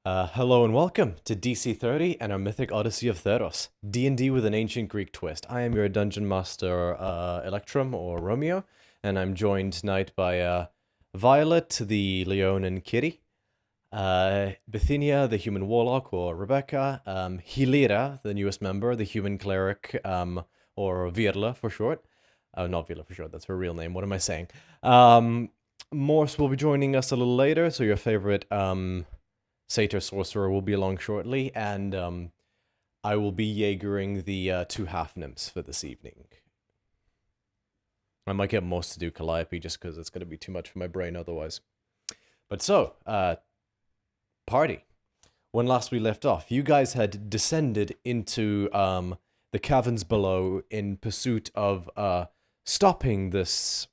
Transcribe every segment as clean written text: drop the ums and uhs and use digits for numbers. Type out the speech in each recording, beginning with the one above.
Hello and welcome to DC30 and our Mythic Odyssey of Theros, D&D with an ancient Greek twist. I am your Dungeon Master, Electrum, or Romeo, and I'm joined tonight by Violet, the Leonin Kitty, Bithynia, the Human Warlock, or Rebecca, Hilira, the newest member, the Human Cleric, or Virla for short. Not Virla for short, that's her real name, what am I saying? Morse will be joining us a little later, so your favorite, Satyr Sorcerer will be along shortly, and I will be Jaegering the two half-nymphs for this evening. I might get most to do Calliope just because it's going to be too much for my brain otherwise. But so, party. When last we left off, you guys had descended into the caverns below in pursuit of stopping this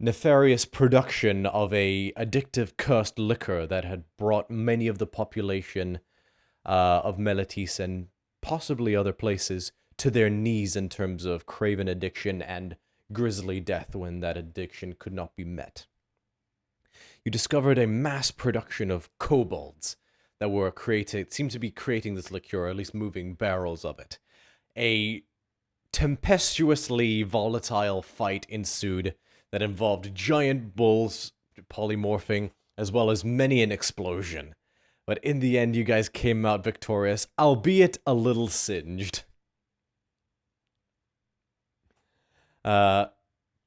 nefarious production of a addictive cursed liquor that had brought many of the population of Meletis and possibly other places to their knees in terms of craven addiction and grisly death when that addiction could not be met. You discovered a mass production of kobolds that were created, seemed to be creating this liqueur, or at least moving barrels of it. A tempestuously volatile fight ensued that involved giant bulls polymorphing, as well as many an explosion. But in the end, you guys came out victorious, albeit a little singed. When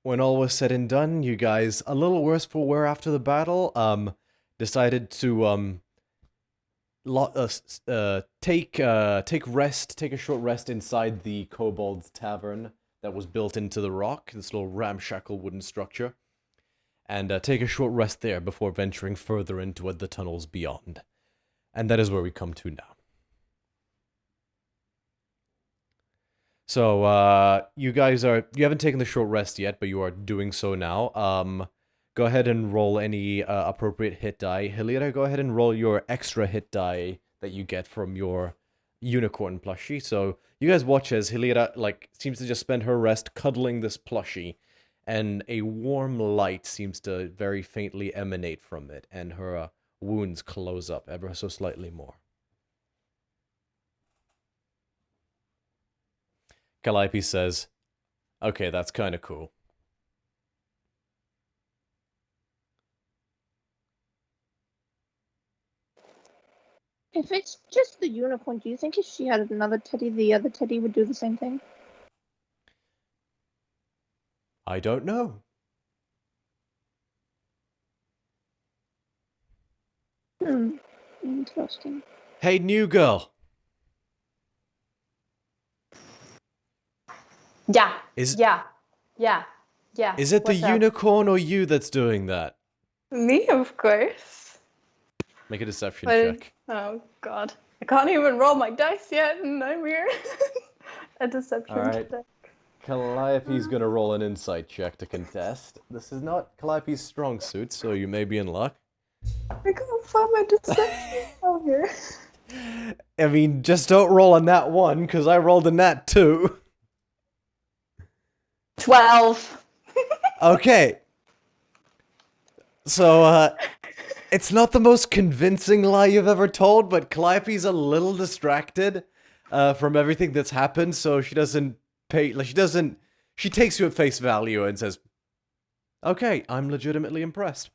all was said and done, you guys, a little worse for wear after the battle, decided to take a short rest inside the Kobold's Tavern that was built into the rock, this little ramshackle wooden structure, and take a short rest there before venturing further into the tunnels beyond. And that is where we come to now. So, you haven't taken the short rest yet, but you are doing so now. Go ahead and roll any appropriate hit die. Hilira, go ahead and roll your extra hit die that you get from your unicorn plushie. So you guys watch as Hilira seems to just spend her rest cuddling this plushie, and a warm light seems to very faintly emanate from it, and her wounds close up ever so slightly more. Calliope says, "Okay, that's kind of cool." If it's just the unicorn, do you think if she had another teddy, the other teddy would do the same thing? I don't know. Interesting. Hey, new girl. Yeah. Is it the unicorn or you that's doing that? Me, of course. Make a deception check. Oh god, I can't even roll my dice yet, and I'm here. A deception check. Calliope's gonna roll an insight check to contest. This is not Calliope's strong suit, so you may be in luck. I can't find my deception out here. I mean, just don't roll a nat 1, because I rolled a nat 2. 12. Okay. So, it's not the most convincing lie you've ever told, but Calliope's a little distracted from everything that's happened, so she doesn't pay, she takes you at face value and says, "Okay, I'm legitimately impressed."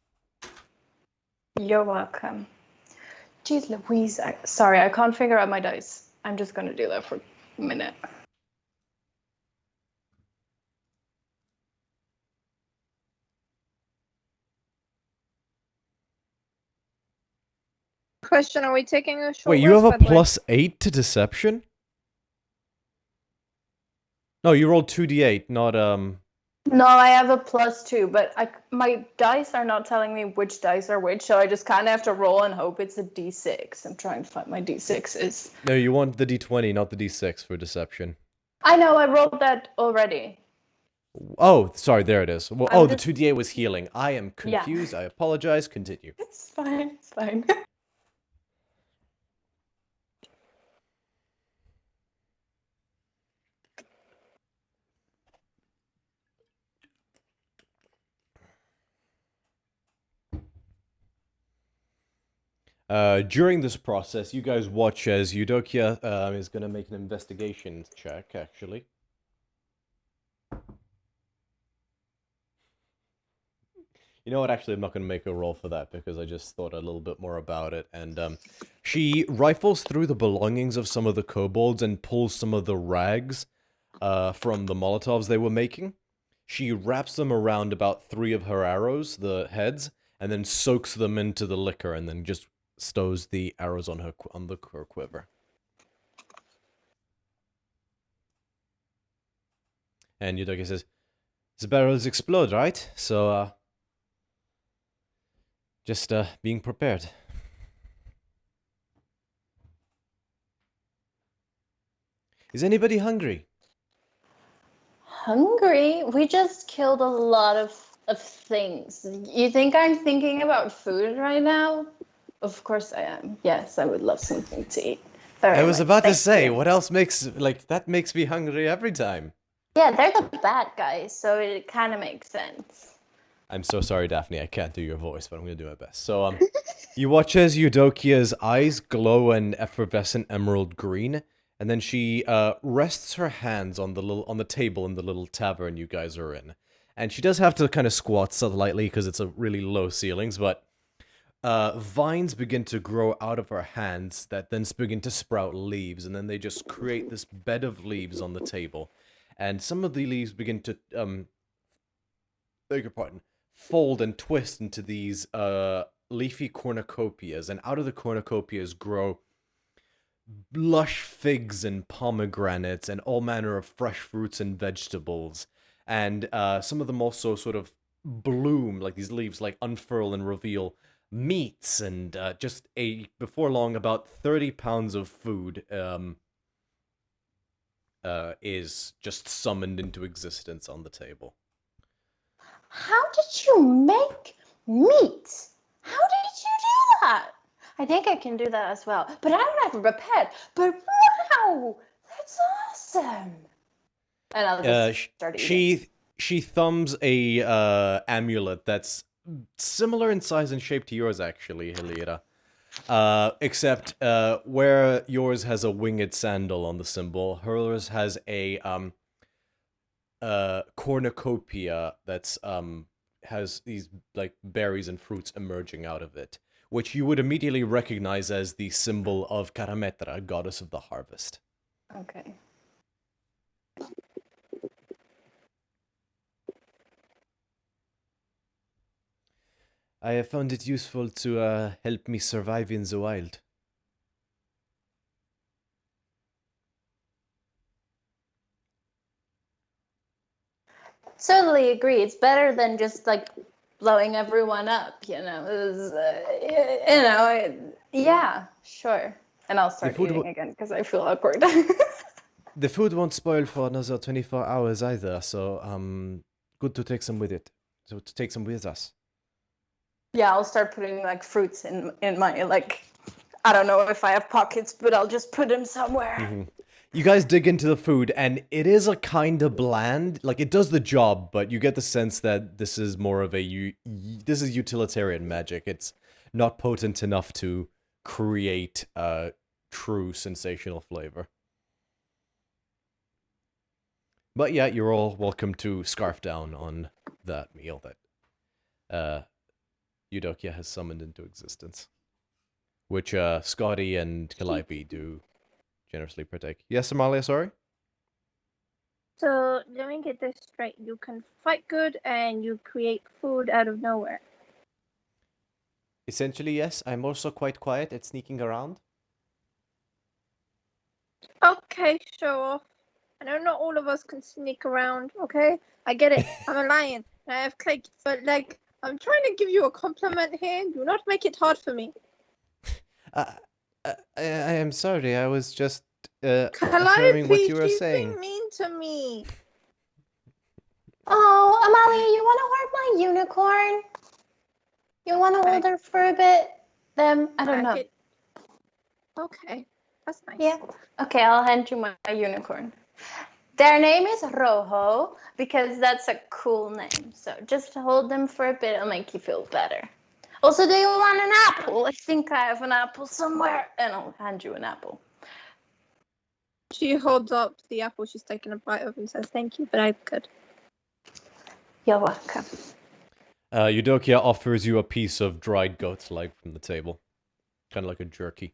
You're welcome. Jeez Louise, sorry, I can't figure out my dice. I'm just gonna do that for a minute. Question, are we taking a short Wait, you have a rest, by the way? +8 to deception? No, you rolled 2d8, not, No, I have a +2, but my dice are not telling me which dice are which, so I just kind of have to roll and hope it's a d6. I'm trying to find my d6s. No, you want the d20, not the d6 for deception. I know, I rolled that already. Oh, sorry, there it is. Well, the 2d8 was healing. I am confused. Yeah. I apologize. Continue. It's fine, it's fine. During this process, you guys watch as Eudokia is going to make an investigation check, actually. You know what? Actually, I'm not going to make a roll for that because I just thought a little bit more about it. And she rifles through the belongings of some of the kobolds and pulls some of the rags from the Molotovs they were making. She wraps them around about 3 of her arrows, the heads, and then soaks them into the liquor and then just stows the arrows on her quiver. And Eudokia says, "The barrels explode, right? So, just being prepared." Is anybody hungry? Hungry? We just killed a lot of things. You think I'm thinking about food right now? Of course I am. Yes, I would love something to eat. I was about to say, you. what else makes, that makes me hungry every time. Yeah, they're the bad guys, so it kind of makes sense. I'm so sorry, Daphne, I can't do your voice, but I'm going to do my best. So, you watch as Eudokia's eyes glow an effervescent emerald green, and then she rests her hands on the table in the little tavern you guys are in. And she does have to kind of squat slightly because it's a really low ceilings, but vines begin to grow out of her hands that then begin to sprout leaves, and then they just create this bed of leaves on the table. And some of the leaves begin to, beg your pardon, fold and twist into these leafy cornucopias, and out of the cornucopias grow lush figs and pomegranates and all manner of fresh fruits and vegetables. And some of them also sort of bloom, like these leaves like unfurl and reveal meats, and before long about 30 pounds of food is just summoned into existence on the table. How did you make meat? How did you do that? I think I can do that as well, but I'm not prepared. But wow, that's awesome! And I'll just start eating. She thumbs a amulet that's similar in size and shape to yours, actually, Hilira. Except where yours has a winged sandal on the symbol, hers has a cornucopia that's has these like berries and fruits emerging out of it, which you would immediately recognize as the symbol of Karametra, goddess of the harvest. Okay. I have found it useful to help me survive in the wild. Totally agree. It's better than just like blowing everyone up, yeah, sure. And I'll start eating again because I feel awkward. The food won't spoil for another 24 hours either, so good to take some with it. So to take some with us. Yeah, I'll start putting like fruits in my like, I don't know if I have pockets, but I'll just put them somewhere. Mm-hmm. You guys dig into the food, and it is a kind of bland. Like, it does the job, but you get the sense that this is more of this is utilitarian magic. It's not potent enough to create true sensational flavor. But yeah, you're all welcome to scarf down on that meal that Eudokia has summoned into existence. Which Scotty and Calliope do generously partake. Yes, Amalia, sorry? So let me get this straight. You can fight good and you create food out of nowhere. Essentially, yes. I'm also quite quiet at sneaking around. Okay, show off. I know not all of us can sneak around, okay? I get it. I'm a lion and I have cake, but like, I'm trying to give you a compliment here. Do not make it hard for me. I am sorry. I was just Calliope, affirming what you were she's saying. being mean to me. Oh, Amalia, you want to hold my unicorn? You want to hold her for a bit? Then I don't know. Okay, that's nice. Yeah. Okay, I'll hand you my unicorn. Their name is Rojo because that's a cool name. So just hold them for a bit. It'll make you feel better. Also, do you want an apple? I think I have an apple somewhere, and I'll hand you an apple. She holds up the apple she's taken a bite of and says, "Thank you, but I'm good." You're welcome. Eudokia offers you a piece of dried goat's leg from the table. Kind of like a jerky.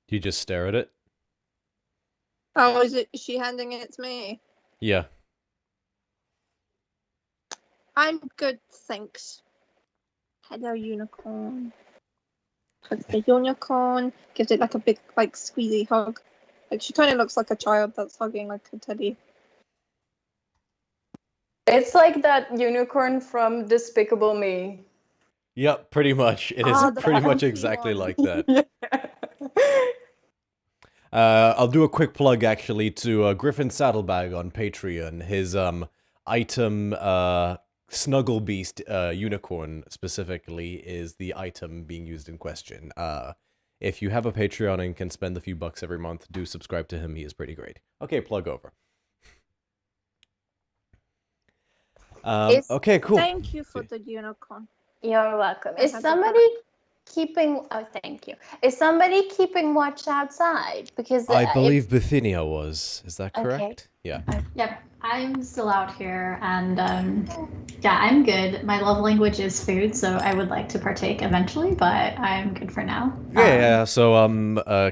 You just stare at it? Oh, is she handing it to me? Yeah. I'm good, thanks. Hello, unicorn. Hugs the unicorn, gives it like a big, like, squeezy hug. Like, she kind of looks like a child that's hugging, like, a teddy. It's like that unicorn from Despicable Me. Yep, pretty much. It is the pretty much fancy exactly one. like that. I'll do a quick plug, actually, to Griffin Saddlebag on Patreon. His item, Snuggle Beast unicorn, specifically, is the item being used in question. If you have a Patreon and can spend a few bucks every month, do subscribe to him. He is pretty great. Okay, plug over. Okay, cool. Thank you for the unicorn. You're welcome. Is somebody keeping... Oh, thank you. Is somebody keeping watch outside? Because I believe Bithynia was. Is that correct? Okay. Yeah. Yep, I'm still out here, and yeah, I'm good. My love language is food, so I would like to partake eventually, but I'm good for now. Yeah, so,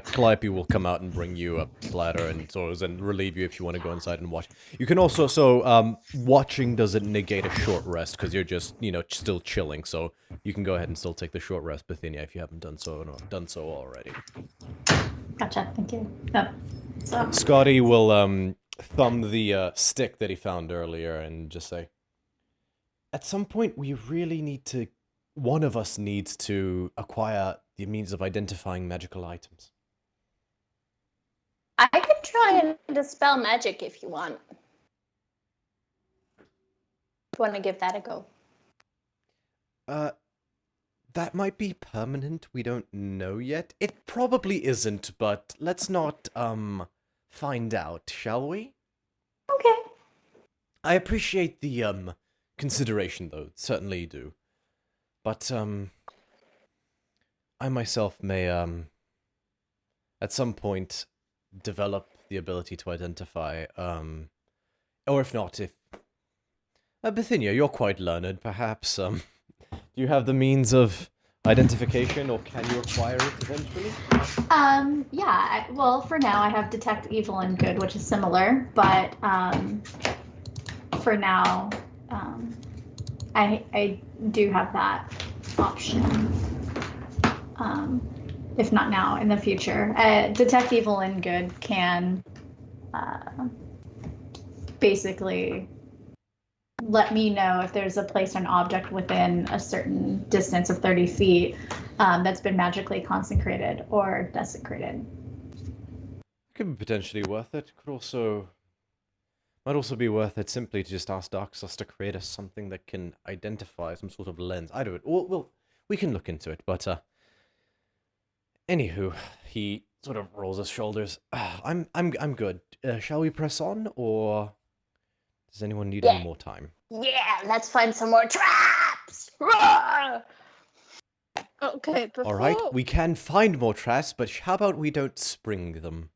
Calliope will come out and bring you a platter and sort and relieve you if you want to go inside and watch. You can also, watching doesn't negate a short rest, because you're just, still chilling, so you can go ahead and still take the short rest, Bithynia, if you haven't done so already. Gotcha, thank you. Yep. So, Scotty will, thumb the, stick that he found earlier and just say, at some point, we really need to... One of us needs to acquire the means of identifying magical items. I could try and dispel magic if you want. If you want to give that a go. That might be permanent. We don't know yet. It probably isn't, but let's not, find out, shall we? Okay. I appreciate the, consideration, though. Certainly do. But, I myself may, at some point, develop the ability to identify, or if not, if... Bithynia, you're quite learned, perhaps, do you have the means of identification, or can you acquire it eventually? yeah, well, for now, I have Detect Evil and Good, which is similar, but, for now, I do have that option. If not now, in the future. Detect Evil and Good can basically let me know if there's a place or an object within a certain distance of 30 feet that's been magically consecrated or desecrated. Could be potentially worth it. Might also be worth it simply to just ask Darksus to create us something that can identify some sort of lens. I don't know. We can look into it, but anywho, he sort of rolls his shoulders. I'm good. Shall we press on, or does anyone need any more time? Yeah, let's find some more traps. Roar! Okay, before... All right, we can find more traps, but how about we don't spring them?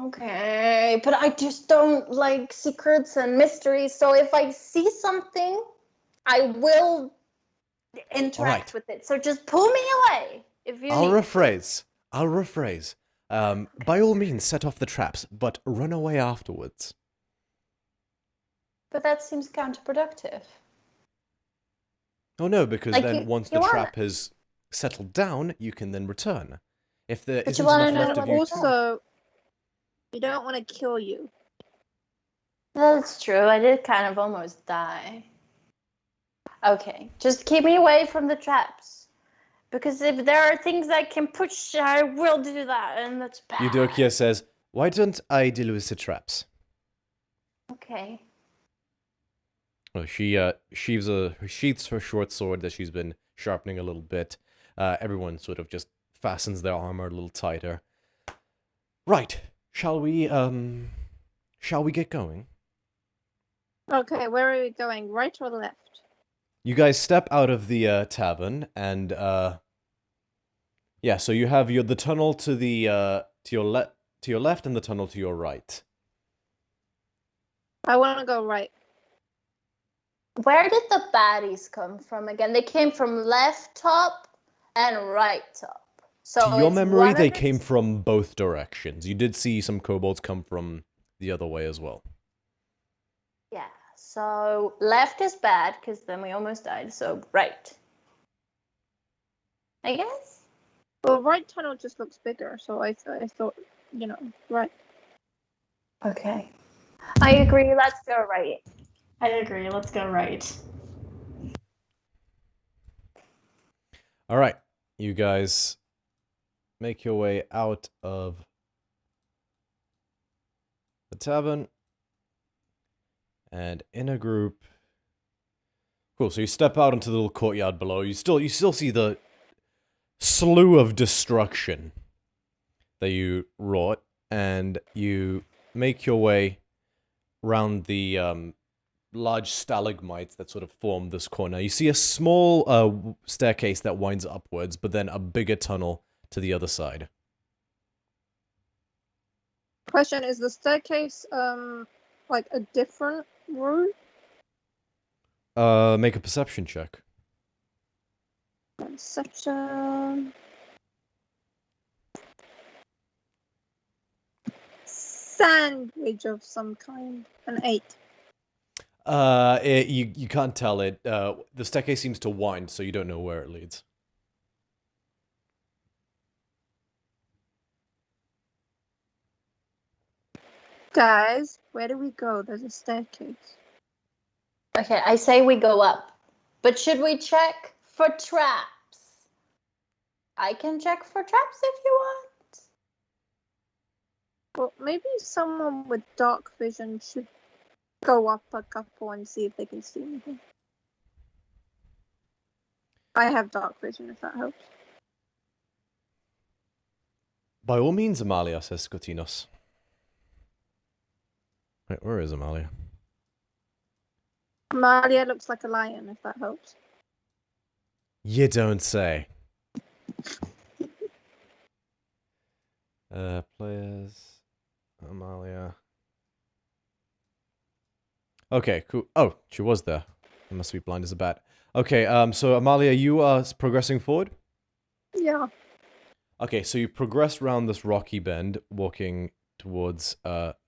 Okay, but I just don't like secrets and mysteries, so if I see something, I will interact with it. So just pull me away if you I'll need. rephrase. By all means, set off the traps, but run away afterwards. But that seems counterproductive. Oh no, because Like then once the trap has settled down, you can then return. If there isn't enough left of you... Also, we don't want to kill you. That's true. I did kind of almost die. Okay, just keep me away from the traps. Because if there are things I can push, I will do that, and that's bad. Eudokia says, why don't I deal with the traps? Okay. Well, she sheaths her short sword that she's been sharpening a little bit. Everyone sort of just fastens their armor a little tighter. Right. Shall we shall we get going? Okay, where are we going? Right or left? You guys step out of the tavern, and yeah. So you have the tunnel to the to your left, and the tunnel to your right. I want to go right. Where did the baddies come from again? They came from left top and right top. So To your it's memory, one they of came it's- from both directions. You did see some kobolds come from the other way as well. Yeah. So left is bad because then we almost died. So right. I guess. Well, right tunnel just looks bigger, so I thought, right. Okay. I agree. Let's go right. I agree. Let's go right. All right, you guys make your way out of the tavern and in a group. Cool. So you step out into the little courtyard below. You still see the slew of destruction that you wrought, and you make your way round the large stalagmites that sort of form this corner. You see a small staircase that winds upwards, but then a bigger tunnel to the other side. Question, is the staircase like a different room? Make a perception check. Perception. Sandwich of some kind. An 8. You can't tell it. The staircase seems to wind, so you don't know where it leads. Guys, where do we go? There's a staircase. Okay, I say we go up. But should we check for traps? I can check for traps if you want. Well, maybe someone with dark vision should go up a couple and see if they can see anything. I have dark vision, if that helps. By all means, Amalia, says Skotinos. Wait, where is Amalia? Amalia looks like a lion, if that helps. You don't say. Players. Amalia. Okay, cool. Oh, she was there. I must be blind as a bat. Okay, so Amalia, you are progressing forward? Yeah. Okay, so you progress around this rocky bend, walking towards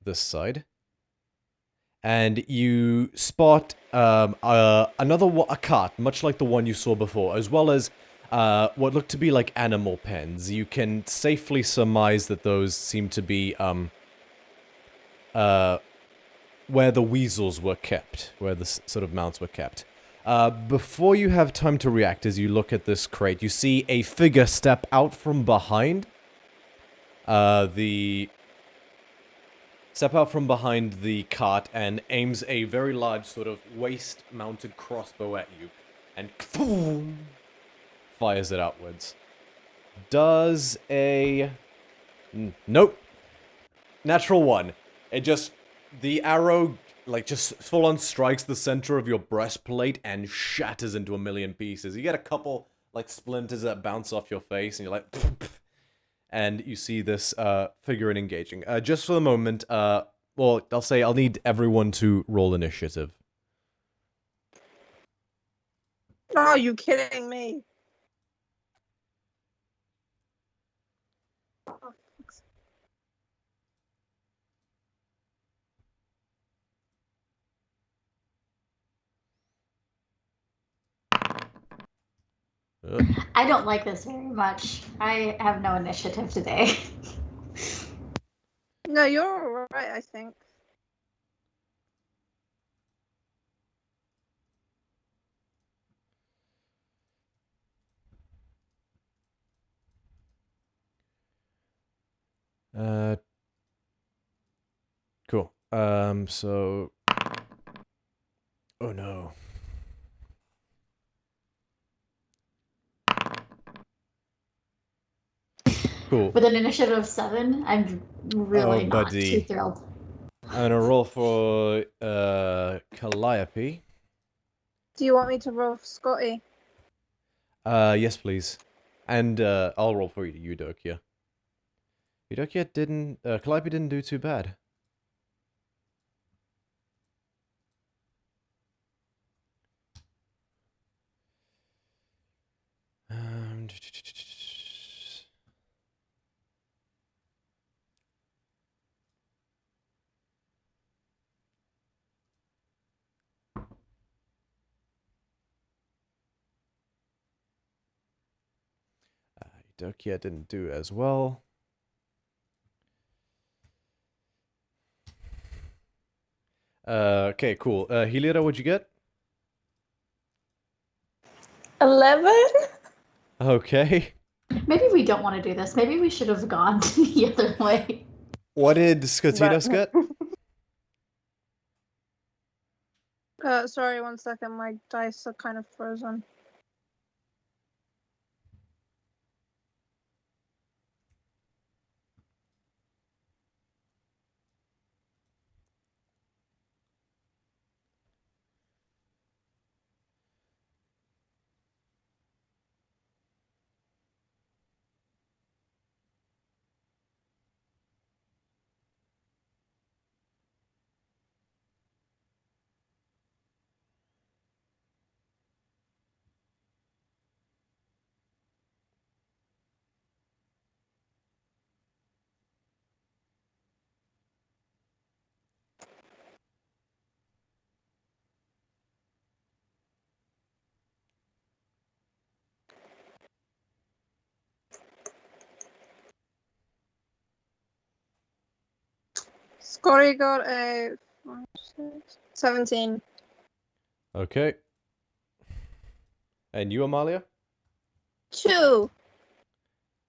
this side. And you spot a cart, much like the one you saw before, as well as what look to be like animal pens. You can safely surmise that those seem to be where the weasels were kept, where the sort of mounts were kept. Before you have time to react, as you look at this crate, you see a figure step out from behind the cart and aims a very large sort of waist-mounted crossbow at you, and fires it outwards. Does a... Nope. Natural 1. The arrow, just full-on strikes the center of your breastplate and shatters into a million pieces. You get a couple, splinters that bounce off your face, and you're like... And you see this figure engaging. Just for the moment, well, I'll say I'll need everyone to roll initiative. Are you kidding me? Oh, fuck's I don't like this very much. I have no initiative today. No, you're alright, I think. Cool. So... Oh no. Cool. With an initiative of 7, I'm really not buddy. too thrilled. I'm gonna roll for Calliope. Do you want me to roll for Scotty? Yes, please. And I'll roll for Eudokia. Eudokia didn't. Calliope didn't do too bad. Um, Eudokia didn't do as well. Okay, cool. Helira, what'd you get? 11? Okay. Maybe we don't want to do this. Maybe we should have gone the other way. What did Skotinos get? Sorry, 1 second. My dice are kind of frozen. Scotty got a 17. Okay. And you, Amalia? 2.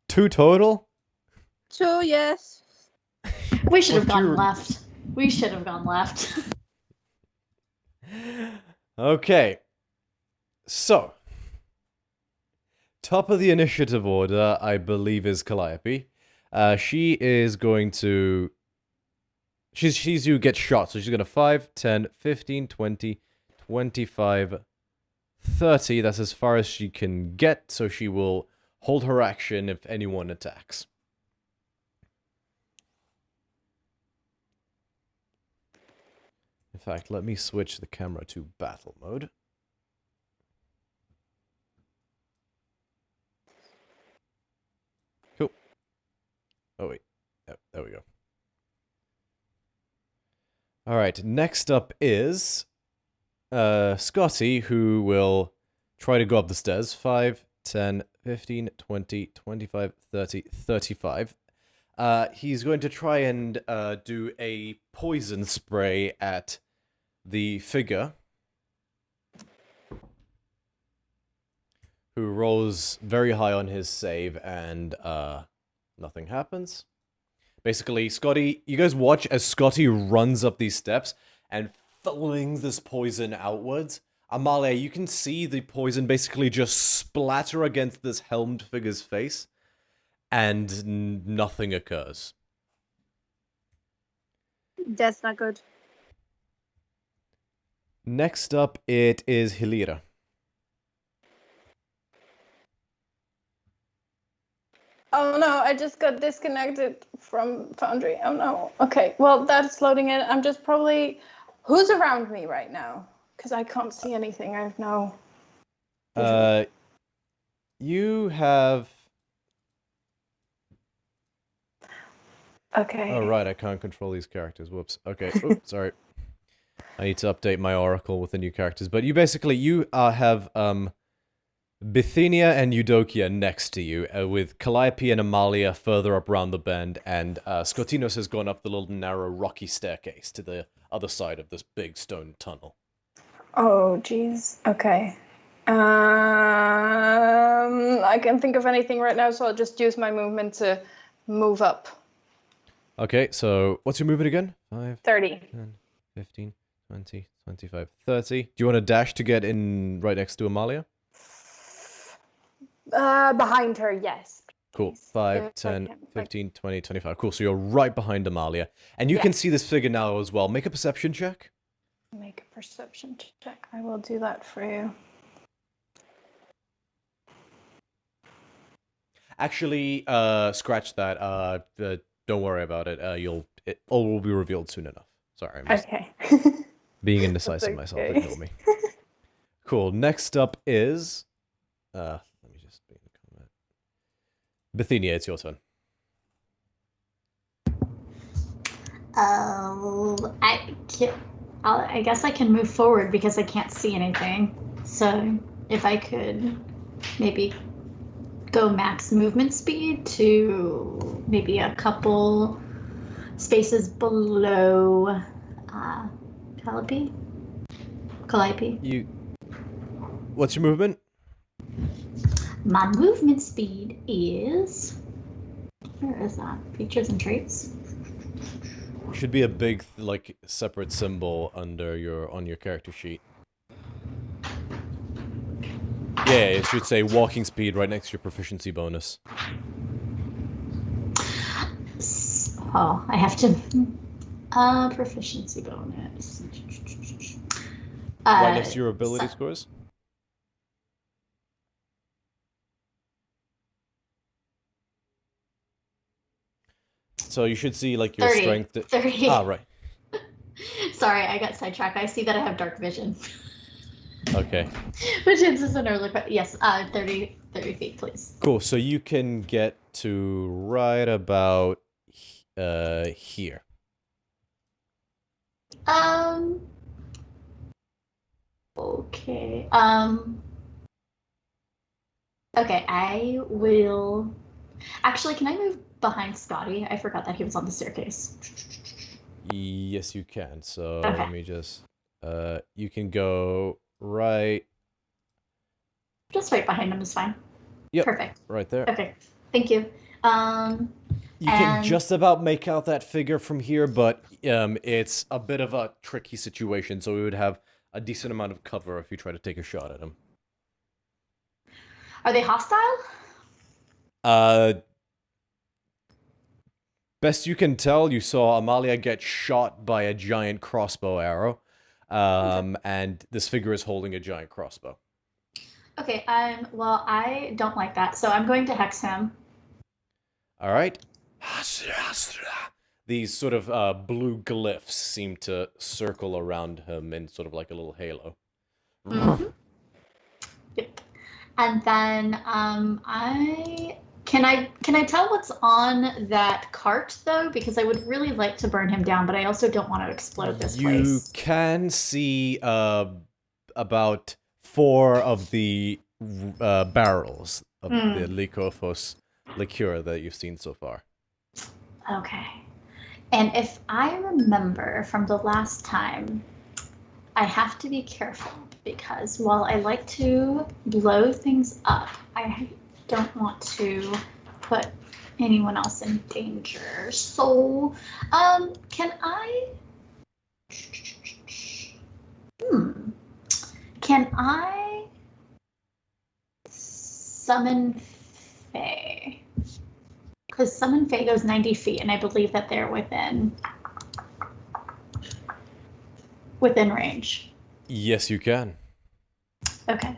2 total? 2, yes. We should have What'd gone you- left. We should have gone left. Okay. So, top of the initiative order, I believe, is Calliope. She is going to... She's who gets shot, so she's going to 5, 10, 15, 20, 25, 30. That's as far as she can get, so she will hold her action if anyone attacks. In fact, let me switch the camera to battle mode. Cool. Oh, wait. Yep, there we go. Alright, next up is Scotty, who will try to go up the stairs. 5, 10, 15, 20, 25, 30, 35. He's going to try and do a poison spray at the figure, who rolls very high on his save, and nothing happens. Basically, Scotty, you guys watch as Scotty runs up these steps and flings this poison outwards. Amalia, you can see the poison basically just splatter against this helmed figure's face, and nothing occurs. That's not good. Next up, it is Hilira. Oh no, I just got disconnected from Foundry. Oh no. Okay, well, that's loading in. I'm just probably... Who's around me right now? Because I can't see anything. I have no... You have... Okay. Oh, right, I can't control these characters. Whoops. Okay, oops, sorry. I need to update my oracle with the new characters. But you basically, you have Bithynia and Eudokia next to you, with Calliope and Amalia further up round the bend, and Skotinos has gone up the little narrow rocky staircase to the other side of this big stone tunnel. Oh, jeez. Okay. I can't think of anything right now, so I'll just use my movement to move up. Okay, so what's your movement again? 5, 30. 10, 15, 20, 25, 30. Do you want to dash to get in right next to Amalia? Behind her, yes. Cool. Nice. 5, So I 10, can, 15, 20, 25. Cool. So you're right behind Amalia. And you can see this figure now as well. Make a perception check. make a perception check. I will do that for you. Actually, scratch that. Don't worry about it. It all will be revealed soon enough. Sorry, I'm just Okay. being indecisive myself. okay. Ignore me. Cool. Next up is, let me just make a comment. Bithynia, it's your turn. I guess I can move forward because I can't see anything. So if I could maybe go max movement speed to maybe a couple spaces below Calliope. What's your movement? My movement speed is, where is that? Features and traits. Should be a big like separate symbol under on your character sheet. Yeah, it should say walking speed right next to your proficiency bonus. Oh, I have to. Proficiency bonus. Right next to your ability scores. So you should see like your 30, strength. 30. Ah, right. Sorry, I got sidetracked. I see that I have dark vision. Okay. Which is an early, but yes, 30 feet, please. Cool. So you can get to right about here. Okay. Okay, I will. Actually, can I move behind Scotty? I forgot that he was on the staircase. Yes, you can. So Okay. let me just. You can go right. Just right behind him is fine. Yep. Perfect. Right there. Okay. Thank you. You can just about make out that figure from here, but it's a bit of a tricky situation, so we would have a decent amount of cover if you try to take a shot at him. Are they hostile? Best you can tell, you saw Amalia get shot by a giant crossbow arrow, and this figure is holding a giant crossbow. Okay, well, I don't like that, so I'm going to hex him. All right. These sort of blue glyphs seem to circle around him in sort of like a little halo. Mm-hmm. Yep. And then can I tell what's on that cart though? Because I would really like to burn him down, but I also don't want to explode this place. You can see about 4 of the barrels of the Lycophos liqueur that you've seen so far. Okay. And if I remember from the last time, I have to be careful because while I like to blow things up, I don't want to put anyone else in danger. So, can I summon Fae? Because summon Fae goes 90 feet, and I believe that they're within range. Yes, you can. Okay.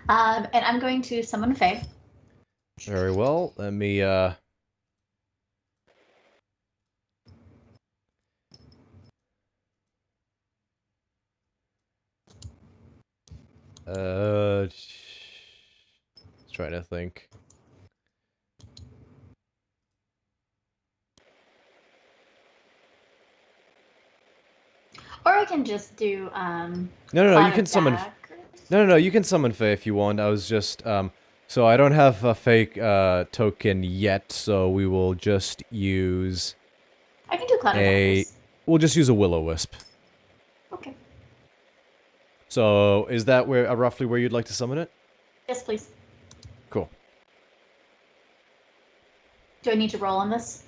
And I'm going to summon Fae. Very well. Let me try to think. Or I can just do No, you can summon. No, you can summon Fae if you want. I was just so I don't have a fake token yet, so we will just use I can do Cloud of Darkness. We'll just use a Will-O-Wisp. Okay. So is that where roughly where you'd like to summon it? Yes, please. Cool. Do I need to roll on this?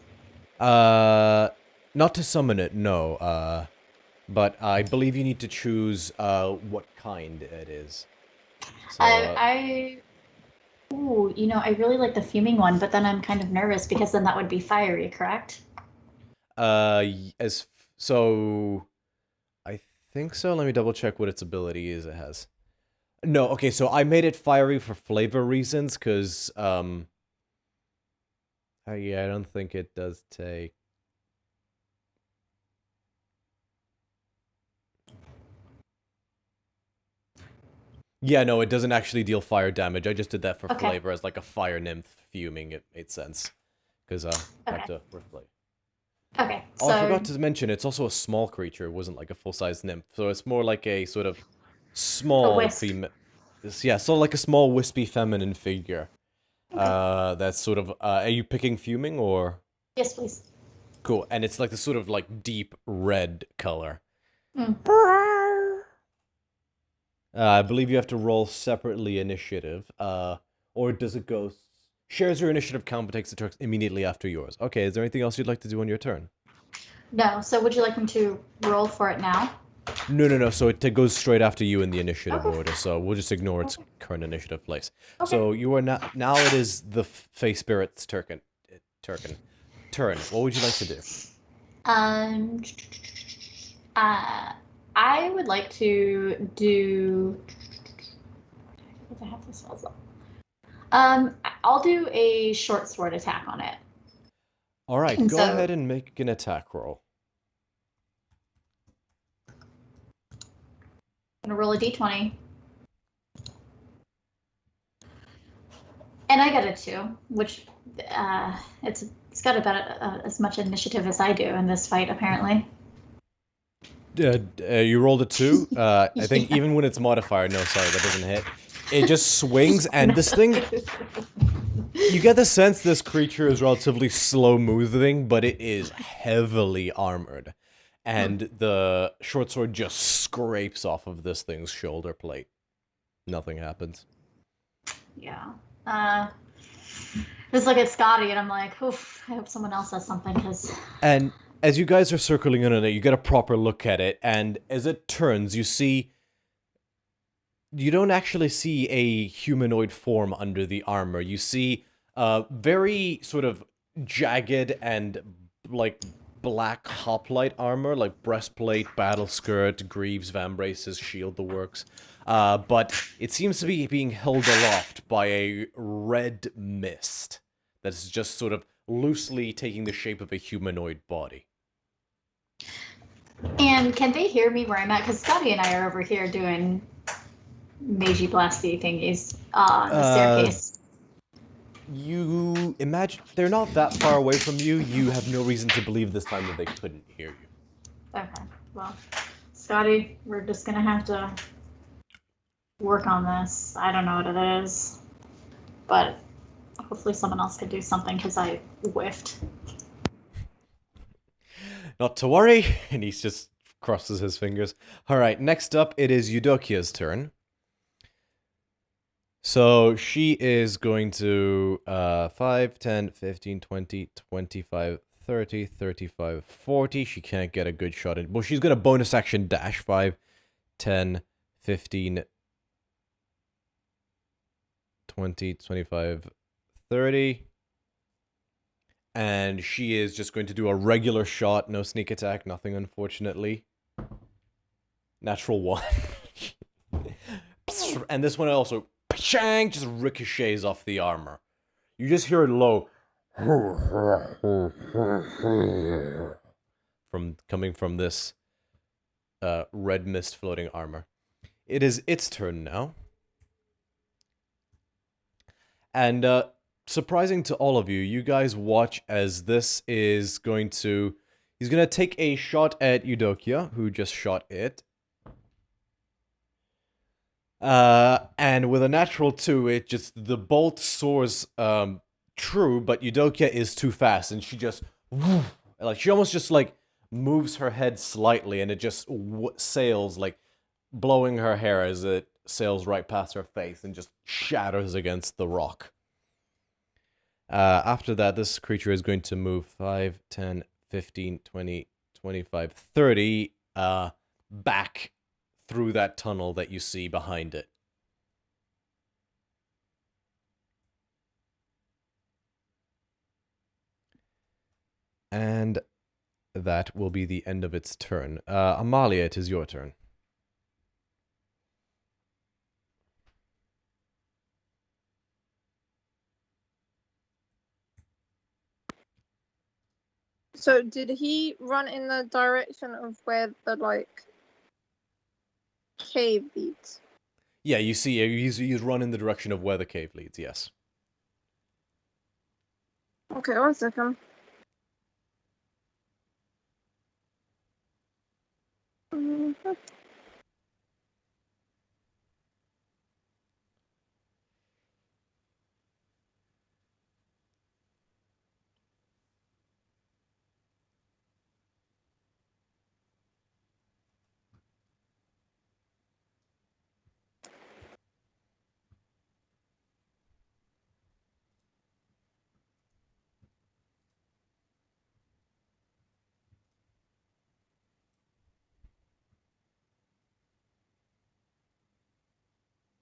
Not to summon it, no. But I believe you need to choose what kind it is. So, Ooh, you know, I really like the fuming one, but then I'm kind of nervous because then that would be fiery, correct? So I think so. Let me double check what its ability is it has. No, okay, so I made it fiery for flavor reasons, because, yeah, I don't think it does take... Yeah, no, it doesn't actually deal fire damage. I just did that for Okay. flavor as like a fire nymph fuming. It made sense. Because, back to replay. Okay, Oh, so I forgot to mention, it's also a small creature. It wasn't like a full-size nymph. So it's more like a sort of a small wisp. female... Yeah, so like a small, wispy feminine figure. Okay. That's sort of... are you picking fuming, or...? Yes, please. Cool, and it's like the sort of like deep red color. Mm. I believe you have to roll separately initiative. Or does it go... Shares your initiative count but takes the turn immediately after yours. Okay, is there anything else you'd like to do on your turn? No, so would you like me to roll for it now? No. So it goes straight after you in the initiative Okay. order. So we'll just ignore its current initiative place. Okay. So you are now it is the Fey Spirit's turn. What would you like to do? Um, I would like to do. I have the spells up. I'll do a short sword attack on it. All right, And go so- ahead and make an attack roll. I'm gonna roll a d20. And I got a 2, which it's got about as much initiative as I do in this fight, apparently. You rolled a 2. I think Yeah. even when it's modifier, no, sorry, that doesn't hit. It just swings, and this thing, you get the sense this creature is relatively slow moving, but it is heavily armored. And the short sword just scrapes off of this thing's shoulder plate. Nothing happens. Yeah. Just look at Scotty, and I'm like, oof, I hope someone else says something, because... And as you guys are circling in on it, you get a proper look at it, and as it turns, you see... You don't actually see a humanoid form under the armor. You see very sort of jagged and, like, black hoplite armor, like breastplate, battle skirt, greaves, vambraces, shield, the works. But it seems to be being held aloft by a red mist that's just sort of loosely taking the shape of a humanoid body. And can they hear me where I'm at? Because Scotty and I are over here doing magey blasty thingies on the staircase. You imagine they're not that far away from you. You have no reason to believe this time that they couldn't hear you. Okay, well, Scotty, we're just gonna have to work on this. I don't know what it is, but hopefully someone else could do something, because I whiffed. Not to worry, and he just crosses his fingers. Alright, next up it is Eudokia's turn. So she is going to 5, 10, 15, 20, 25, 30, 35, 40. She can't get a good shot in. Well, she's going to bonus action dash 5, 10, 15, 20, 25, 30. And she is just going to do a regular shot, no sneak attack, nothing, unfortunately. Natural 1. And this one also, pashang, just ricochets off the armor. You just hear it low. Coming from this red mist floating armor. It is its turn now. And surprising to all of you, you guys watch as this is going to... He's going to take a shot at Eudokia, who just shot it. And with a natural 2, it just... The bolt soars true, but Eudokia is too fast, and she just... Like, she almost just, like, moves her head slightly, and it just sails, like, blowing her hair as it sails right past her face and just shatters against the rock. After that, this creature is going to move 5, 10, 15, 20, 25, 30 back through that tunnel that you see behind it. And that will be the end of its turn. Amalia, it is your turn. So did he run in the direction of where the like cave leads? Yeah, you see, he's run in the direction of where the cave leads, yes. Okay, 1 second. Mhm.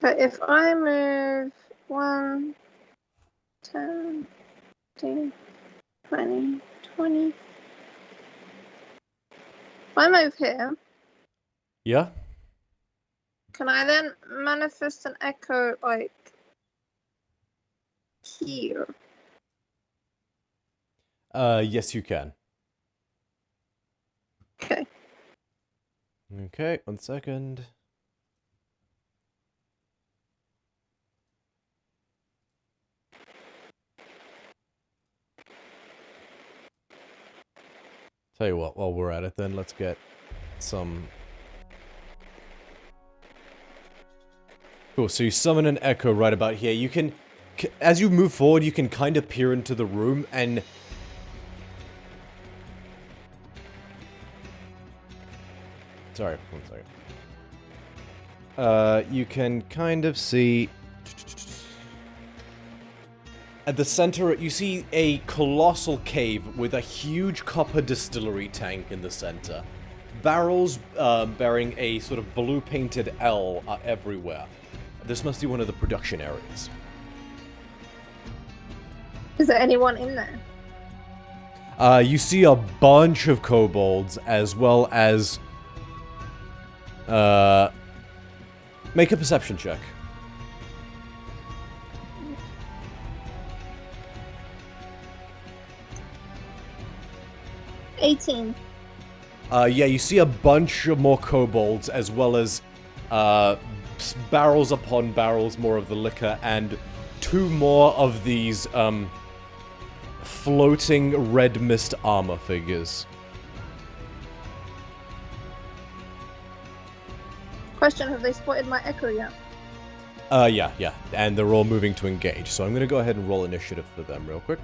But if I move 1, 10, 15, 20, 20. If I move here, Yeah? can I then manifest an echo like here? Yes, you can. Okay. Okay, 1 second. Tell you what, while we're at it then, let's get some... Cool, so you summon an echo right about here. You can... As you move forward, you can kind of peer into the room and... Sorry, 1 second. You can kind of see... At the center, you see a colossal cave with a huge copper distillery tank in the center. Barrels bearing a sort of blue-painted L are everywhere. This must be one of the production areas. Is there anyone in there? You see a bunch of kobolds, as well as... Make a perception check. 18. Yeah, you see a bunch of more kobolds, as well as barrels upon barrels more of the liquor, and 2 more of these floating red mist armor figures. Question, have they spotted my echo yet? Yeah, and they're all moving to engage, so I'm gonna go ahead and roll initiative for them real quick.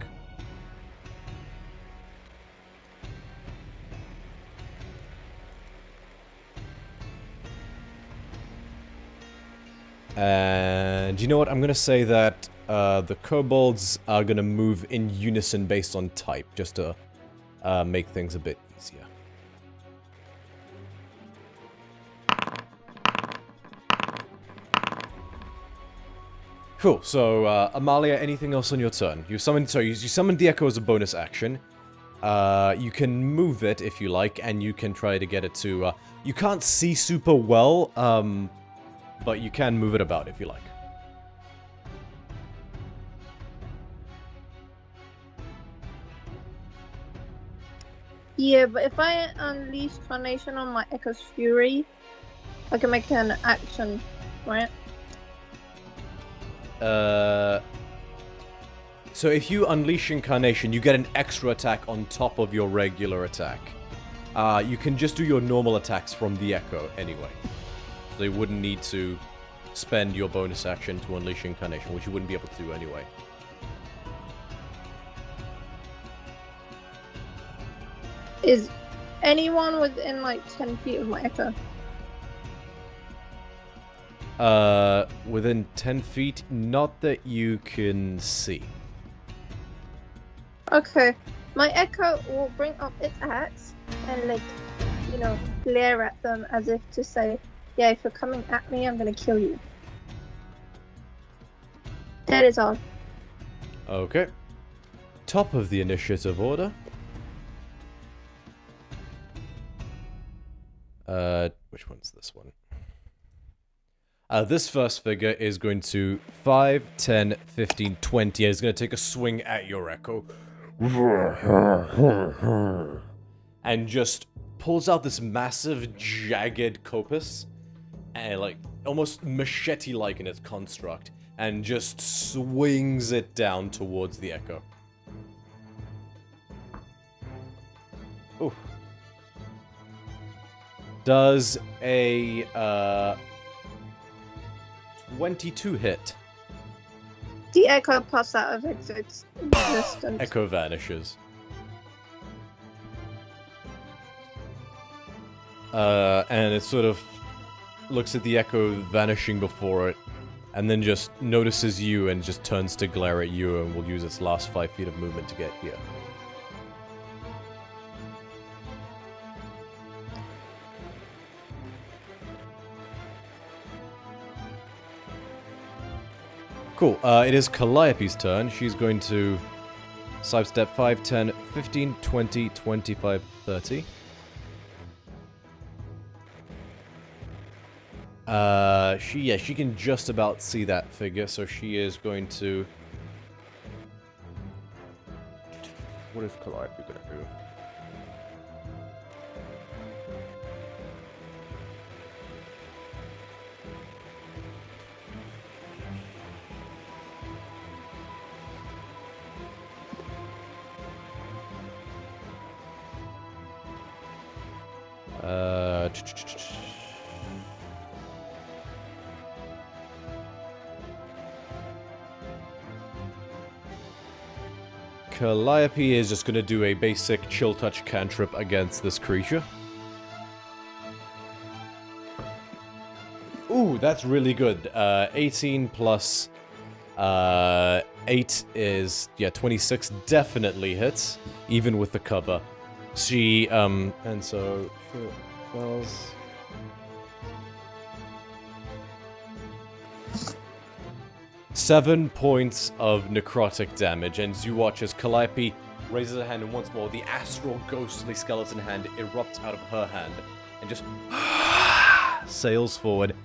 And you know what? I'm gonna say that the kobolds are gonna move in unison based on type, just to make things a bit easier. Cool. So Amalia, anything else on your turn? You summoned. Sorry, you summoned the echo as a bonus action. You can move it if you like, and you can try to get it to. You can't see super well. But you can move it about if you like. Yeah, but if I unleash Carnation on my Echo's Fury, I can make an action, right? So if you unleash Incarnation, you get an extra attack on top of your regular attack. You can just do your normal attacks from the Echo anyway. So you wouldn't need to spend your bonus action to unleash Incarnation, which you wouldn't be able to do anyway. Is anyone within like 10 feet of my Echo? Within 10 feet, not that you can see. Okay, my Echo will bring up its axe and like, you know, glare at them as if to say, yeah, if you're coming at me, I'm gonna kill you. That is all. Okay. Top of the initiative order. Which one's this one? This first figure is going to 5, 10, 15, 20, and is going to take a swing at your echo. And just pulls out this massive, jagged copus, and like, almost machete-like in its construct, and just swings it down towards the echo. Ooh. Does a, 22 hit. The echo pops out of its existence. Echo vanishes. And it sort of looks at the echo vanishing before it, and then just notices you and just turns to glare at you and will use its last 5 feet of movement to get here. Cool. It is Calliope's turn. She's going to sidestep 5, 10, 15, 20, 25, 30. She can just about see that figure, so she is going to... What is Calliope gonna do? Calliope is just gonna do a basic chill touch cantrip against this creature. Ooh, that's really good. 18 plus 8 is, yeah, 26. Definitely hits, even with the cover. She, and so, spells. Seven points of necrotic damage, and you watch as Calliope raises her hand, and once more, the astral ghostly skeleton hand erupts out of her hand, and just sails forward,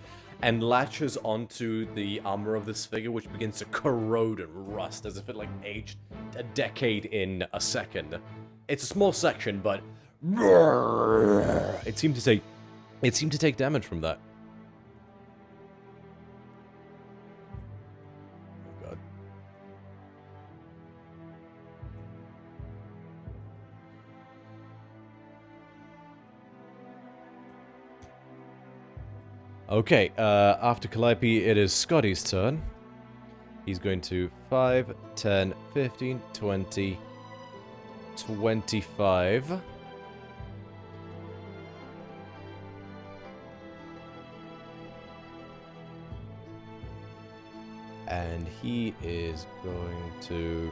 and latches onto the armor of this figure, which begins to corrode and rust, as if it, like, aged a decade in a second. It's a small section, but it seemed to take damage from that. Oh god. Okay, after Calliope, it is Scotty's turn. He's going to 5, 10, 15, 20, 25. And he is going to...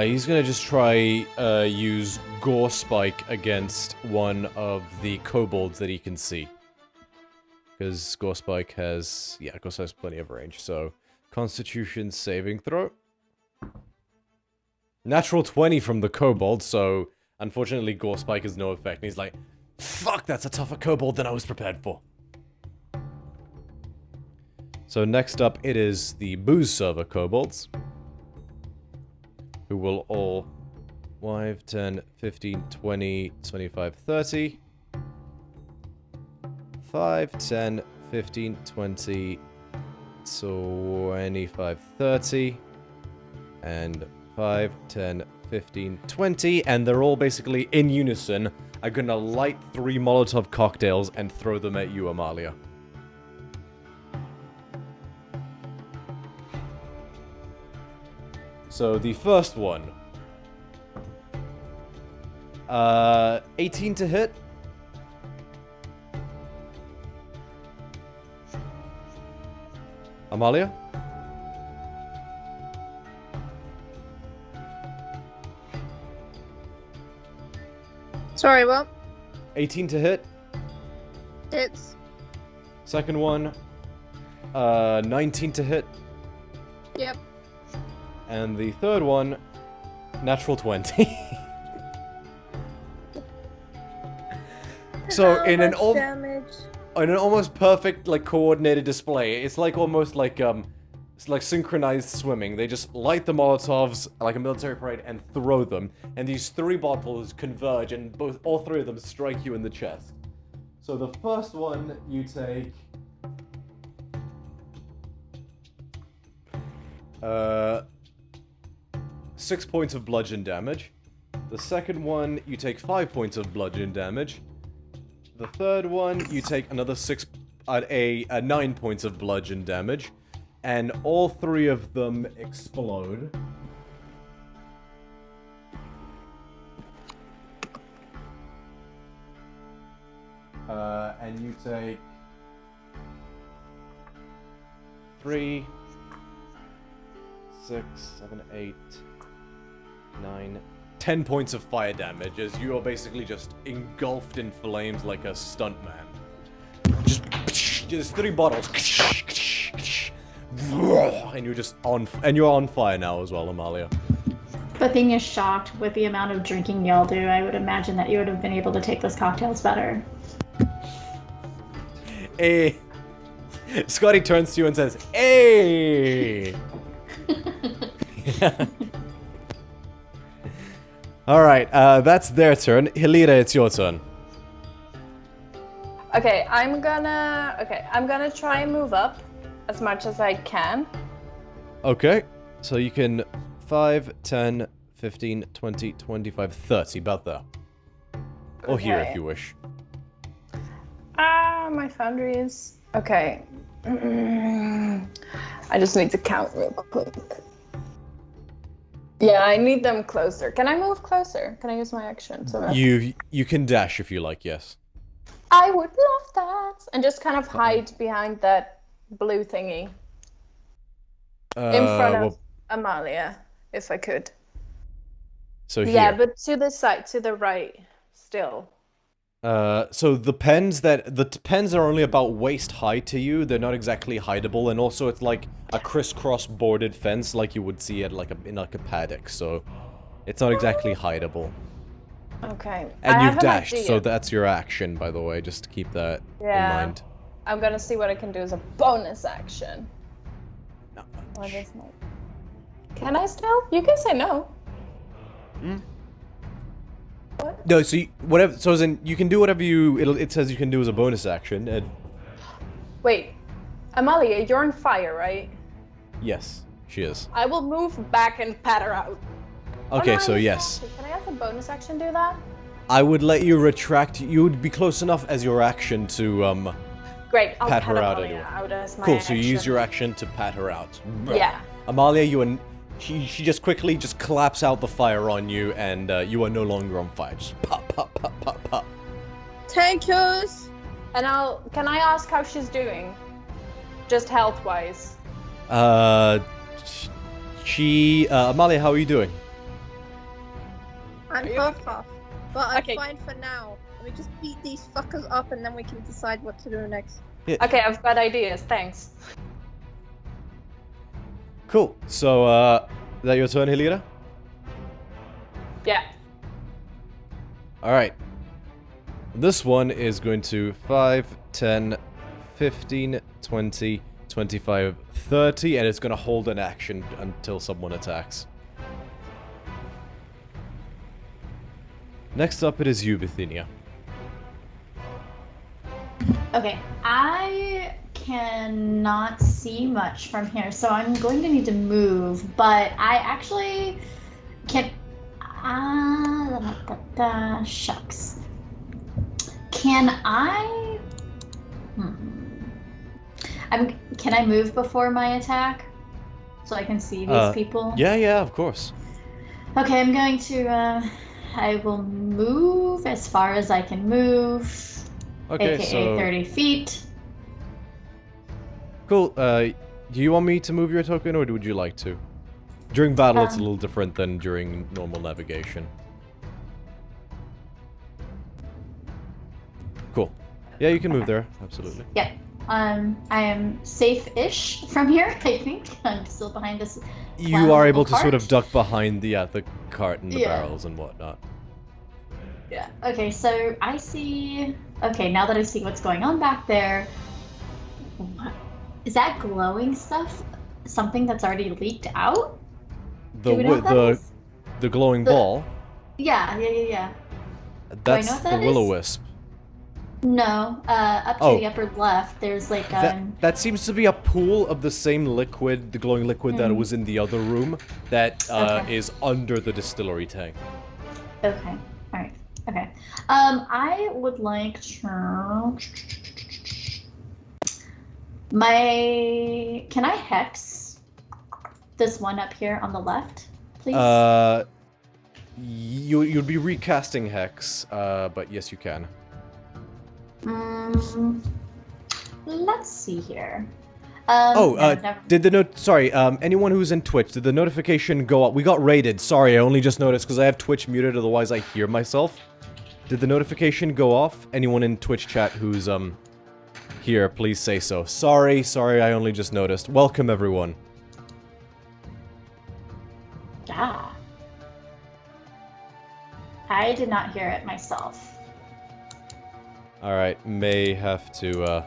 he's gonna just try use Gore Spike against one of the kobolds that he can see. Because Gore Spike has... yeah, Gore Spike has plenty of range, so... Constitution saving throw. Natural 20 from the kobold, so... Unfortunately, Gore Spike has no effect, and he's like, fuck, that's a tougher kobold than I was prepared for. So next up, it is the booze server kobolds. Who will all 5, 10, 15, 20, 25, 30. 5, 10, 15, 20, 25, 30. And 5, 10, 15, 20. And they're all basically in unison. I'm gonna light 3 Molotov cocktails and throw them at you, Amalia. So the first one 18 to hit. Amalia? Sorry, what? 18 to hit. It's Second one, 19 to hit. yep. And the third one, natural 20. So How in an much damage? almost perfect like coordinated display, it's like almost like it's like synchronized swimming. They just light the Molotovs like a military parade and throw them, and these three bottles converge and all three of them strike you in the chest. So the first one you take 6 points of bludgeon damage. The second one you take 5 points of bludgeon damage. The third one you take another 9 points of bludgeon damage, and all three of them explode. And you take 3, 6, 7, 8, 9, 10 points of fire damage as you are basically just engulfed in flames like a stuntman. Just 3 bottles. And you're on fire now as well, Amalia. But being as shocked with the amount of drinking y'all do, I would imagine that you would have been able to take those cocktails better. Hey. Scotty turns to you and says, "Hey!" Alright, that's their turn. Hilira, it's your turn. Okay, I'm gonna try and move up as much as I can. Okay, so you can 5, 10, 15, 20, 25, 30, about there. Or here if Okay. you wish. My foundry is okay. I just need to count real quick. Yeah, I need them closer. Can I move closer? Can I use my action? You can dash if you like, yes. I would love that. And just kind of hide behind that blue thingy in front of Amalia, if I could. So here. Yeah, but to the side, to the right, still. So the pens are only about waist high to you. They're not exactly hideable, and also it's like a crisscross boarded fence, like you would see at in a paddock. So it's not exactly hideable. Okay. And you've an dashed, idea. so that's your action, by the way. Just to keep that in mind. I'm gonna see what I can do as a bonus action. Not What much. is my... Can I still? You can say no. What? No, so you can do whatever it says you can do as a bonus action. And Wait, Amalia, you're on fire, right? yes, she is. I will move back and pat her out. Okay, Oh, no, so I missed yes. action. Can I as a bonus action do that? I would let you retract. You would be close enough as your action to Great, I'll pat pat her out Amalia anyway. out as my Cool. action. So you use your action to pat her out. Yeah. Amalia, she just quickly claps out the fire on you, and you are no longer on fire. Just pop, pop, pop, pop, pop. Take yours. And can I ask how she's doing? Just health-wise. Amalia, how are you doing? I'm Are you half, but I'm Okay. fine for now. Let me just beat these fuckers up and then we can decide what to do next. Okay, I've got ideas, thanks. Cool. So, is that your turn, Hilira? Yeah. Alright. This one is going to 5, 10, 15, 20, 25, 30, and it's going to hold an action until someone attacks. Next up, it is you, Bithynia. Okay, I cannot see much from here, so I'm going to need to move, but I actually can... shucks. Can I... Can I move before my attack? So I can see these people? Yeah, of course. Okay, I'm going to I will move as far as I can move. Okay, AKA so 30 feet. cool. Do you want me to move your token, or would you like to? During battle, it's a little different than during normal navigation. Cool. Yeah, you can move there. Absolutely. Yep. I am safe-ish from here, I think. I'm still behind this. You are able to cart. sort of duck behind the cart and the Yeah. barrels and whatnot. Yeah. Okay, so I see... Okay, now that I see what's going on back there... What? Is that glowing stuff something that's already leaked out? The Do we know what that is? the glowing The- ball. Yeah. That's know what the that is? will-o-wisp. No, up to Oh. the upper left, there's like That seems to be a pool of the same liquid, the glowing liquid that was in the other room, that Okay. is under the distillery tank. Okay. All right. Okay. I would like to. Can I hex this one up here on the left, please? You'd be recasting Hex, but yes, you can. Let's see here. Did the sorry, anyone who's in Twitch, did the notification go up? We got raided. Sorry, I only just noticed because I have Twitch muted, otherwise I hear myself. Did the notification go off? Anyone in Twitch chat who's here, please say so. Sorry, I only just noticed. Welcome everyone. Yeah. I did not hear it myself. Alright, may have to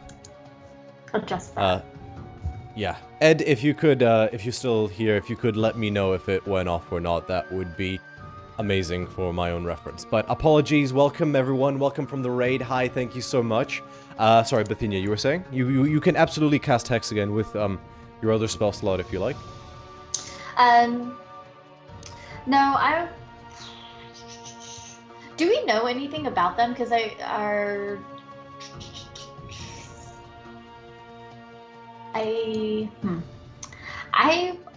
Adjust that. yeah. Ed, if you could, if you're still here, if you could let me know if it went off or not, that would be amazing for my own reference. But apologies, welcome everyone, welcome from the raid. Hi, thank you so much. Sorry, Bithynia, you were saying? You can absolutely cast Hex again with your other spell slot if you like. No, I... Do we know anything about them? Because I'll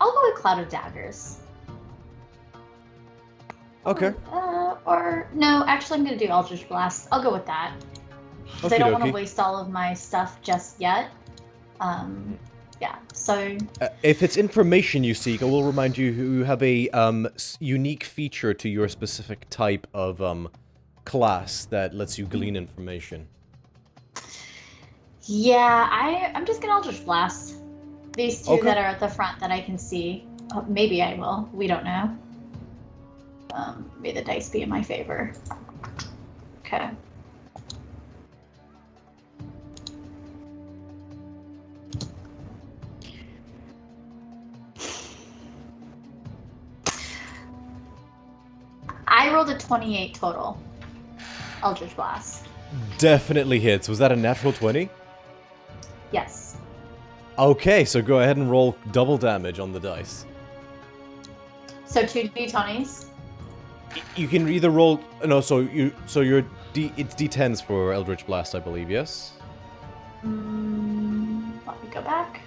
go with Cloud of Daggers. Okay. Or no, actually, I'm gonna do Eldritch Blast. I'll go with that. Because I don't want to Okie dokie. waste all of my stuff just yet. Yeah. So. If it's information you seek, I will remind you you have a unique feature to your specific type of class that lets you glean information. Yeah, I'm just gonna Eldritch Blast. These two Okay. that are at the front that I can see. Maybe I will. We don't know. May the dice be in my favor. Okay. I rolled a 28 total. Eldritch Blast. Definitely hits. Was that a natural 20? Yes. Okay, so go ahead and roll double damage on the dice. So 2 d20s. You can either roll it's D10s for Eldritch Blast, I believe, yes? Let me go back.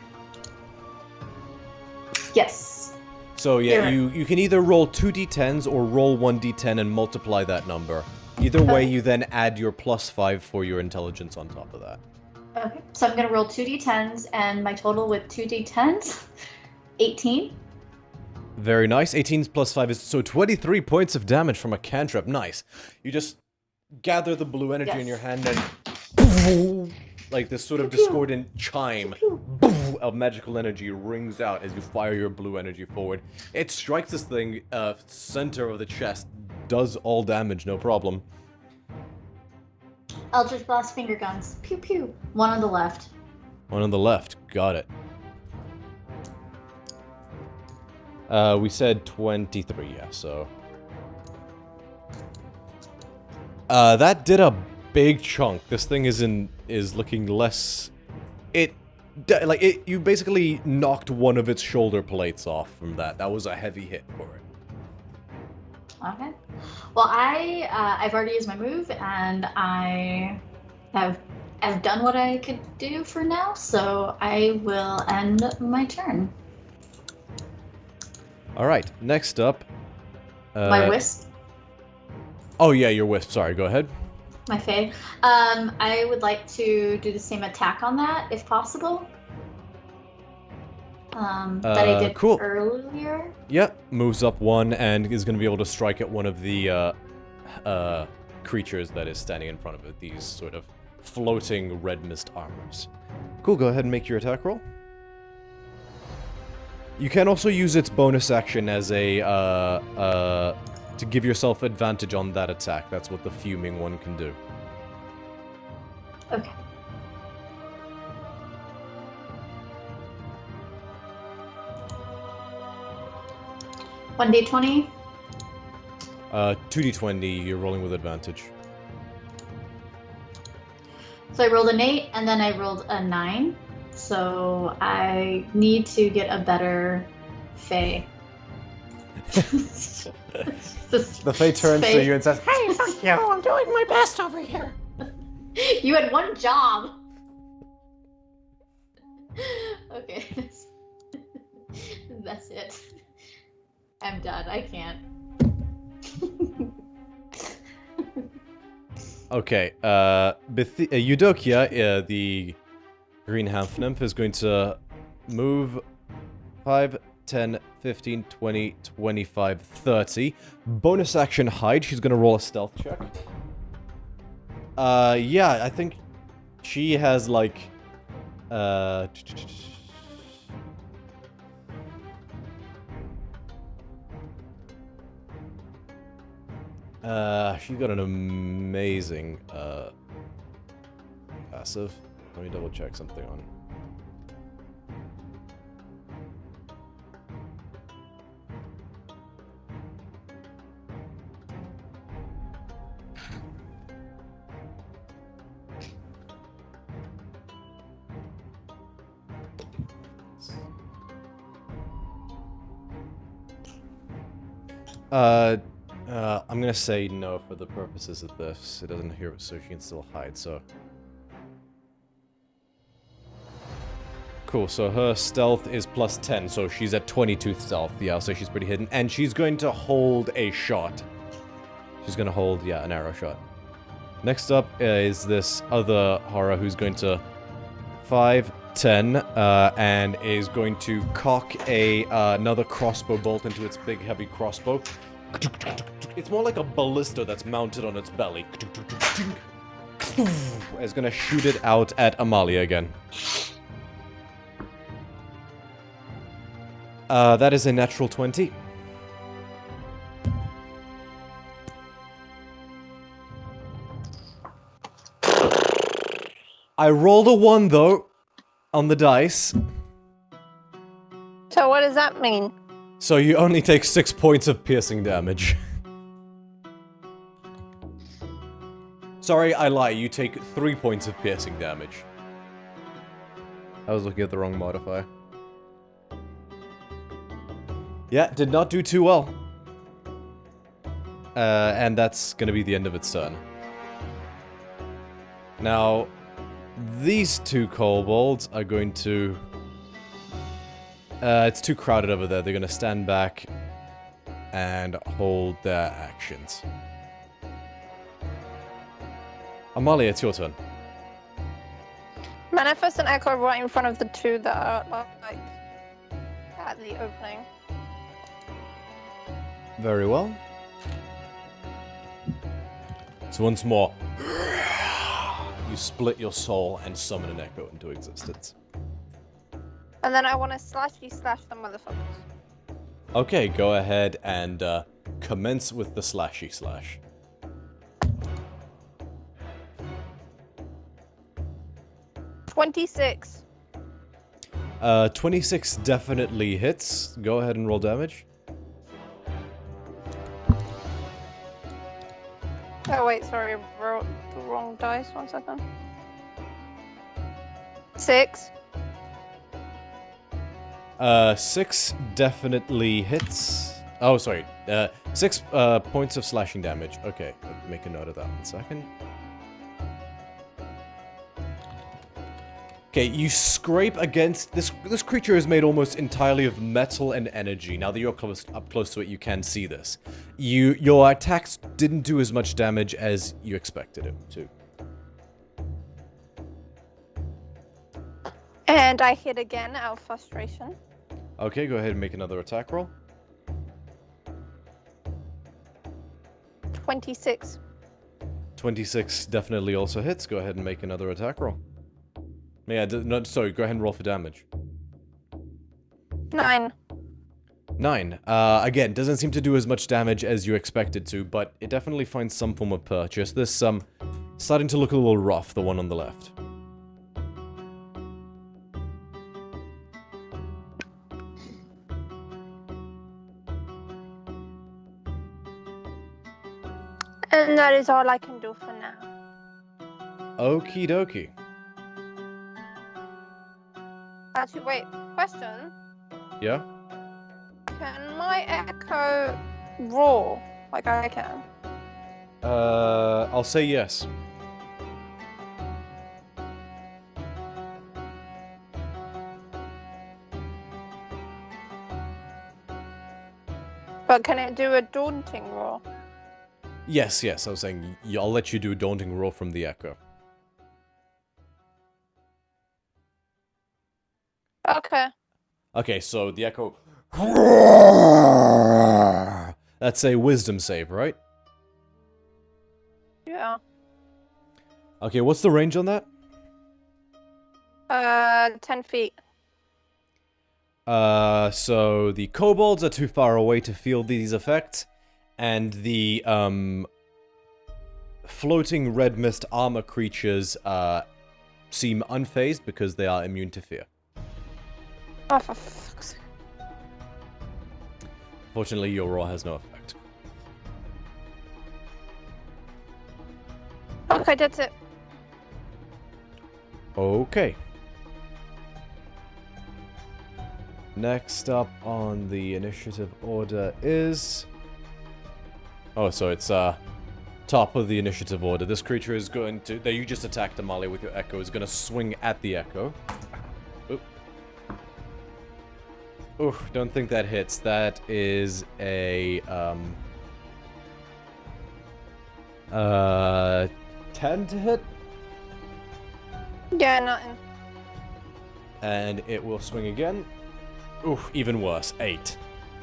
Yes. So yeah, You're you can either roll 2 d10s or roll 1 d10 and multiply that number. Either way, you then add your +5 for your intelligence on top of that. Okay. So I'm gonna roll 2 d10s, and my total with 2 d10s, 18. Very nice. 18 plus 5 is so 23 points of damage from a cantrip. Nice. You just gather the blue energy in Yes. your hand and like this sort of discordant chime of magical energy rings out as you fire your blue energy forward. It strikes this thing center of the chest, does all damage, no problem. Eldritch Blast finger guns. Pew pew. One on the left. One on the left. Got it. We said 23, yeah, so... that did a big chunk. This thing is looking less... you basically knocked one of its shoulder plates off from that. That was a heavy hit for it. Okay. Well, I've already used my move, and I have done what I could do for now, so I will end my turn. Alright, next up... My wisp. Oh yeah, your wisp. Sorry, go ahead. My fae. I would like to do the same attack on that, if possible. That I did cool. earlier. Yeah, moves up one and is going to be able to strike at one of the creatures that is standing in front of it. These sort of floating red mist armors. Cool, go ahead and make your attack roll. You can also use its bonus action as a, to give yourself advantage on that attack. That's what the fuming one can do. Okay. One d20. 2d20, you're rolling with advantage. So I rolled an 8, and then I rolled a 9. So I need to get a better fae. The Fae turns to you and says, "Hey, fuck you, I'm doing my best over here." You had one job. Okay. That's it. I'm done. I can't. Okay, Eudokia, the green half nymph, is going to move 5, 10, 15, 20, 25, 30. Bonus action hide. She's going to roll a stealth check. Yeah, I think she has, like, she's got an amazing, passive. Let me double check something on. I'm gonna say no for the purposes of this. It doesn't hear it, so she can still hide, so... Cool, so her stealth is plus 10, so she's at 22 stealth. Yeah, so she's pretty hidden. And she's going to hold a shot. She's gonna hold, yeah, an arrow shot. Next up is this other horror who's going to 5, 10, and is going to cock another crossbow bolt into its big heavy crossbow. It's more like a ballista that's mounted on its belly. It's gonna shoot it out at Amalia again. That is a natural 20. I rolled a 1 though on the dice. So what does that mean? So you only take 6 points of piercing damage. Sorry, I lie. You take 3 points of piercing damage. I was looking at the wrong modifier. Yeah, did not do too well. And that's gonna be the end of its turn. Now, these two kobolds are going to... it's too crowded over there. They're gonna stand back and hold their actions. Amalia, it's your turn. Manifest an echo right in front of the two that are like at the opening. Very well. So once more, you split your soul and summon an echo into existence. And then I want to slash the motherfuckers. Okay, go ahead and commence with the slashy slash. $26. 26 definitely hits. Go ahead and roll damage. Oh wait, sorry, I wrote the wrong dice. 1 second. 6. 6 definitely hits. Oh, sorry. 6 points of slashing damage. Okay, I'll make a note of that 1 second. Okay, you scrape against this. This creature is made almost entirely of metal and energy. Now that you're up close to it, you can see this. Your attacks didn't do as much damage as you expected it to. And I hit again out of frustration. Okay, go ahead and make another attack roll. 26. 26 definitely also hits. Go ahead and make another attack roll. Yeah, no, sorry, go ahead and roll for damage. 9. 9. Again, doesn't seem to do as much damage as you expected to, but it definitely finds some form of purchase. This, starting to look a little rough, the one on the left. And that is all I can do for now. Okie dokie. Actually, wait. Question. Yeah? Can my echo roar like I can? I'll say yes. But can it do a daunting roar? Yes, yes, I was saying, I'll let you do a daunting roar from the echo. Okay. Okay, so the echo... That's a wisdom save, right? Yeah. Okay, what's the range on that? 10 feet. So the kobolds are too far away to feel these effects, and the, floating red mist armor creatures, seem unfazed because they are immune to fear. Oh, for fuck's sake. Fortunately, your roar has no effect. Okay, that's it. Okay. Next up on the initiative order is... Oh, so it's, top of the initiative order. This creature is going to... That you just attacked Amalia with your echo, is going to swing at the echo. Oop. Ooh, don't think that hits. That is a, 10 to hit? Yeah, nothing. And it will swing again. Ooh, even worse. 8.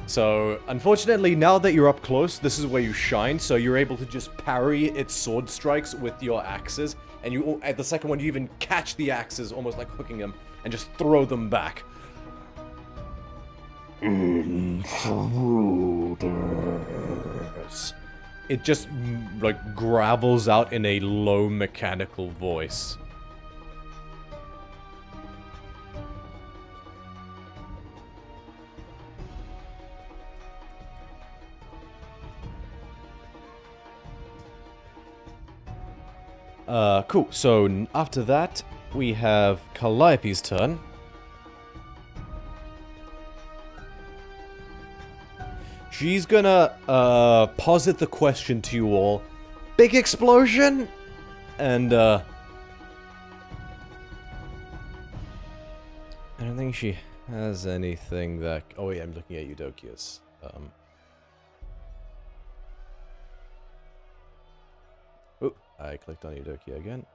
So, unfortunately, now that you're up close, this is where you shine, so you're able to just parry its sword strikes with your axes, and you, at the second one, you even catch the axes, almost like hooking them, and just throw them back. Intruders. It just, like, gravels out in a low mechanical voice. Cool. So, after that, we have Calliope's turn. She's gonna, posit the question to you all. Big explosion? And, I don't think she has anything that... Oh, yeah, I'm looking at Eudokia's. Oh, I clicked on Eudokia again.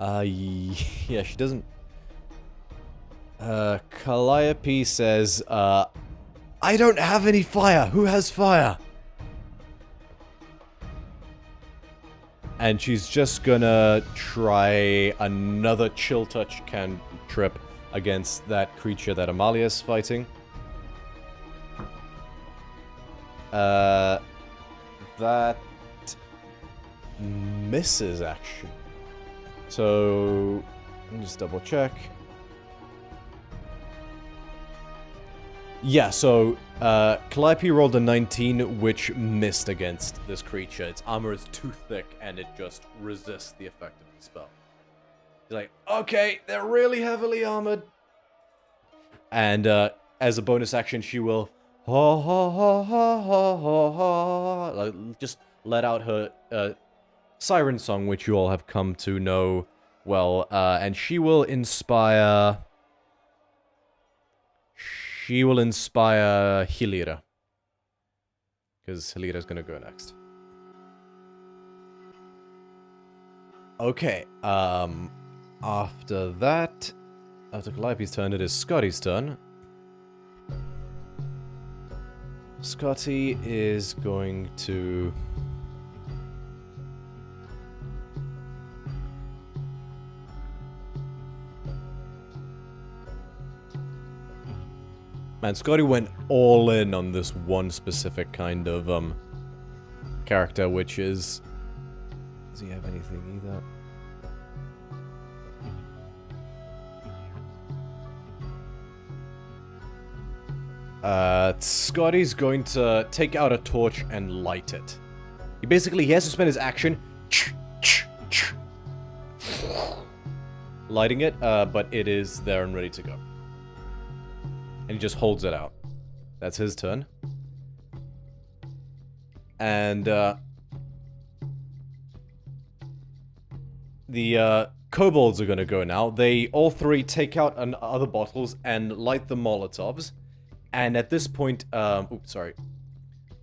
Yeah, she doesn't... Calliope says, I don't have any fire! Who has fire? And she's just gonna try another chill touch cantrip against that creature that Amalia's fighting. That misses, actually. So, let me just double check. Yeah, so, Calliope rolled a 19, which missed against this creature. Its armor is too thick, and it just resists the effect of the spell. He's like, okay, they're really heavily armored. And as a bonus action, she will ha ha ha ha ha ha ha, like, just let out her siren song, which you all have come to know well. And she will inspire. She will inspire Hilira, because Hilira's gonna go next. Okay. After that, after Calliope's turn, it is Scotty's turn. Scotty is going to... Man, Scotty went all in on this one specific kind of, character, which is... Does he have anything either? Scotty's going to take out a torch and light it. He has to spend his action lighting it, but it is there and ready to go. And he just holds it out. That's his turn. And, the, kobolds are gonna go now. They all three take out other bottles and light the Molotovs. And at this point, oops, sorry.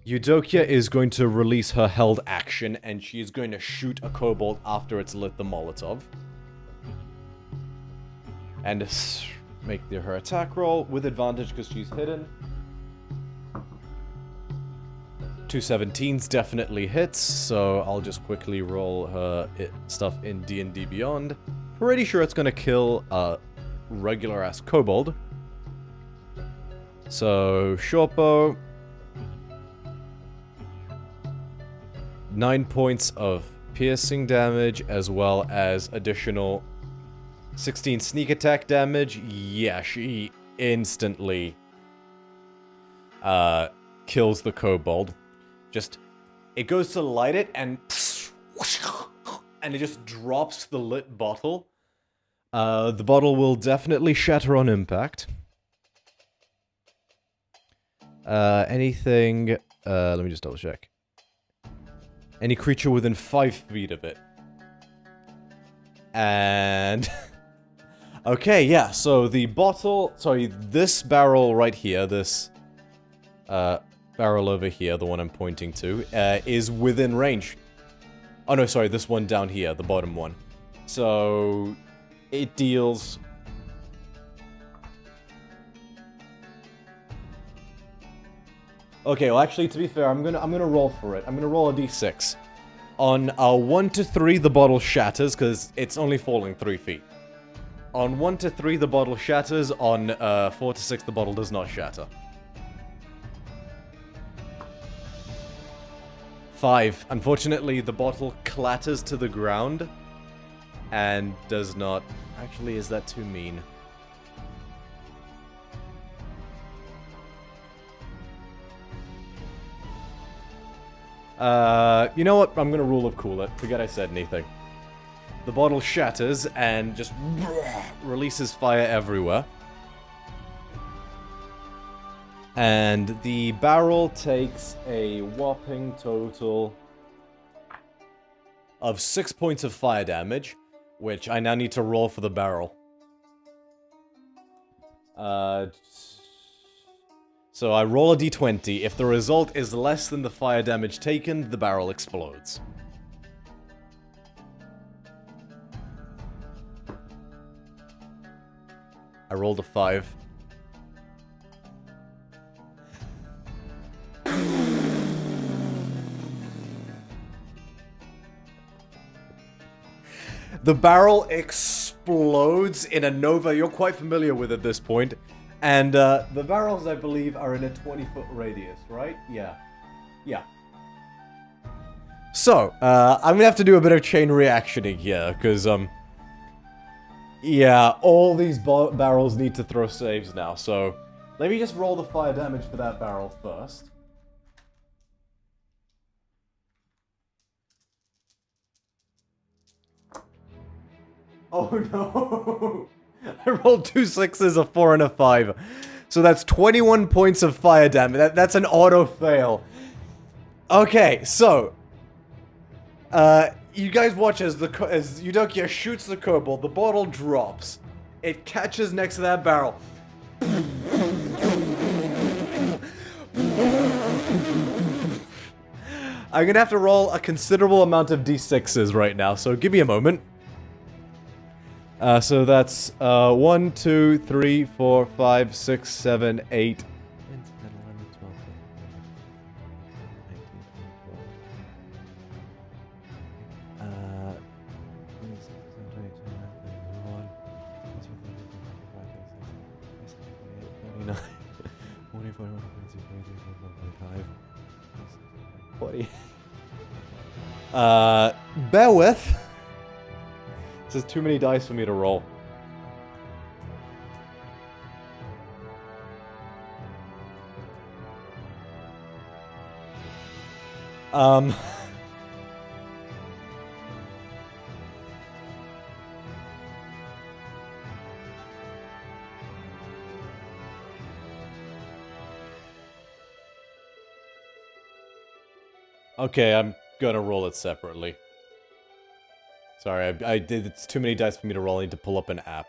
Eudokia is going to release her held action, and she is going to shoot a kobold after it's lit the Molotov. And make her attack roll with advantage because she's hidden. 2 17s definitely hits, so I'll just quickly roll her stuff in D&D Beyond. Pretty sure it's going to kill a regular-ass kobold. So, shortbow. 9 points of piercing damage, as well as additional 16 sneak attack damage. Yeah, she instantly kills the kobold. It goes to light it, and it just drops the lit bottle. The bottle will definitely shatter on impact. Anything... let me just double check. Any creature within 5 feet of it. And... okay, yeah, so the bottle... Sorry, this barrel right here, this... barrel over here, the one I'm pointing to, is within range. Oh no, sorry, this one down here, the bottom one. So... it deals... Okay, well actually, to be fair, I'm gonna roll for it. I'm gonna roll a d6. On 1 to 3, the bottle shatters, because it's only falling 3 feet. On 1 to 3, the bottle shatters. On 4 to 6, the bottle does not shatter. 5. Unfortunately, the bottle clatters to the ground, and does not... Actually, is that too mean? You know what? I'm gonna rule of cool it. Forget I said anything. The bottle shatters and just releases fire everywhere. And the barrel takes a whopping total of 6 points of fire damage, which I now need to roll for the barrel. So I roll a d20. If the result is less than the fire damage taken, the barrel explodes. I rolled a 5. The barrel explodes in a nova. You're quite familiar with it at this point. And the barrels, I believe, are in a 20-foot radius, right? Yeah. Yeah. So, I'm gonna have to do a bit of chain reactioning here, because, yeah, all these barrels need to throw saves now, so let me just roll the fire damage for that barrel first. Oh no! I rolled 2 6s, a 4, and a 5. So that's 21 points of fire damage. That's an auto fail. Okay, so you guys watch as Eudokia shoots the kobold. The bottle drops. It catches next to that barrel. I'm gonna have to roll a considerable amount of d6s right now, so give me a moment. So that's 1, 2, 3, 4, 5, 6, 7, 8. 40. Bear with. This is too many dice for me to roll. Okay, I'm gonna roll it separately. Sorry, I did. It's too many dice for me to roll. I need to pull up an app.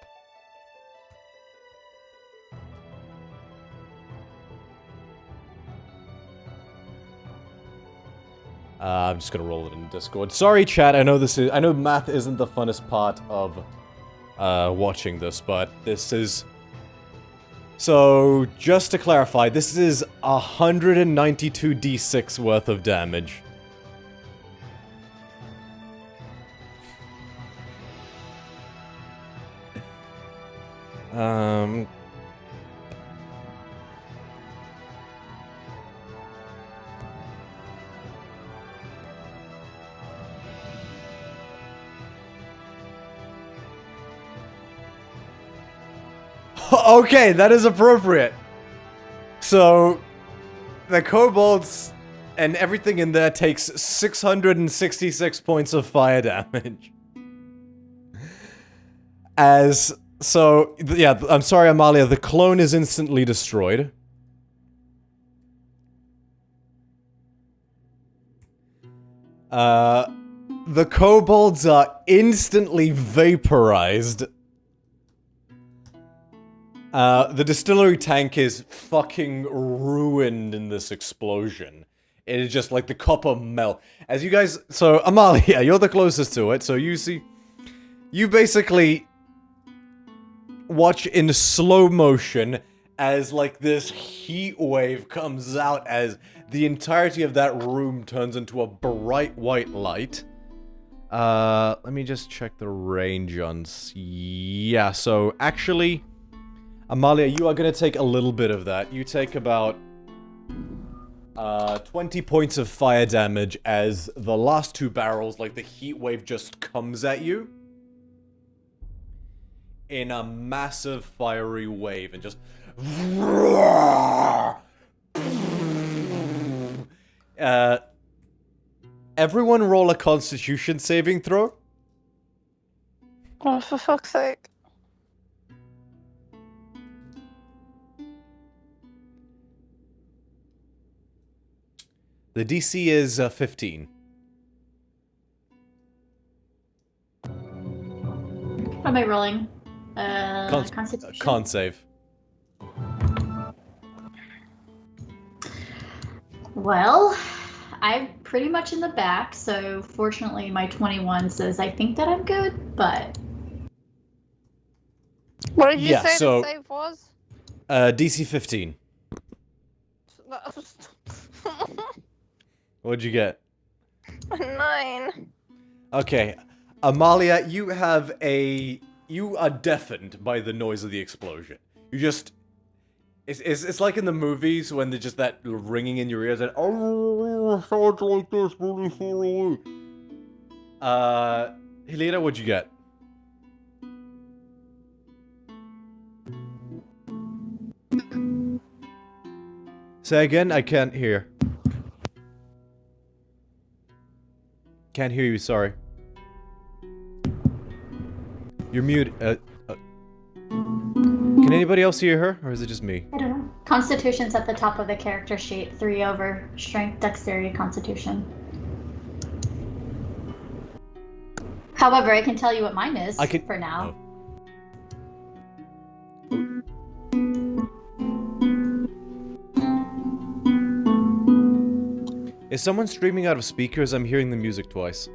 I'm just gonna roll it in Discord. Sorry, chat. I know math isn't the funnest part of watching this, but this is. So, just to clarify, this is 192 d6 worth of damage. Okay, that is appropriate. So, the kobolds and everything in there takes 666 points of fire damage. Yeah, I'm sorry, Amalia, the clone is instantly destroyed. The kobolds are instantly vaporized. The distillery tank is fucking ruined in this explosion. It is just like the copper melt. As you guys... So, Amalia, you're the closest to it, so you see... You basically... watch in slow motion as, like, this heat wave comes out as the entirety of that room turns into a bright white light. Let me just check the range on... Yeah, so, actually... Amalia, you are gonna take a little bit of that. You take about 20 points of fire damage as the last 2 barrels, like the heat wave just comes at you in a massive fiery wave and just everyone roll a Constitution saving throw. Oh, for fuck's sake. The DC is 15. What am I rolling? Constitution? Con save. Well, I'm pretty much in the back, so fortunately my 21 says I think that I'm good, but... What did you say the save was? DC 15. What'd you get? 9. Okay. Amalia, you are deafened by the noise of the explosion. You just... It's like in the movies when there's just that ringing in your ears and... Oh, sounds like this really far away. Helena, what'd you get? Say again? I can't hear. Can't hear you, sorry. You're mute. Can anybody else hear her, or is it just me? I don't know. Constitution's at the top of the character sheet. 3 over strength, dexterity, constitution. However, I can tell you what mine is for now. Is someone streaming out of speakers? I'm hearing the music twice.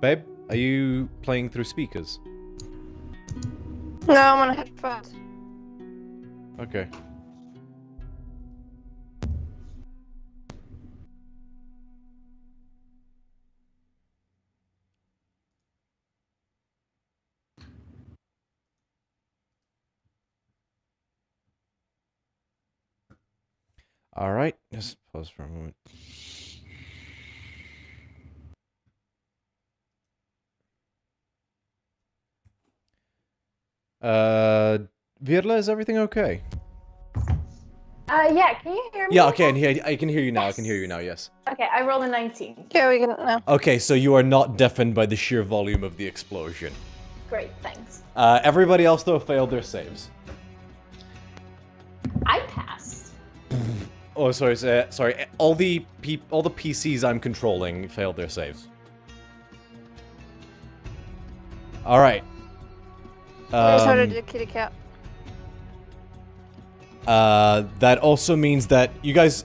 Babe, are you playing through speakers? No, I'm on headphones. Okay. Alright, just pause for a moment. Virla, is everything okay? Yeah, can you hear me? Yeah, okay, I can hear you now. Yes. I can hear you now, yes. Okay, I rolled a 19. Yeah, we can now. Okay, so you are not deafened by the sheer volume of the explosion. Great, thanks. Everybody else, though, failed their saves. I passed. Oh, sorry, sorry. All the PCs I'm controlling failed their saves. Alright. How did the kitty cat? That also means that you guys,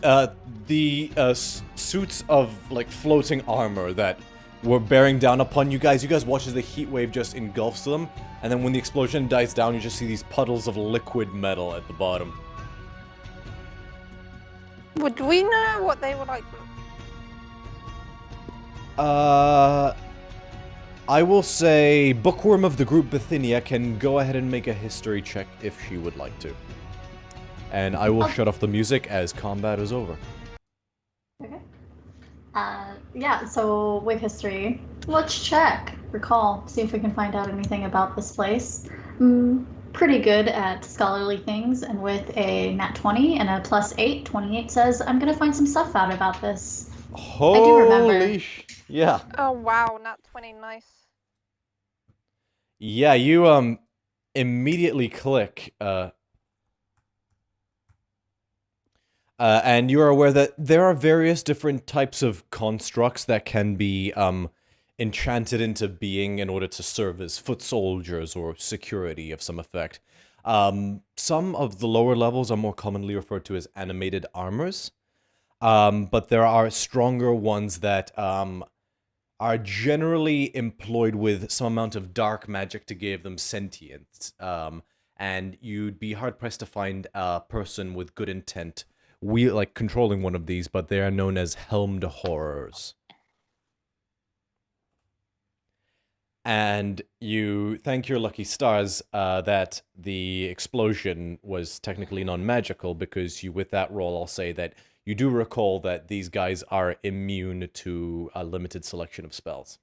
the suits of, like, floating armor that were bearing down upon you guys watch as the heat wave just engulfs them, and then when the explosion dies down, you just see these puddles of liquid metal at the bottom. Would we know what they were like? I will say Bookworm of the group Bithynia can go ahead and make a history check if she would like to. And I will shut off the music as combat is over. Okay. Yeah, so with history, let's check, recall, see if we can find out anything about this place. Pretty good at scholarly things, and with a nat 20 and a +8, 28 says I'm gonna find some stuff out about this. Holy I do remember. Yeah. Oh wow, nat 20, nice. Yeah, you immediately click and you are aware that there are various different types of constructs that can be enchanted into being in order to serve as foot soldiers or security of some effect. Some of the lower levels are more commonly referred to as animated armors, but there are stronger ones that are generally employed with some amount of dark magic to give them sentience, and you'd be hard-pressed to find a person with good intent controlling one of these, but they are known as helmed horrors. And you thank your lucky stars that the explosion was technically non-magical, because with that roll, I'll say that you do recall that these guys are immune to a limited selection of spells.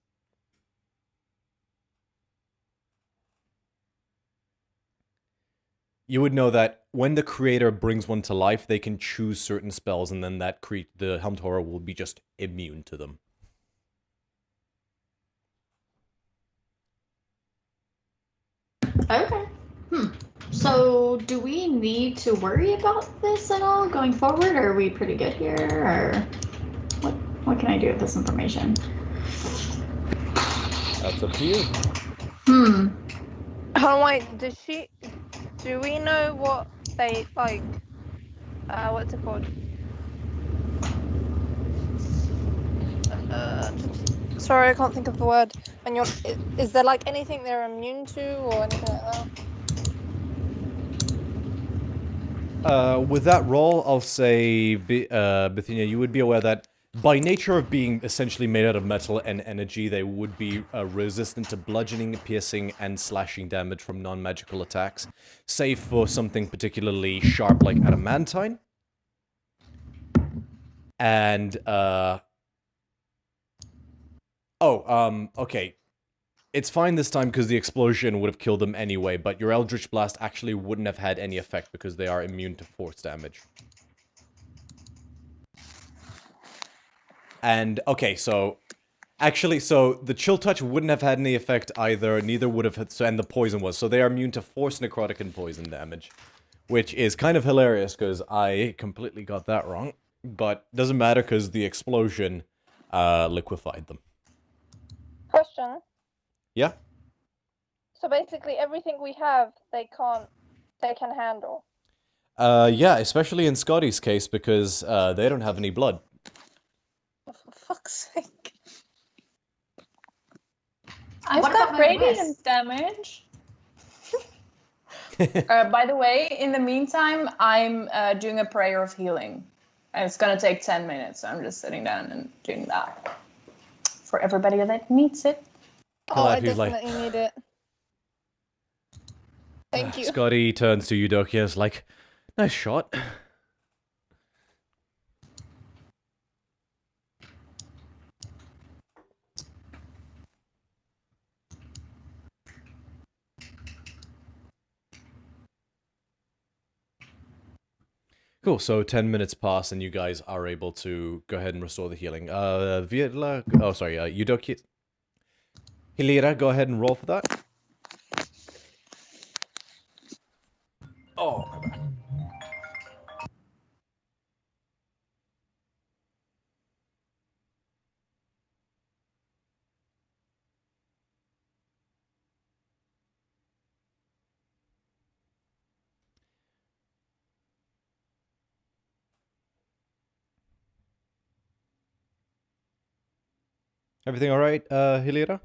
You would know that when the creator brings one to life, they can choose certain spells, and then the helmed horror will be just immune to them. Okay. So, do we need to worry about this at all going forward, or are we pretty good here, or what can I do with this information? That's up to you. Oh wait, do we know what they, like, what's it called? Sorry, I can't think of the word. When is there, like, anything they're immune to, or anything like that? With that roll, I'll say, Bithynia, you would be aware that by nature of being essentially made out of metal and energy, they would be resistant to bludgeoning, piercing, and slashing damage from non-magical attacks, save for something particularly sharp like adamantine. And, okay. It's fine this time because the explosion would have killed them anyway, but your Eldritch Blast actually wouldn't have had any effect because they are immune to force damage. And, okay, so, Actually, so the chill touch wouldn't have had any effect either. Neither would have, and the poison was. So they are immune to force, necrotic, and poison damage, which is kind of hilarious because I completely got that wrong. But doesn't matter because the explosion liquefied them. Question. Yeah. So basically, everything we have, they can handle. Yeah, especially in Scotty's case because they don't have any blood. Oh, for fuck's sake. I've What got about my radiant wrist? damage. By the way, in the meantime, I'm doing a prayer of healing. And it's gonna take 10 minutes. So I'm just sitting down and doing that. For everybody that needs it. Oh, I Calliope's like, definitely need it. Thank you. Scotty turns to Eudokia, is like, nice shot. Cool, so 10 minutes pass and you guys are able to go ahead and restore the healing. Eudokia. Hilira, go ahead and roll for that. Oh, my bad. Everything alright, Hilira?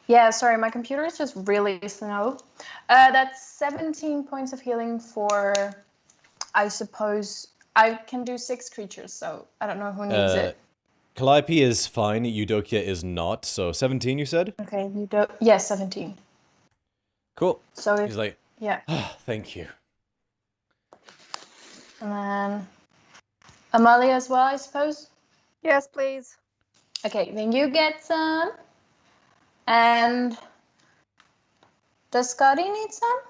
Yeah, sorry, my computer is just really slow. That's 17 points of healing for, I suppose, I can do 6 creatures, so I don't know who needs it. Calliope is fine, Eudokia is not, so 17 you said? Okay, you do. Yes, 17. Cool. So if, He's like, yeah, thank you. and then Amalia as well, I suppose. Yes, please. Okay, then you get some. And does Scotty need some?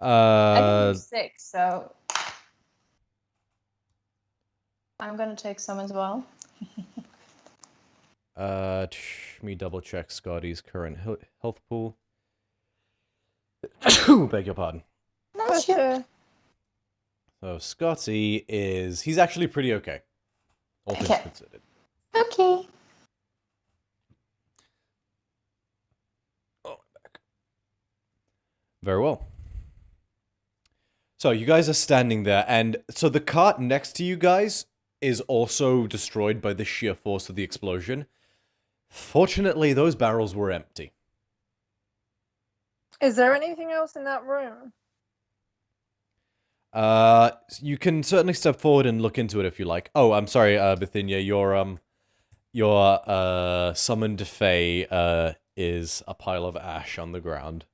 I can do 6, so I'm gonna take some as well. Let me double check Scotty's current health pool. Beg your pardon. No, sure. So Scotty he's actually pretty okay. All things Okay. considered. Okay. Oh, my back. Very well. So you guys are standing there, and so the cart next to you guys is also destroyed by the sheer force of the explosion. Fortunately, those barrels were empty. Is there anything else in that room? You can certainly step forward and look into it if you like. Oh, I'm sorry, Bithynia, your summoned fae, is a pile of ash on the ground.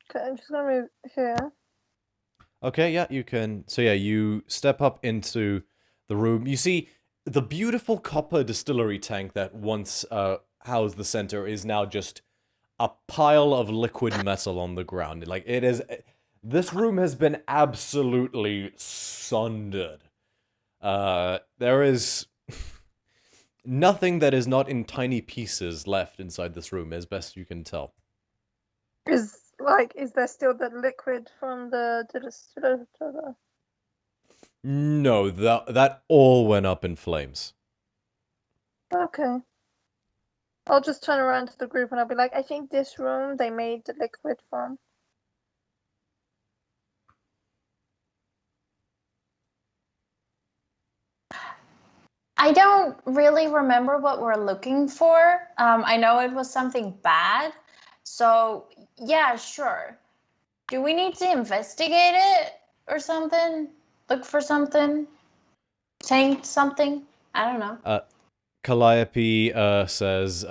Okay, I'm just gonna move here. Okay, yeah, you can. So yeah, you step up into the room. You see the beautiful copper distillery tank that once housed the center is now just a pile of liquid metal on the ground. Like, it is... This room has been absolutely sundered. There is nothing that is not in tiny pieces left inside this room, as best you can tell. Is there still the liquid from the distiller? No, that all went up in flames. Okay. I'll just turn around to the group and I'll be like, I think this room they made the liquid from. I don't really remember what we're looking for. I know it was something bad. So, yeah, sure. Do we need to investigate it or something? Look for something? Taint something? I don't know. Calliope says,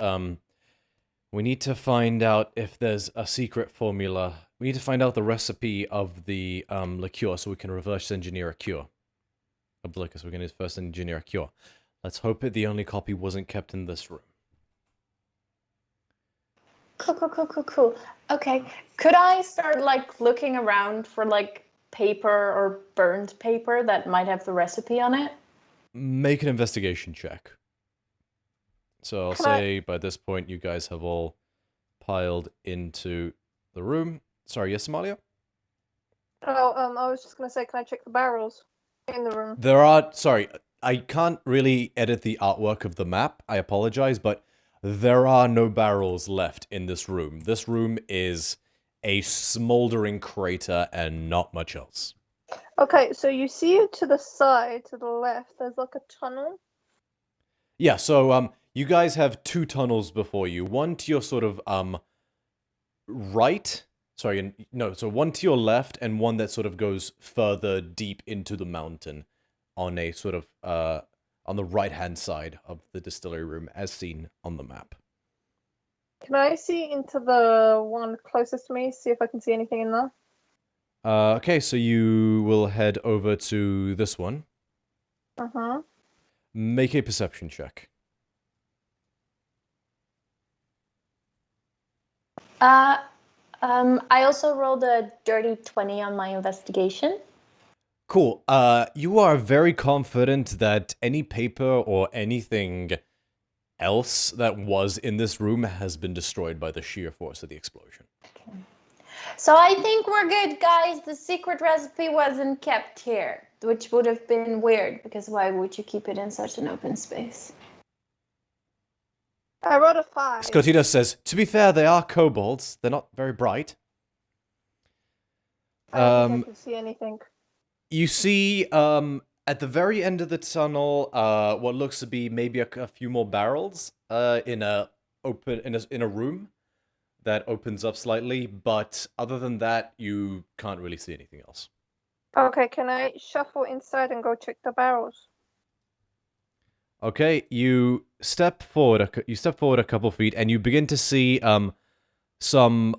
we need to find out if there's a secret formula. We need to find out the recipe of the liqueur so we can reverse engineer a cure. Of the liquor, so we can first engineer a cure. Let's hope that the only copy wasn't kept in this room. Cool. Okay. Could I start like looking around for like paper or burned paper that might have the recipe on it? Make an investigation check. So I'll Can I- say by this point you guys have all piled into the room. Sorry, yes, Amalia? Oh, I was just gonna say, can I check the barrels in the room? There are, sorry, I can't really edit the artwork of the map. I apologize, but there are no barrels left in this room. This room is a smoldering crater and not much else. Okay, so you see to the side, to the left, there's like a tunnel. Yeah, so you guys have two tunnels before you. One to your sort of right. Sorry, no, so one to your left and one that sort of goes further deep into the mountain on a sort of on the right-hand side of the distillery room as seen on the map. Can I see into the one closest to me, see if I can see anything in there? Okay, so you will head over to this one. Uh-huh. Make a perception check. I also rolled a dirty 20 on my investigation. Cool. You are very confident that any paper or anything else that was in this room has been destroyed by the sheer force of the explosion. So I think we're good, guys. The secret recipe wasn't kept here, which would have been weird, because why would you keep it in such an open space? I rolled a 5. Scotino says, to be fair, they are kobolds. They're not very bright. I don't think I can see anything. You see, at the very end of the tunnel, what looks to be maybe a few more barrels, in a room that opens up slightly, but other than that, you can't really see anything else. Okay, can I shuffle inside and go check the barrels? Okay, you step forward a couple feet, and you begin to see some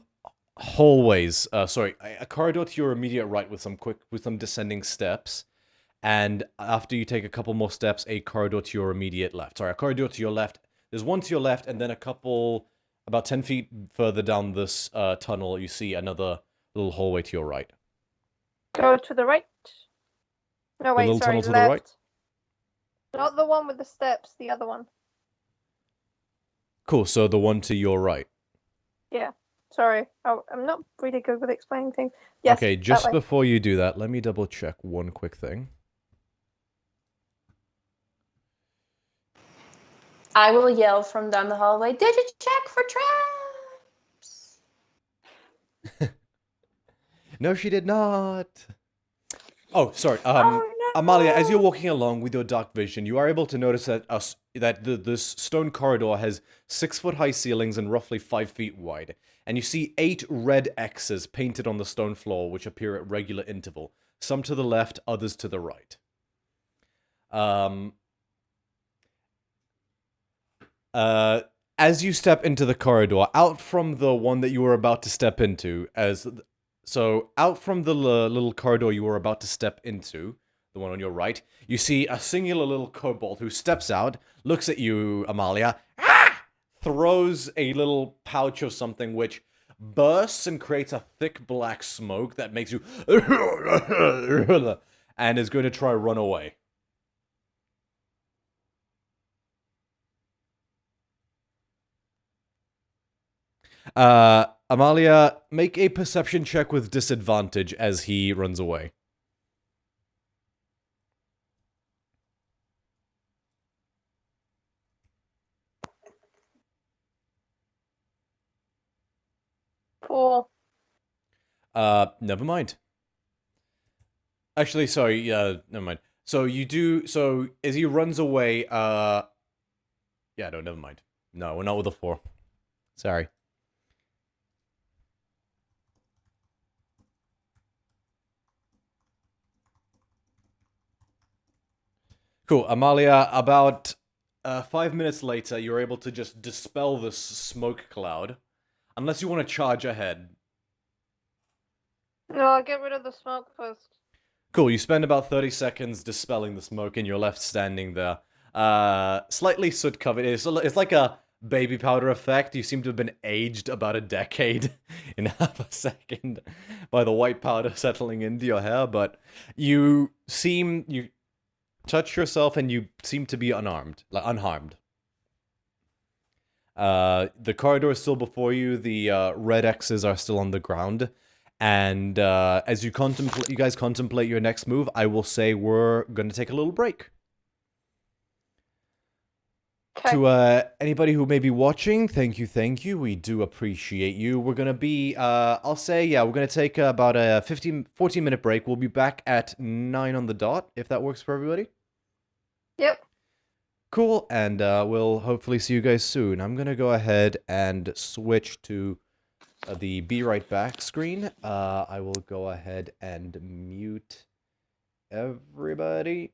hallways. A corridor to your immediate right with some descending steps, and after you take a couple more steps, a corridor to your immediate left. Sorry, a corridor to your left. There's one to your left, and then a couple about 10 feet further down this tunnel, you see another little hallway to your right. Go to the right. No, The wait, little sorry, tunnel to the left. right? Not the one with the steps, the other one. Cool, so the one to your right. Yeah, sorry. Oh, I'm not really good with explaining things. Yes, Okay, just before you do that, let me double check one quick thing. I will yell from down the hallway, did you check for traps? No, she did not. Oh, sorry. no. Amalia, as you're walking along with your dark vision, you are able to notice that this stone corridor has 6-foot-high ceilings and roughly 5 feet wide. And you see 8 red X's painted on the stone floor, which appear at regular interval. Some to the left, others to the right. As you step into the corridor, out from the one that you were about to step into, out from the little corridor you were about to step into, the one on your right, you see a singular little kobold who steps out, looks at you, Amalia, throws a little pouch of something which bursts and creates a thick black smoke that makes you and is going to try run away. Amalia, make a perception check with disadvantage as he runs away. Cool. Never mind. Actually, sorry, never mind. So as he runs away, yeah, no, never mind. No, we're not with a 4. Sorry. Cool, Amalia, about 5 minutes later, you're able to just dispel this smoke cloud. Unless you want to charge ahead. No, I'll get rid of the smoke first. Cool, you spend about 30 seconds dispelling the smoke and you're left standing there. Slightly soot-covered. It's like a baby powder effect. You seem to have been aged about a decade in half a second by the white powder settling into your hair, but you touch yourself and you seem to be unharmed. The corridor is still before you. The red X's are still on the ground. And as you guys contemplate your next move, I will say we're going to take a little break. Okay. To anybody who may be watching, thank you. We do appreciate you. We're going to be, I'll say, yeah, we're going to take about a 14-minute break. We'll be back at 9 on the dot, if that works for everybody. Yep. Cool, and we'll hopefully see you guys soon. I'm going to go ahead and switch to the Be Right Back screen. I will go ahead and mute everybody.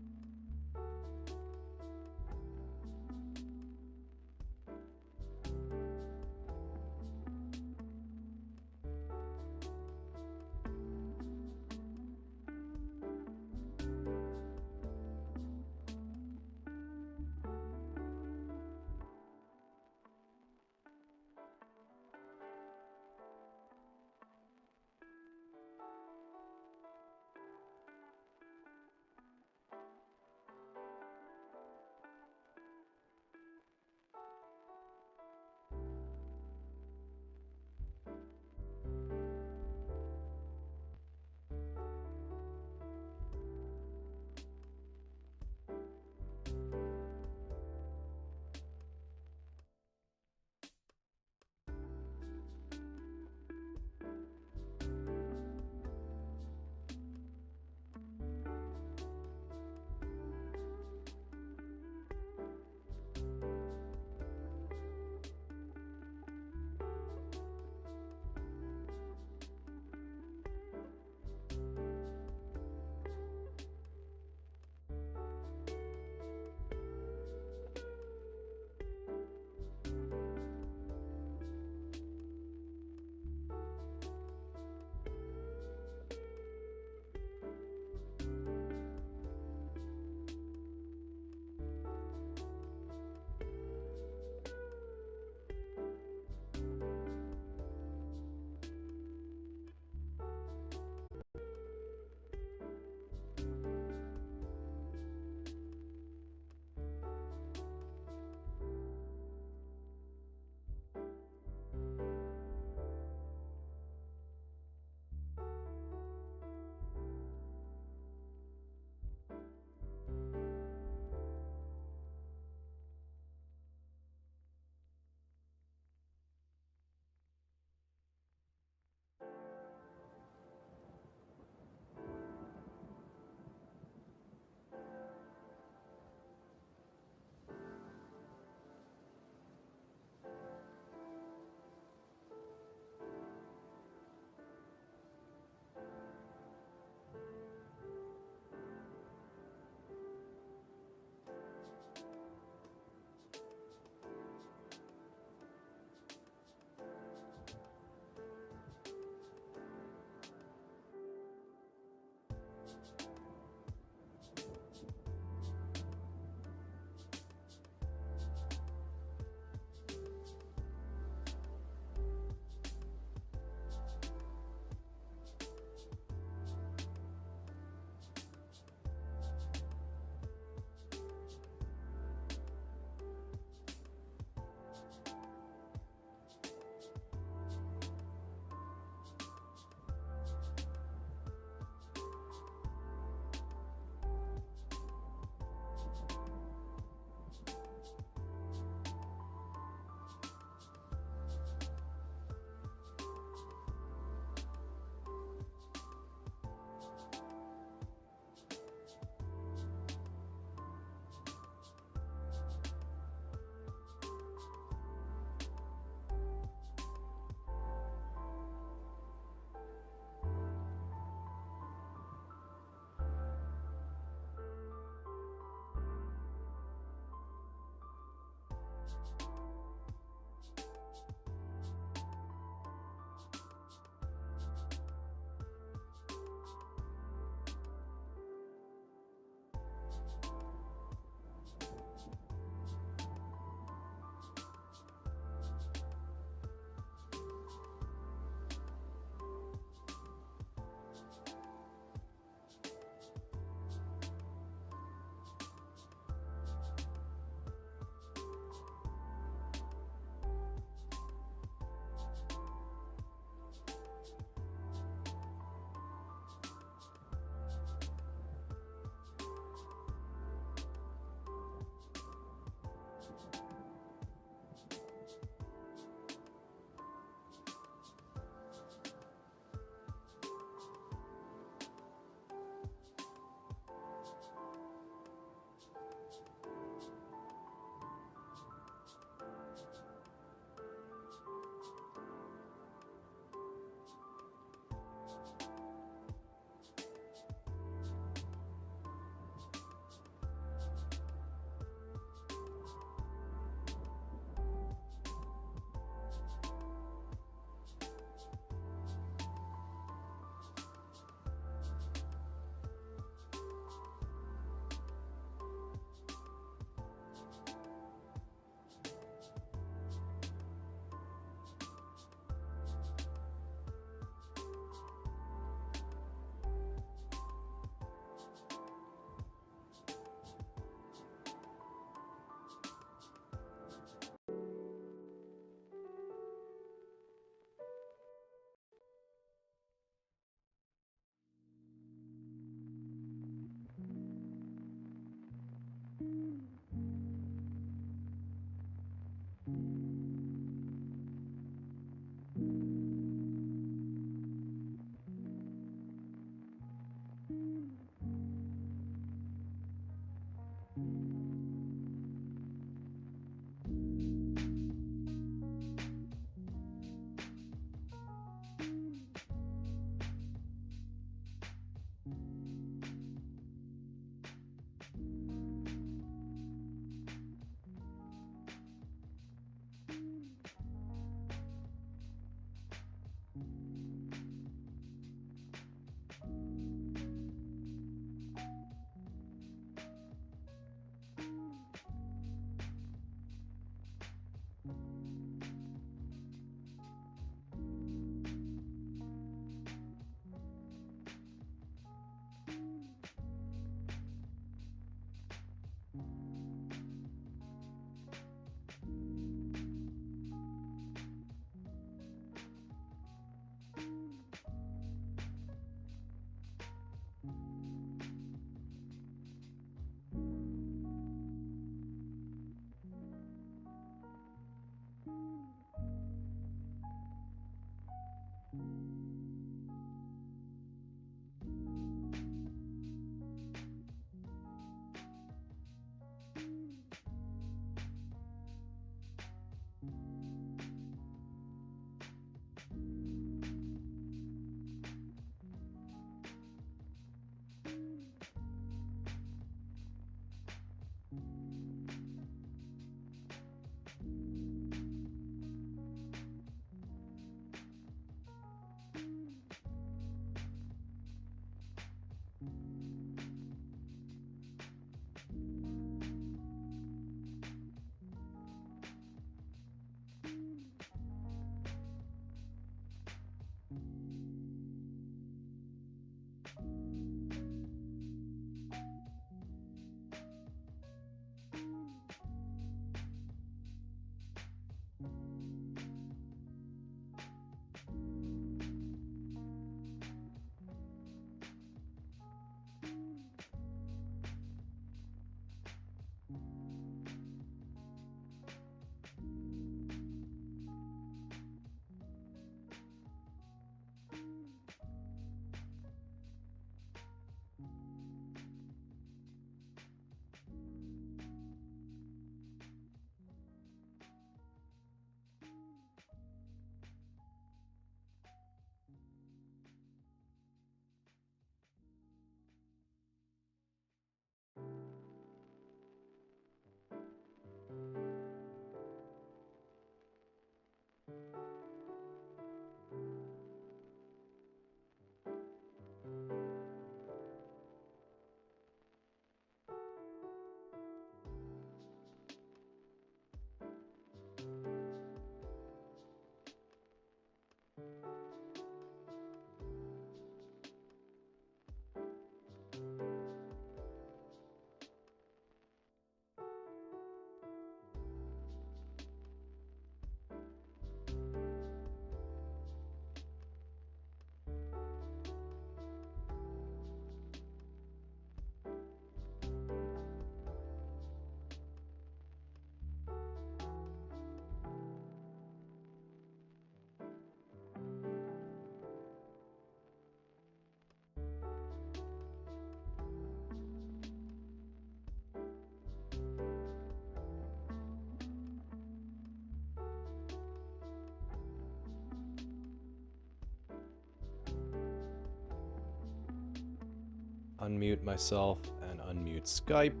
Unmute myself and unmute Skype.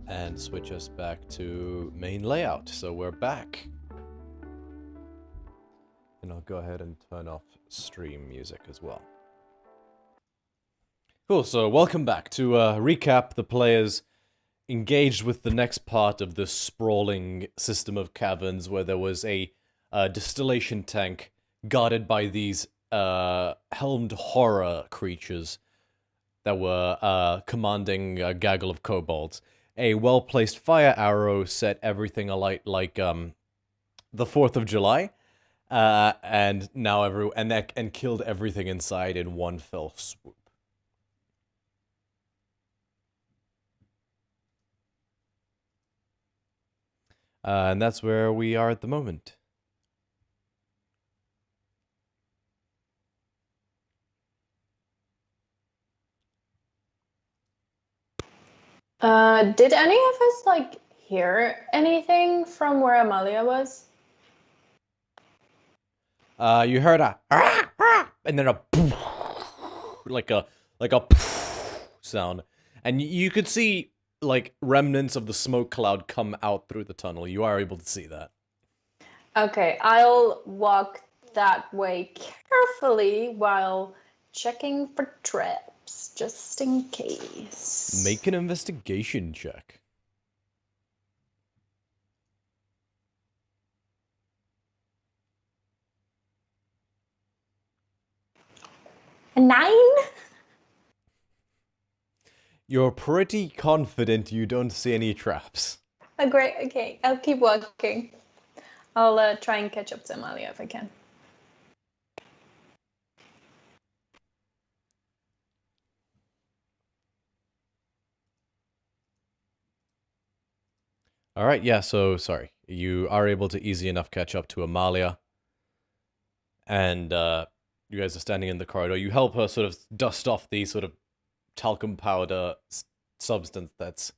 And switch us back to main layout. So we're back. And I'll go ahead and turn off stream music as well. Cool, so welcome back. To recap, the players engaged with the next part of this sprawling system of caverns where there was a distillation tank guarded by these helmed horror creatures that were commanding a gaggle of kobolds. A well-placed fire arrow set everything alight like the 4th of July, and now and killed everything inside in one fell swoop. And that's where we are at the moment. Did any of us like hear anything from where Amalia was? You heard a and then a like a sound, and you could see like remnants of the smoke cloud come out through the tunnel. You are able to see that. Okay, I'll walk that way carefully while checking for traps, just in case. Make an investigation check. A 9? You're pretty confident you don't see any traps. Oh, great. Okay, I'll keep walking. I'll try and catch up to Amalia if I can. All right, yeah, so sorry. You are able to easy enough catch up to Amalia. And you guys are standing in the corridor. You help her sort of dust off the sort of talcum powder substance that's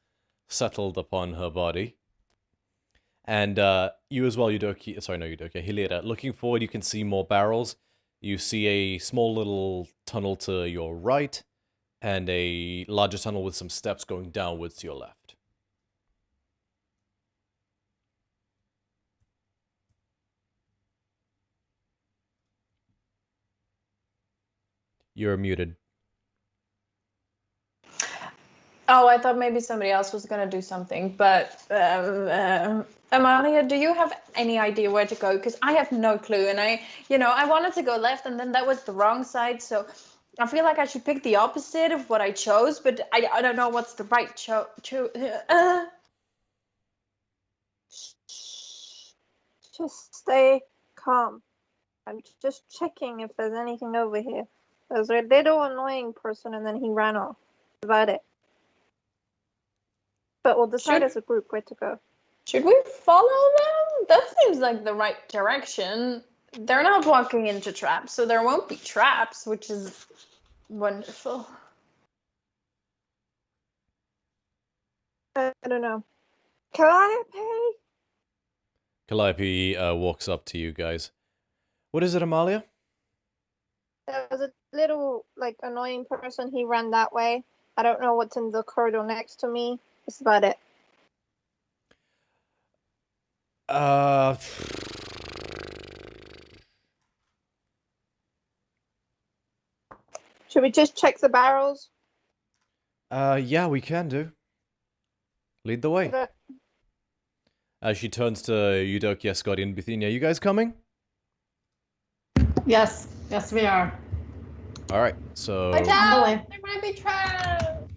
settled upon her body. And you as well, Yudoki, sorry, no Yudoki, Hilira. Looking forward, you can see more barrels. You see a small little tunnel to your right, and a larger tunnel with some steps going downwards to your left. You're muted. Oh, I thought maybe somebody else was gonna do something, but Amalia, do you have any idea where to go? Because I have no clue, and I wanted to go left, and then that was the wrong side, so I feel like I should pick the opposite of what I chose, but I don't know what's the right Just stay calm. I'm just checking if there's anything over here. There's a little annoying person and then he ran off. That's about it. But we'll decide as a group where to go. Should we follow them? That seems like the right direction. They're not walking into traps, so there won't be traps, which is wonderful. I don't know. Calliope? Calliope walks up to you guys. What is it, Amalia? There was a little, like, annoying person. He ran that way. I don't know what's in the corridor next to me. That's about it. Should we just check the barrels? Yeah, we can do. Lead the way. As she turns to Eudokia, Scotty, and Bithynia, you guys coming? Yes, we are. Alright, so Watch On the out! way. There might be traps!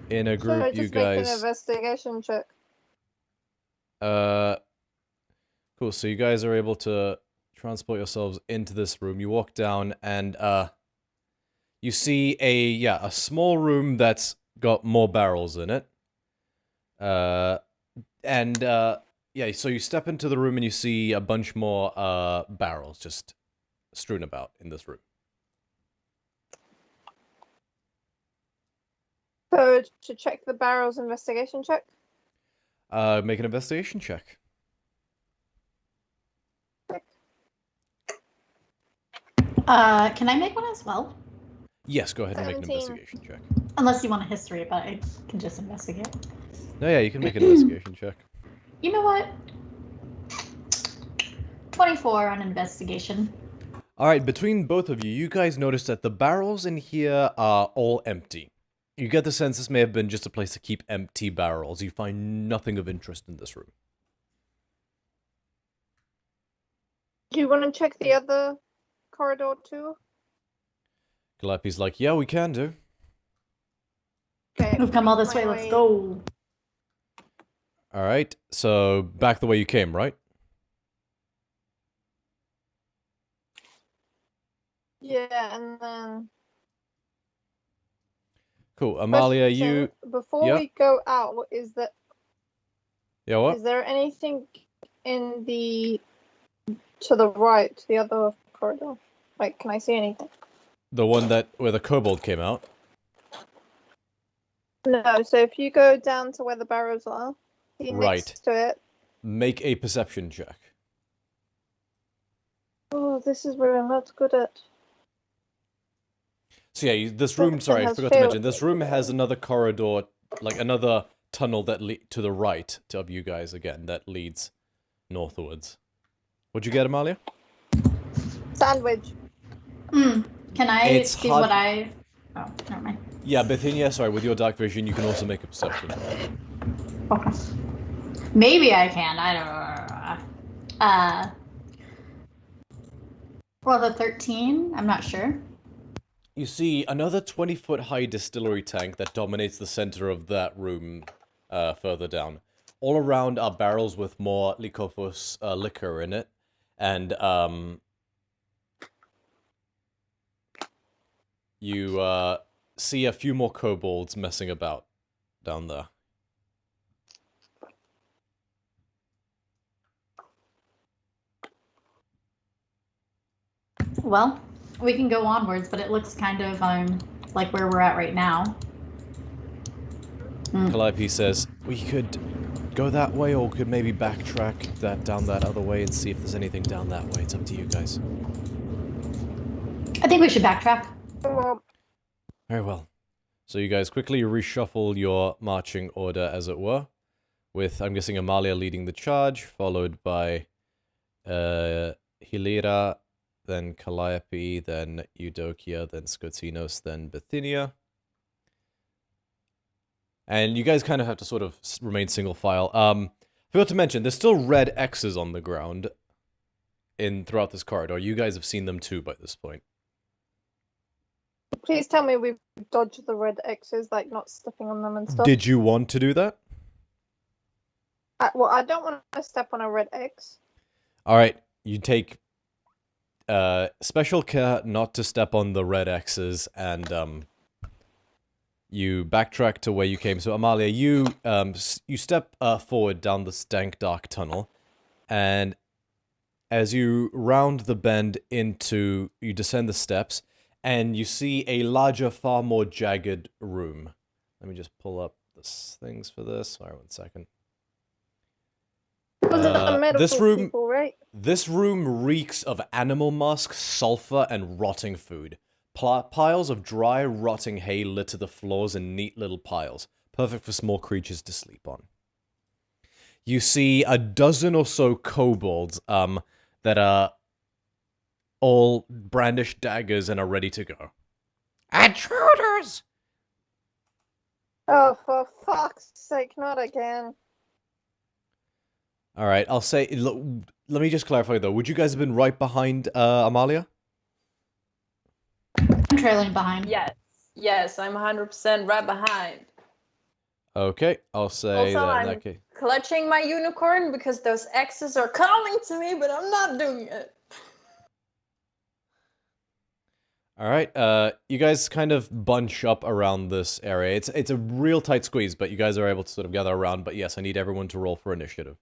in a group, just you make guys... an investigation check. Cool, so you guys are able to transport yourselves into this room. You walk down and, you see a small room that's got more barrels in it. Yeah, so you step into the room and you see a bunch more, barrels just strewn about in this room. So to check the barrels, investigation check. Make an investigation check. Can I make one as well? Yes, go ahead and make an 17. investigation check. Unless you want a history, but I can just investigate. No, yeah, you can make an investigation check. You know what? 24 on investigation. Alright, between both of you, you guys notice that the barrels in here are all empty. You get the sense this may have been just a place to keep empty barrels. You find nothing of interest in this room. Do you want to check the other corridor too? Calliope's like, yeah, we can do. Okay. We've come all this way, let's go. Alright, so back the way you came, right? Yeah, and then... Cool, Amalia, Question, you... Before Yep. we go out, what is the... Yeah, what? Is there anything in the to the right, the other corridor? Like, can I see anything? The one where the kobold came out? No. So if you go down to where the barrels are, see Right. next to it. Make a perception check. Oh, this is where I'm not good at. So yeah, this room, Perception sorry, I has forgot to mention, failed this me room today. has another corridor, like another tunnel that to the right of you guys again, that leads northwards. What'd you get, Amalia? Sandwich. Can I It's see hard- what I... Oh, never mind. Yeah, Bithynia, sorry, with your dark vision, you can also make a perception. Okay. Maybe I can. I don't know. Well, the 13. I'm not sure. You see another 20-foot high distillery tank that dominates the center of that room further down. All around are barrels with more Lycopus liquor in it, and you see a few more kobolds messing about down there. Well, we can go onwards, but it looks kind of like where we're at right now. Calliope says, we could go that way, or could maybe backtrack down that other way and see if there's anything down that way. It's up to you guys. I think we should backtrack. Very well. So you guys quickly reshuffle your marching order, as it were, with, I'm guessing, Amalia leading the charge, followed by Hilira, then Calliope, then Eudokia, then Skotinos, then Bithynia. And you guys kind of have to sort of remain single file. Forgot to mention, there's still red X's on the ground throughout this corridor. You guys have seen them too by this point. Please tell me we've dodged the red X's, like not stepping on them and stuff. Did you want to do that? Well, I don't want to step on a red X. Alright, you take special care not to step on the red X's, and you backtrack to where you came. So Amalia, you step forward down the stank dark tunnel, and as you round the bend you descend the steps, and you see a larger, far more jagged room. Let me just pull up the things for this. Sorry, 1 second. This room, people, right? This room reeks of animal musk, sulfur, and rotting food. Piles of dry, rotting hay litter the floors in neat little piles, perfect for small creatures to sleep on. You see a dozen or so kobolds that are all brandish daggers and are ready to go. Intruders! Oh, for fuck's sake, not again. Alright, I'll say... Let me just clarify, though. Would you guys have been right behind Amalia? I'm trailing behind. Yes, I'm 100% right behind. Okay, I'll say Also, that in I'm that case. clutching my unicorn because those X's are calling to me, but I'm not doing it. Alright, you guys kind of bunch up around this area. It's a real tight squeeze, but you guys are able to sort of gather around. But yes, I need everyone to roll for initiative.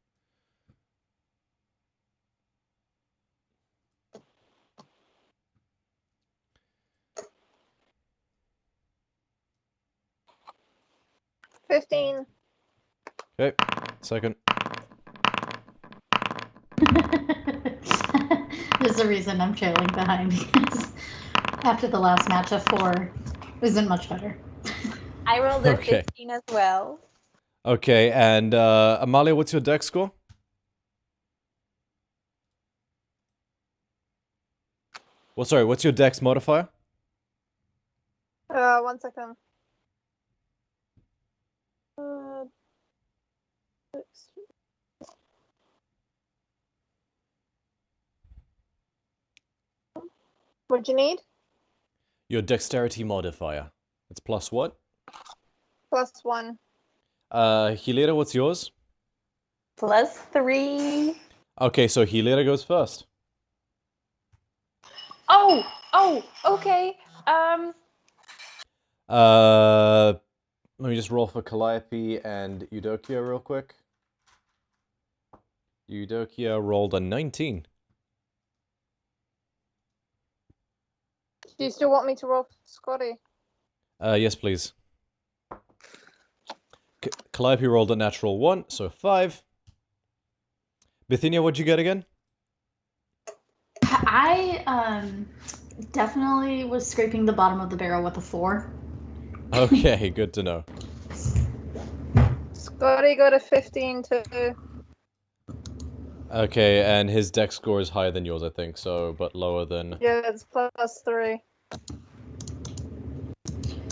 $15. Okay, second. There's a reason I'm trailing behind, because after the last match, a 4 isn't much better. I rolled a Okay. 15 as well. Okay, and Amalia, what's your dex score? Well, sorry, what's your dex modifier? 1 second. Six. What'd you need? Your dexterity modifier. It's plus what? +1. Hilira, what's yours? +3. Okay, so Hilira goes first. Oh, okay. Let me just roll for Calliope and Eudokia real quick. Eudokia rolled a 19. Do you still want me to roll for Scotty? Yes, please. Calliope rolled a natural 1, so 5. Bithynia, what'd you get again? I definitely was scraping the bottom of the barrel with a 4. Okay, good to know. Scotty got a 15 too. Okay, and his dex score is higher than yours, I think, so, but lower than... Yeah, it's +3.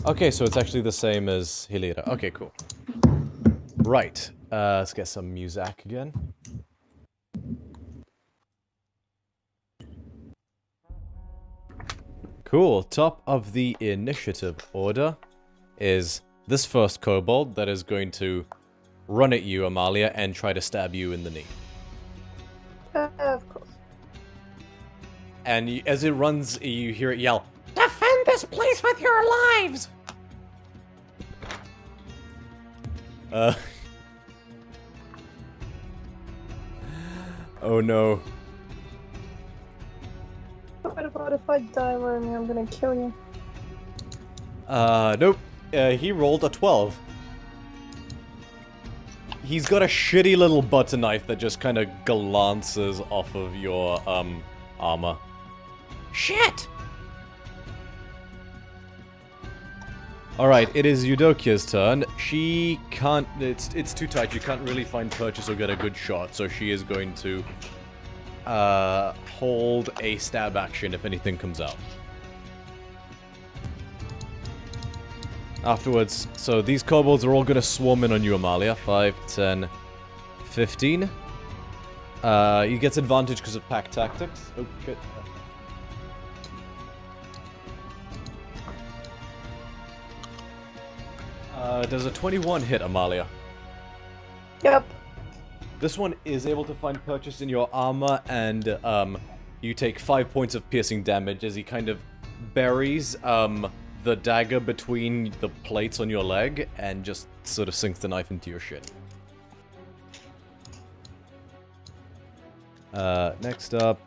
Okay, so it's actually the same as Hilira. Okay, cool. Right, let's get some music again. Cool, top of the initiative order is this first kobold that is going to run at you, Amalia, and try to stab you in the knee. Of course. And as it runs, you hear it yell, "Defend this place with your lives!" Oh no. What about if I die, Romy? I'm gonna kill you. Nope. He rolled a 12. He's got a shitty little butter knife that just kind of glances off of your, armor. Shit! Alright, it is Eudokia's turn. She can't... It's too tight. You can't really find purchase or get a good shot, so she is going to, hold a stab action if anything comes out. Afterwards, so these kobolds are all going to swarm in on you, Amalia. 5, 10, 15. He gets advantage because of pack tactics. Oh, shit. Does a 21 hit, Amalia? Yep. This one is able to find purchase in your armor, and you take 5 points of piercing damage as he kind of buries the dagger between the plates on your leg and just sort of sinks the knife into your shit. Next up,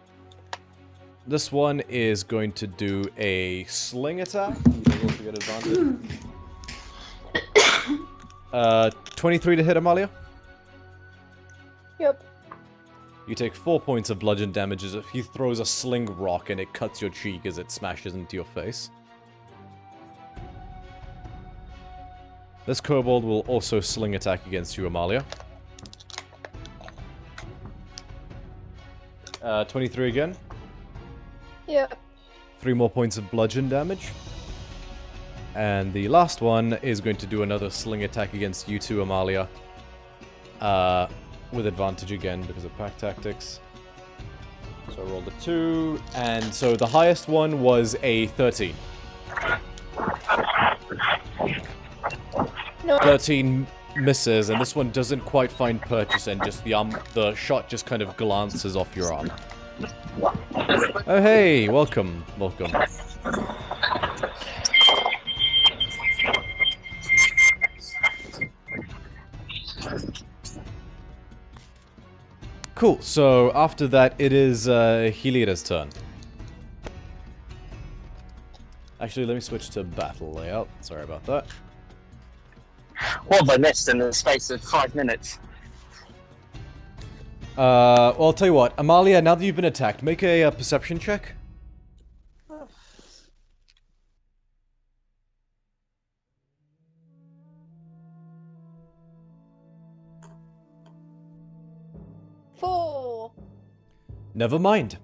this one is going to do a sling attack. He does also get advantage. 23 to hit, Amalia. Yep. You take 4 points of bludgeon damage as if he throws a sling rock and it cuts your cheek as it smashes into your face. This kobold will also sling attack against you, Amalia. 23 again. Yep. 3 more points of bludgeon damage. And the last one is going to do another sling attack against you two, Amalia. With advantage again because of pack tactics. So I rolled a 2, and so the highest one was a 13. No. 13 misses, and this one doesn't quite find purchase, and just the shot just kind of glances off your arm. Oh hey, welcome, welcome. Cool, so after that it is Helira's turn. Actually, let me switch to battle layout. Sorry about that. What have I missed in the space of 5 minutes? Well, I'll tell you what. Amalia, now that you've been attacked, make a perception check. Four. Never mind.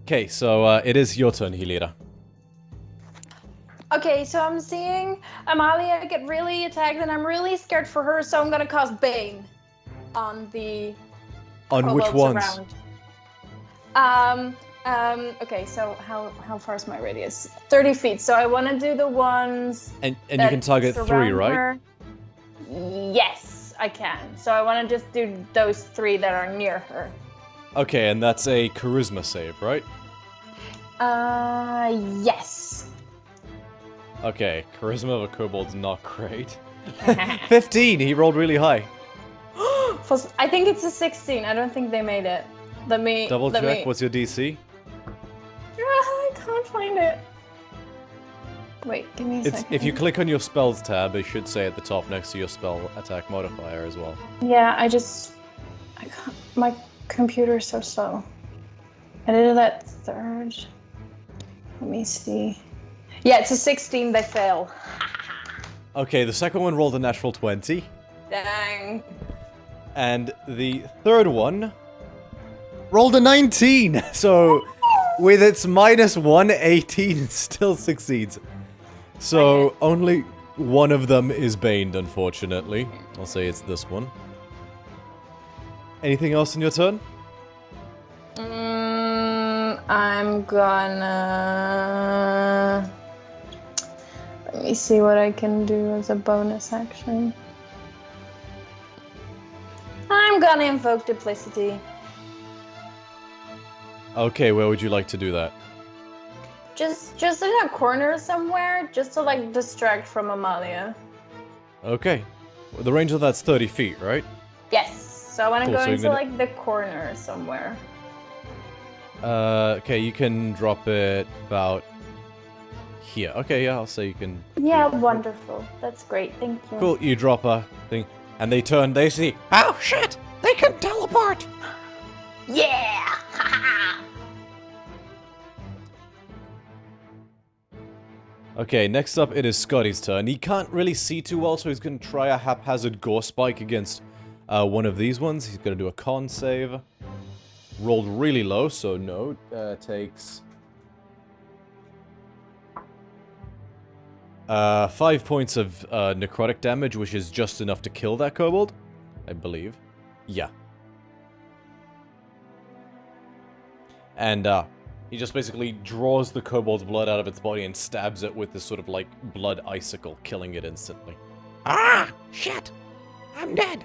Okay, so it is your turn, Helira. Okay, so I'm seeing Amalia get really attacked, and I'm really scared for her, so I'm gonna cast Bane on the On which kobolds ones? around. Okay, so how far is my radius? 30 feet. So I want to do the ones. And you that can target 3, surround right? her. Yes, I can. So I want to just do those 3 that are near her. Okay, and that's a charisma save, right? Yes. Okay, charisma of a kobold's not great. 15! He rolled really high. Close. I think it's a 16. I don't think they made it. Let me Double let check. me- What's your DC? I can't find it. Wait, give me a It's second. if you click on your spells tab, it should say at the top next to your spell attack modifier as well. Yeah, I can't. My computer's so slow. I did that third. Let me see. Yeah, it's a 16. They fail. Okay, the second one rolled a natural 20, Dang. and the third one rolled a 19. So with its -1, 18 still succeeds. So only one of them is baned, unfortunately. I'll say it's this one. Anything else in your turn? I'm gonna... Let me see what I can do as a bonus action. I'm gonna invoke duplicity. Okay, where would you like to do that? Just in a corner somewhere, just to like distract from Amalia. Okay. The range of that's 30 feet, right? Yes. So I want to Cool, go so you're into gonna- like the corner somewhere. Okay, you can drop it about here. Okay, yeah, I'll say you can. Yeah, do- wonderful. That's great. Thank you. Cool, you drop a thing, and they turn, they see, oh shit! They can teleport! Yeah. Okay, next up it is Scotty's turn. He can't really see too well, so he's gonna try a haphazard gore spike against one of these ones. He's gonna do a con save. Rolled really low, so no. Takes 5 points of necrotic damage, which is just enough to kill that kobold, I believe. Yeah. And he just basically draws the kobold's blood out of its body and stabs it with this sort of like blood icicle, killing it instantly. Ah! Shit! I'm dead!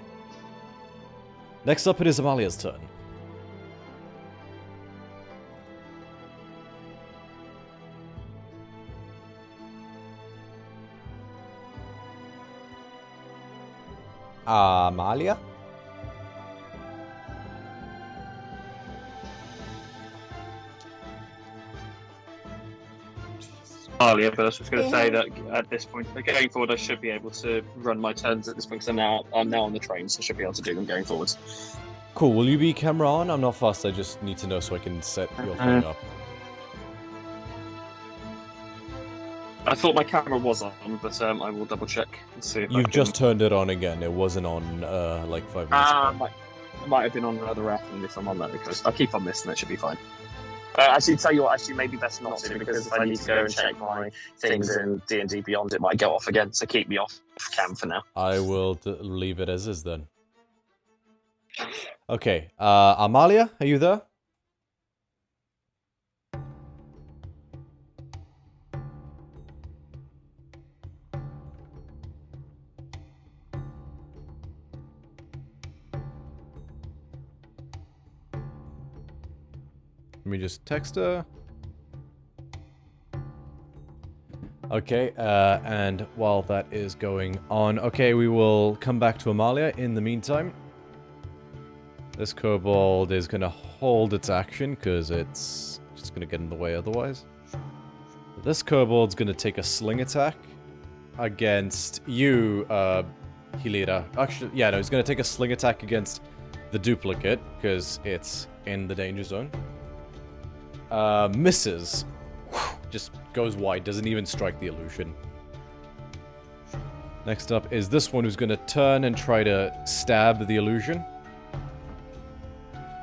Next up it is Amalia's turn. Amalia? Earlier, but I was just going to say that at this point, going forward, I should be able to run my turns at this point because I'm now on the train, so I should be able to do them going forwards. Cool, will you be camera on? I'm not fast, I just need to know so I can set your thing up. I thought my camera was on, but I will double check and see if I You've can... just turned it on again, it wasn't on like 5 minutes ago. Might have been on another app, and if I'm on that, because I'll keep on this and that should be fine. Actually, tell you what, actually, maybe best not to, because if I need to go and check my things in D&D Beyond, it might go off again, so keep me off cam for now. I will leave it as is then. Okay, Amalia, are you there? Let me just text her. Okay, and while that is going on, okay, we will come back to Amalia in the meantime. This kobold is gonna hold its action, because it's just gonna get in the way otherwise. This kobold's gonna take a sling attack against you, Hilira. Actually, yeah, no, he's gonna take a sling attack against the duplicate, because it's in the danger zone. Misses. Just goes wide, doesn't even strike the illusion. Next up is this one who's gonna turn and try to stab the illusion.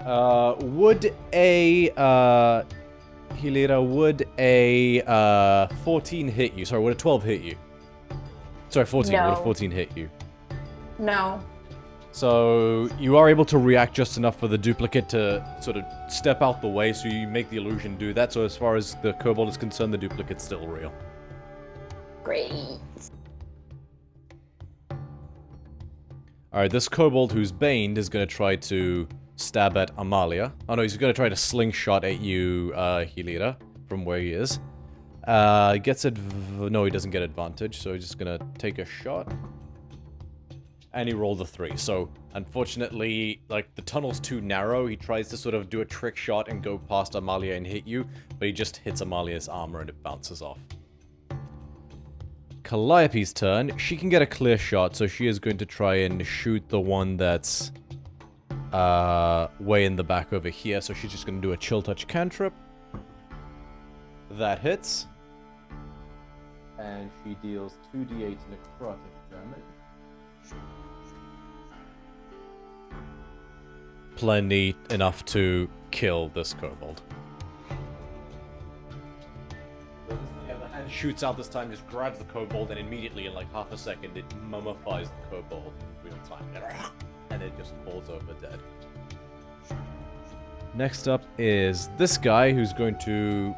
Would a, Hilira, would a, 14 hit you? Sorry, would a 12 hit you? Sorry, 14, would a No. 14 hit you? No. So, you are able to react just enough for the duplicate to sort of step out the way, so you make the illusion do that, so as far as the kobold is concerned, the duplicate's still real. Great. Alright, this kobold who's baned is gonna try to stab at Amalia. Oh no, he's gonna try to slingshot at you, Hilira, from where he is. No, he doesn't get advantage, so he's just gonna take a shot. And he rolled a 3. So, unfortunately, like, the tunnel's too narrow. He tries to sort of do a trick shot and go past Amalia and hit you, but he just hits Amalia's armor and it bounces off. Calliope's turn. She can get a clear shot, so she is going to try and shoot the one that's way in the back over here. So she's just going to do a chill touch cantrip. That hits. And she deals 2d8 necrotic damage. Plenty enough to kill this kobold. And shoots out this time, just grabs the kobold, and immediately, in like half a second, it mummifies the kobold in real time. And it just falls over dead. Next up is this guy who's going to...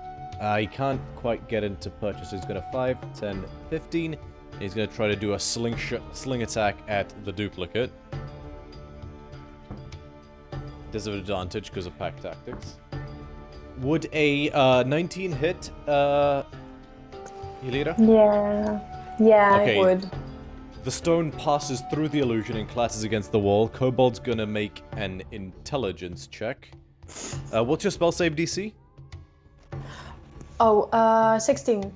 he can't quite get into purchase, so he's going to 5, 10, 15. And he's going to try to do a sling attack at the duplicate. Does have advantage because of pack tactics. Would a 19 hit, Hilira? Yeah, Okay. it would. The stone passes through the illusion and clashes against the wall. Kobold's gonna make an intelligence check. What's your spell save DC? Oh, 16.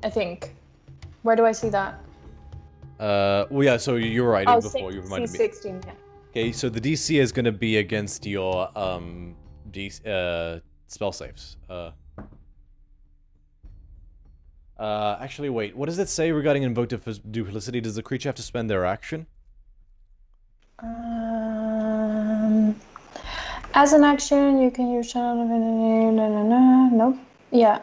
I think. Where do I see that? Well, yeah, so you're right. Oh, Before you reminded me. 16, yeah. Okay, so the DC is gonna be against your spell saves. Actually, wait. What does it say regarding invoke duplicity? Does the creature have to spend their action? As an action, you can use nope. Yeah,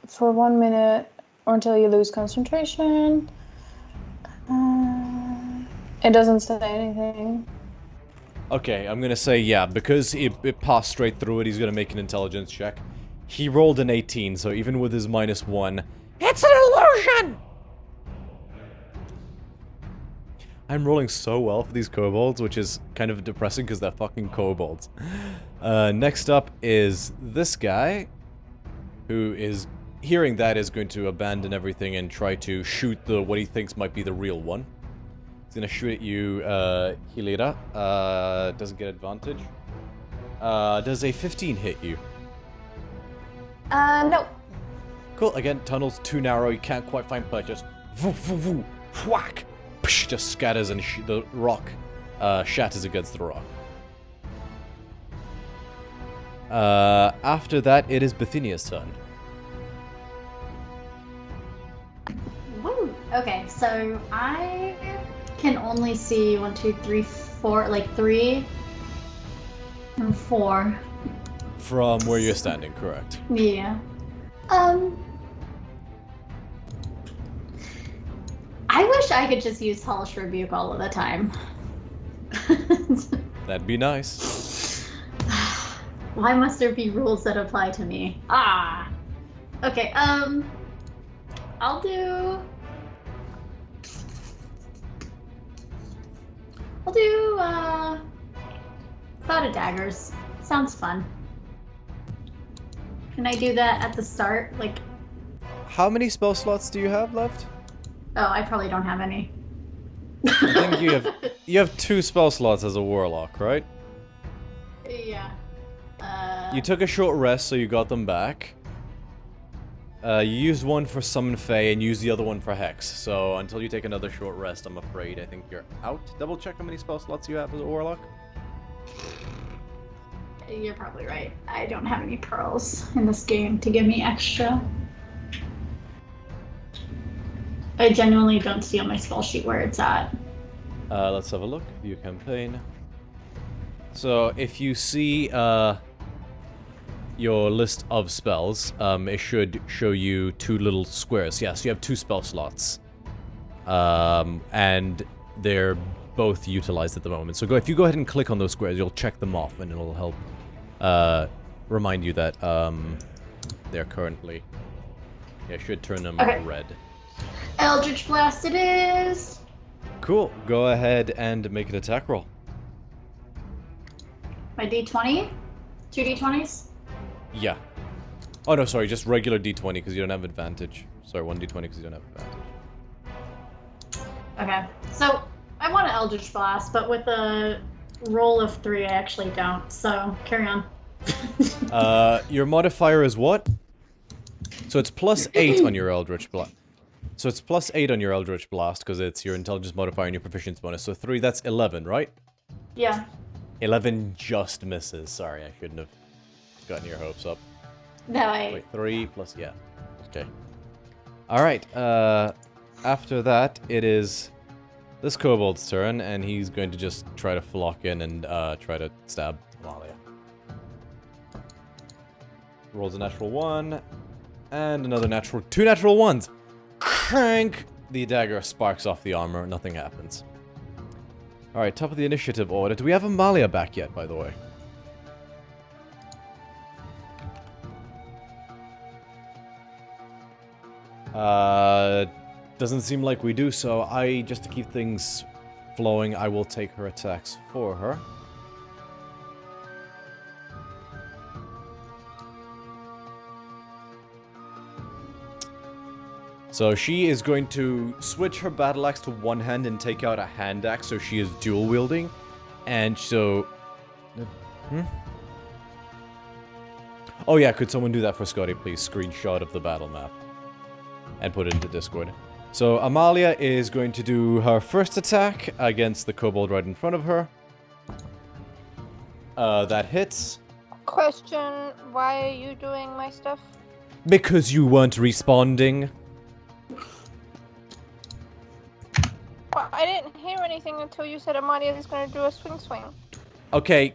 for 1 minute or until you lose concentration. It doesn't say anything. Okay, I'm gonna say yeah, because it passed straight through it, he's gonna make an intelligence check. He rolled an 18, so even with his -1, it's an illusion! I'm rolling so well for these kobolds, which is kind of depressing because they're fucking kobolds. Next up is this guy, who is, hearing that, is going to abandon everything and try to shoot what he thinks might be the real one. He's gonna shoot at you, Hilira. Doesn't get advantage. Does a 15 hit you? No. Cool. Again, tunnel's too narrow. You can't quite find purchase. Voo, voo, voo. Whack. Psh, just scatters and the rock shatters against the rock. After that, it is Bithynia's turn. Woo. Okay, so I can only see 1, 2, 3, 4, like 3 and 4. From where you're standing, correct. Yeah. I wish I could just use Hellish Rebuke all of the time. That'd be nice. Why must there be rules that apply to me? Ah. Okay, I'll do Cloud of Daggers. Sounds fun. Can I do that at the start? Like, How many spell slots do you have left? oh, I probably don't have any. I think you have 2 spell slots as a warlock, right? Yeah. You took a short rest, so you got them back. You used one for Summon Fae and used the other one for Hex. So until you take another short rest, I'm afraid I think you're out. Double check how many spell slots you have as a warlock. You're probably right. I don't have any pearls in this game to give me extra. I genuinely don't see on my spell sheet where it's at. Let's have a look. View campaign. So if you see your list of spells, it should show you 2 little squares. Yeah, so you have 2 spell slots. And they're both utilized at the moment. So if you go ahead and click on those squares, you'll check them off and it'll help remind you that they're currently... Yeah, should turn them red. Eldritch Blast it is! Cool. Go ahead and make an attack roll. My d20? 2 d20s? Yeah. Oh, no, sorry. Just regular d20 because you don't have advantage. Sorry, 1 d20 because you don't have advantage. Okay. So, I want an Eldritch Blast, but with a roll of 3, I actually don't. So carry on. Your modifier is what? So it's +8 on your Eldritch Blast. So it's +8 on your Eldritch Blast, because it's your intelligence modifier and your proficiency bonus. So 3, that's 11, right? Yeah. 11 just misses. Sorry, I shouldn't have gotten your hopes up. No, Wait, 3 plus, yeah. Okay. Alright, after that, it is this kobold's turn, and he's going to just try to flock in and, try to stab Amalia. Rolls a natural 1, and another natural, 2 natural 1s! Crank! The dagger sparks off the armor, nothing happens. Alright, top of the initiative order. Do we have Amalia back yet, by the way? Doesn't seem like we do, so just to keep things flowing, I will take her attacks for her. So she is going to switch her battle axe to one hand and take out a hand axe, so she is dual wielding. And so... Oh yeah, could someone do that for Scotty, please? Screenshot of the battle map. And put it into Discord. So Amalia is going to do her first attack against the kobold right in front of her. That hits. Question, why are you doing my stuff? Because you weren't responding. Well, I didn't hear anything until you said Amalia is going to do a swing. Okay,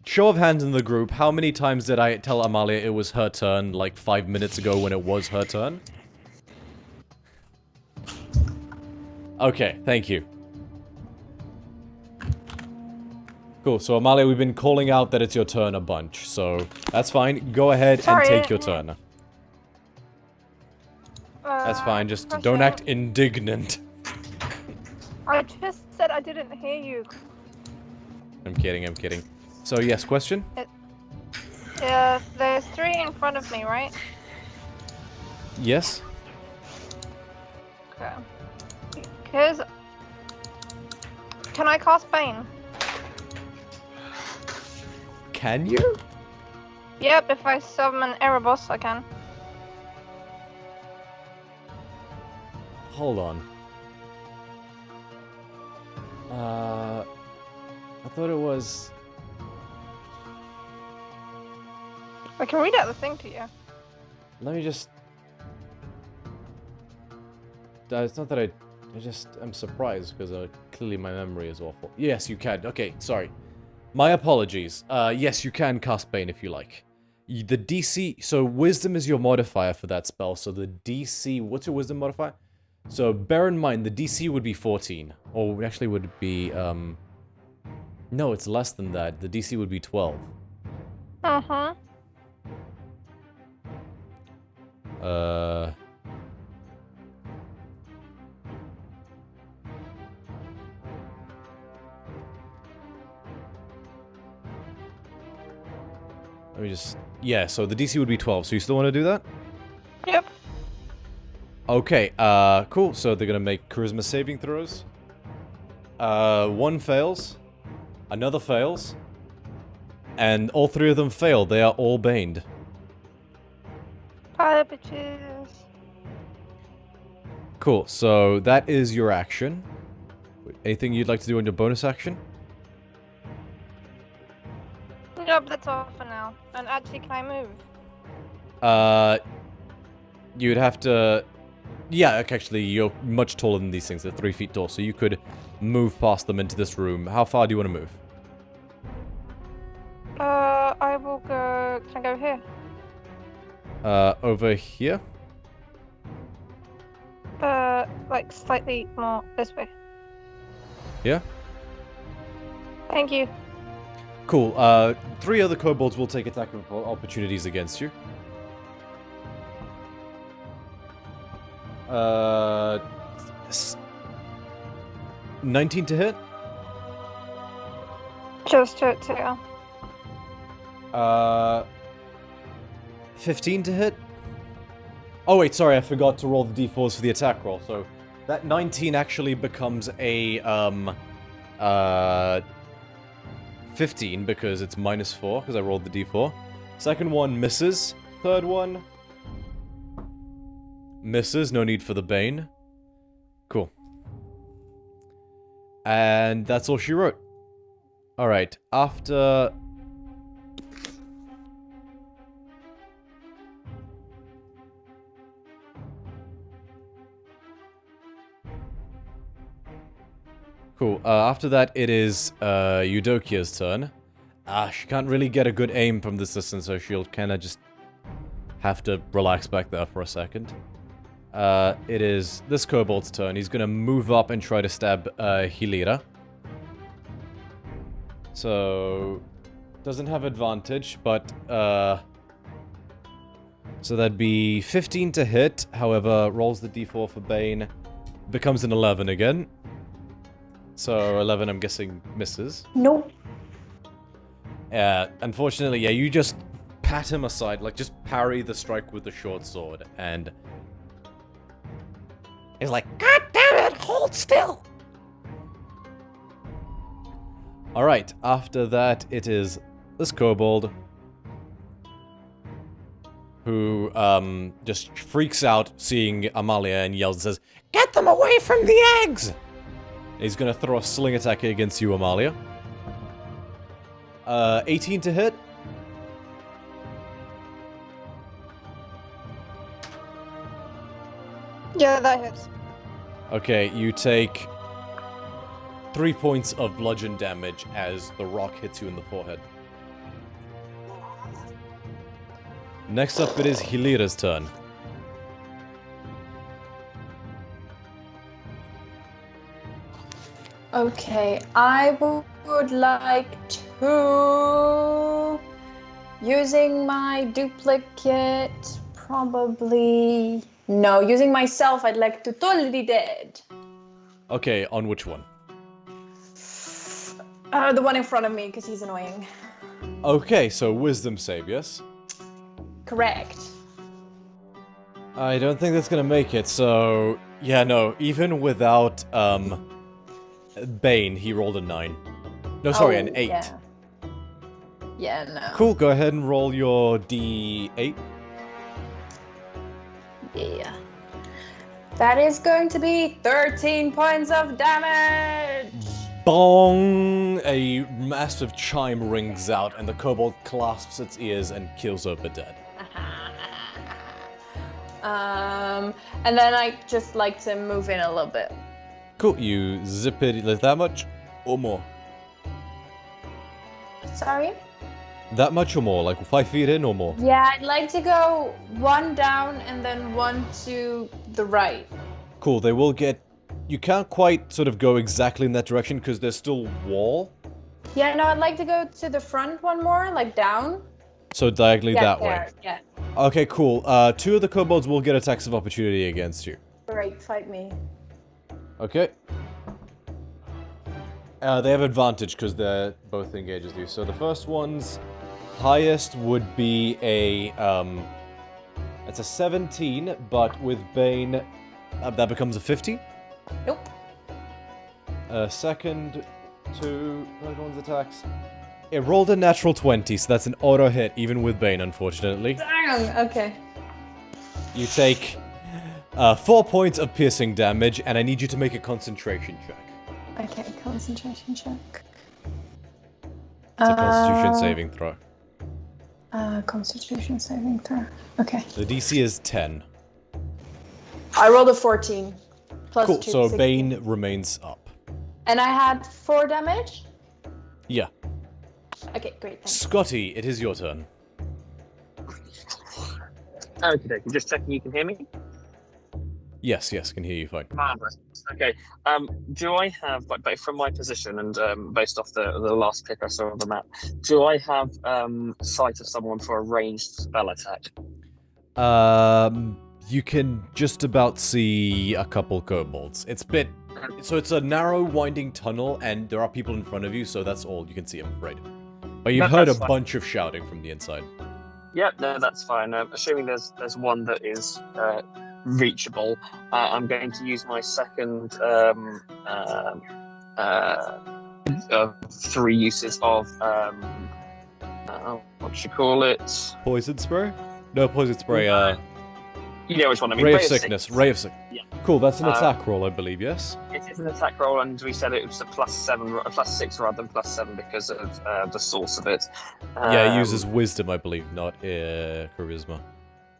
show of hands in the group, how many times did I tell Amalia it was her turn, like 5 minutes ago when it was her turn? Okay, thank you. Cool, so Amalia, we've been calling out that it's your turn a bunch, so that's fine. Go ahead and take your turn. That's fine, just don't act indignant. I just said I didn't hear you. I'm kidding. So, yes, question? There's 3 in front of me, right? Yes? Okay. Because... Can I cast Bane? Can you? Yep, if I summon Erebos, I can. Hold on. I thought it was... I can read out the thing to you. Let me just... It's not that I'm surprised, because clearly my memory is awful. Yes, you can. Okay, sorry. My apologies. Yes, you can cast Bane if you like. The DC... So, Wisdom is your modifier for that spell, so the DC... What's your Wisdom modifier? So, bear in mind, the DC would be 14. Or, actually, would it be, No, it's less than that. The DC would be 12. Uh-huh. Let me just... Yeah, so the DC would be 12, so you still want to do that? Yep. Okay, cool. So they're gonna make charisma saving throws. One fails. Another fails. And all 3 of them fail. They are all baned. Bye, bitches. Cool, so that is your action. Anything you'd like to do on your bonus action? Nope, that's all for now. And actually, can I move? You'd have to... Yeah, actually, you're much taller than these things. They're 3 feet tall, so you could move past them into this room. How far do you want to move? I will go... Can I go here? Over here? Like, slightly more this way. Yeah? Thank you. Cool, 3 other kobolds will take attack opportunities against you. 19 to hit? Just to too. 15 to hit? Oh wait, sorry, I forgot to roll the d4s for the attack roll, so That 19 actually becomes a 15 because it's -4 because I rolled the d4. Second one misses. Third one misses. No need for the bane. Cool. And that's all she wrote. Alright, after... Cool. After that, it is Eudokia's turn. She can't really get a good aim from this distance, so she'll kind of just have to relax back there for a second. It is this kobold's turn. He's gonna move up and try to stab Hilira. So, doesn't have advantage, but so that'd be 15 to hit. However, rolls the d4 for Bane, becomes an 11 again. So 11, I'm guessing, misses. Nope. Unfortunately, yeah, you just pat him aside, like just parry the strike with the short sword, and he's like, "God damn it, hold still!" Alright, after that, it is this kobold who just freaks out seeing Amalia and yells and says, "Get them away from the eggs!" He's gonna throw a sling attack against you, Amalia. 18 to hit. Yeah, that hits. Okay, you take 3 points of bludgeon damage as the rock hits you in the forehead. Next up, it is Hilira's turn. Okay, I would like to, using my duplicate, probably, no, using myself, I'd like to totally dead. Okay, on which one? The one in front of me, because he's annoying. Okay, so wisdom save, yes? Correct. I don't think that's gonna make it, so... Yeah, no, even without, Bane, he rolled a 9. No, sorry, an 8. Yeah, no. Cool, go ahead and roll your d8. Yeah. That is going to be 13 points of damage! Bong! A massive chime rings out, and the kobold clasps its ears and keels over dead. And then I just like to move in a little bit. Cool, you zip it like that much, or more? Sorry? That much or more? Like 5 feet in or more? Yeah, I'd like to go one down and then one to the right. Cool, they will get... You can't quite sort of go exactly in that direction because there's still wall. Yeah, no, I'd like to go to the front one more, like down. So diagonally that way. There, yeah. Okay, cool. 2 of the kobolds will get attacks of opportunity against you. Great, fight me. Okay. They have advantage because they're both engaged with you. So the first one's highest would be a... It's a 17, but with Bane, that becomes a 50. Nope. Second, 2 one's attacks. It rolled a natural 20, so that's an auto hit, even with Bane, unfortunately. Dang, okay. You take 4 points of piercing damage, and I need you to make a concentration check. Okay, concentration check. It's a constitution saving throw. Constitution saving throw. Okay. The DC is 10. I rolled a 14. Plus Cool, 2, so 16. Bane remains up. And I had 4 damage? Yeah. Okay, great, thanks. Scotty, it is your turn. Okay, just checking you can hear me. Yes, can hear you fine. Marvelous. Okay. Do I have, like, from my position and based off the last pick I saw on the map, do I have sight of someone for a ranged spell attack? You can just about see a couple kobolds. So it's a narrow, winding tunnel, and there are people in front of you, so that's all you can see, I'm afraid. But you've heard a bunch of shouting from the inside. Yeah, no, that's fine. Assuming there's one that is reachable, I'm going to use my second 3 uses of what should you call it? Poison spray? No, poison spray. You know which one I mean. Ray of sickness. Ray of sickness. Yeah. Cool. That's an attack roll, I believe. Yes. It is an attack roll, and we said it was a +6 rather than +7 because of the source of it. Yeah, it uses wisdom, I believe, not charisma.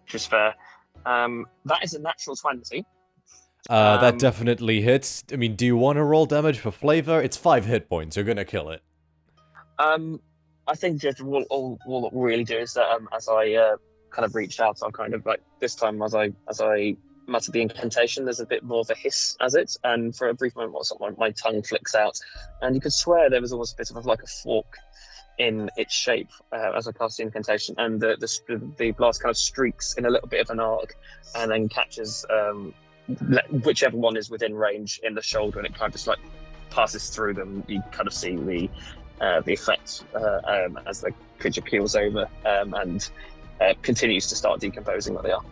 Which is fair. That is a natural 20. That definitely hits. I mean, do you want to roll damage for flavor? It's 5 hit points. You're gonna kill it. I think just all we'll really do is that as I kind of reached out, I'll kind of like this time as I muttered the incantation, there's a bit more of a hiss as it, and for a brief moment, my tongue flicks out, and you could swear there was almost a bit of like a fork in its shape as I cast the incantation, and the blast kind of streaks in a little bit of an arc, and then catches whichever one is within range in the shoulder, and it kind of just like passes through them. You kind of see the effect as the creature keels over and continues to start decomposing what they are.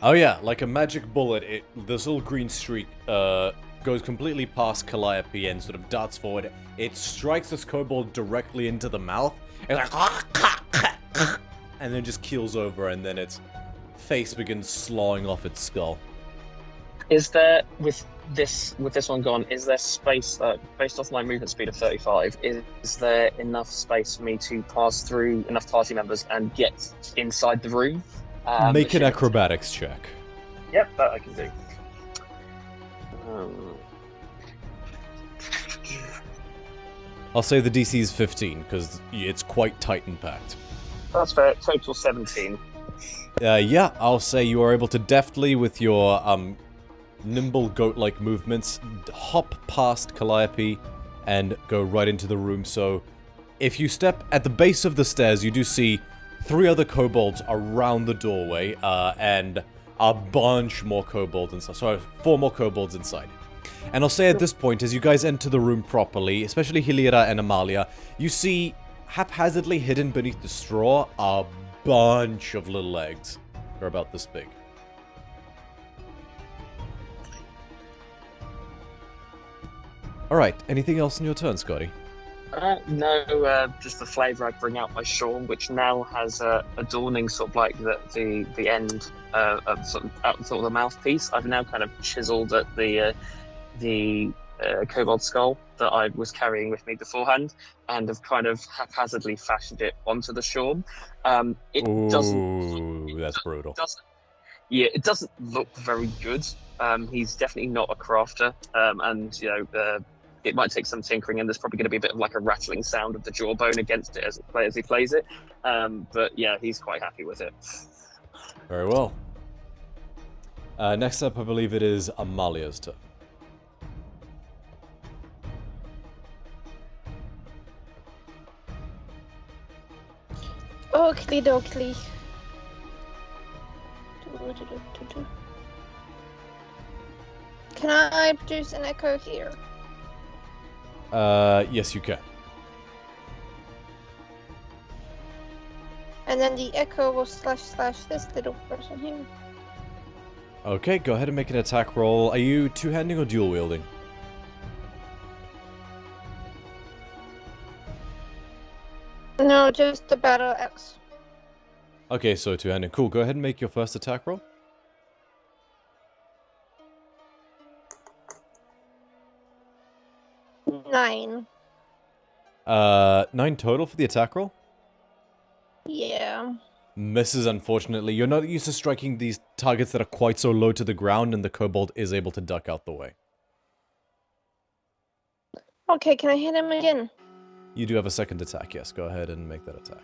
Oh yeah, like a magic bullet, this little green streak goes completely past Calliope and sort of darts forward. It strikes this kobold directly into the mouth, and like, and then just keels over, and then its face begins slawing off its skull. Is there, with this one gone, is there space, based off my movement speed of 35, is there enough space for me to pass through enough party members and get inside the room? Make an acrobatics check. Yep, that I can do. I'll say the DC is 15, because it's quite tight and packed. That's fair, total 17. Yeah, I'll say you are able to deftly, with your nimble goat-like movements, hop past Calliope and go right into the room. So if you step at the base of the stairs, you do see 3 other kobolds around the doorway, and a bunch more kobolds inside. Sorry, 4 more kobolds inside. And I'll say at this point, as you guys enter the room properly, especially Hilira and Amalia, you see, haphazardly hidden beneath the straw, a bunch of little eggs. They're about this big. Alright, anything else in your turn, Scotty? No, just the flavour I bring out my shawl, which now has adorning sort of like the end of sort of the mouthpiece. I've now kind of chiselled at the kobold skull that I was carrying with me beforehand, and have kind of haphazardly fashioned it onto the shawl. That's brutal. It doesn't look very good. He's definitely not a crafter, and it might take some tinkering, and there's probably going to be a bit of like a rattling sound of the jawbone against it as he plays it. But yeah, he's quite happy with it. Very well. Next up, I believe it is Amalia's turn. Oakley dokley. Can I produce an echo here? Yes, you can. And then the echo will slash this little person here. Okay, go ahead and make an attack roll. Are you two-handing or dual-wielding? No, just the battle axe. Okay, so two-handed. Cool, go ahead and make your first attack roll. Nine. 9 total for the attack roll? Yeah. Misses, unfortunately. You're not used to striking these targets that are quite so low to the ground, and the kobold is able to duck out the way. Okay, can I hit him again? You do have a second attack, yes. Go ahead and make that attack.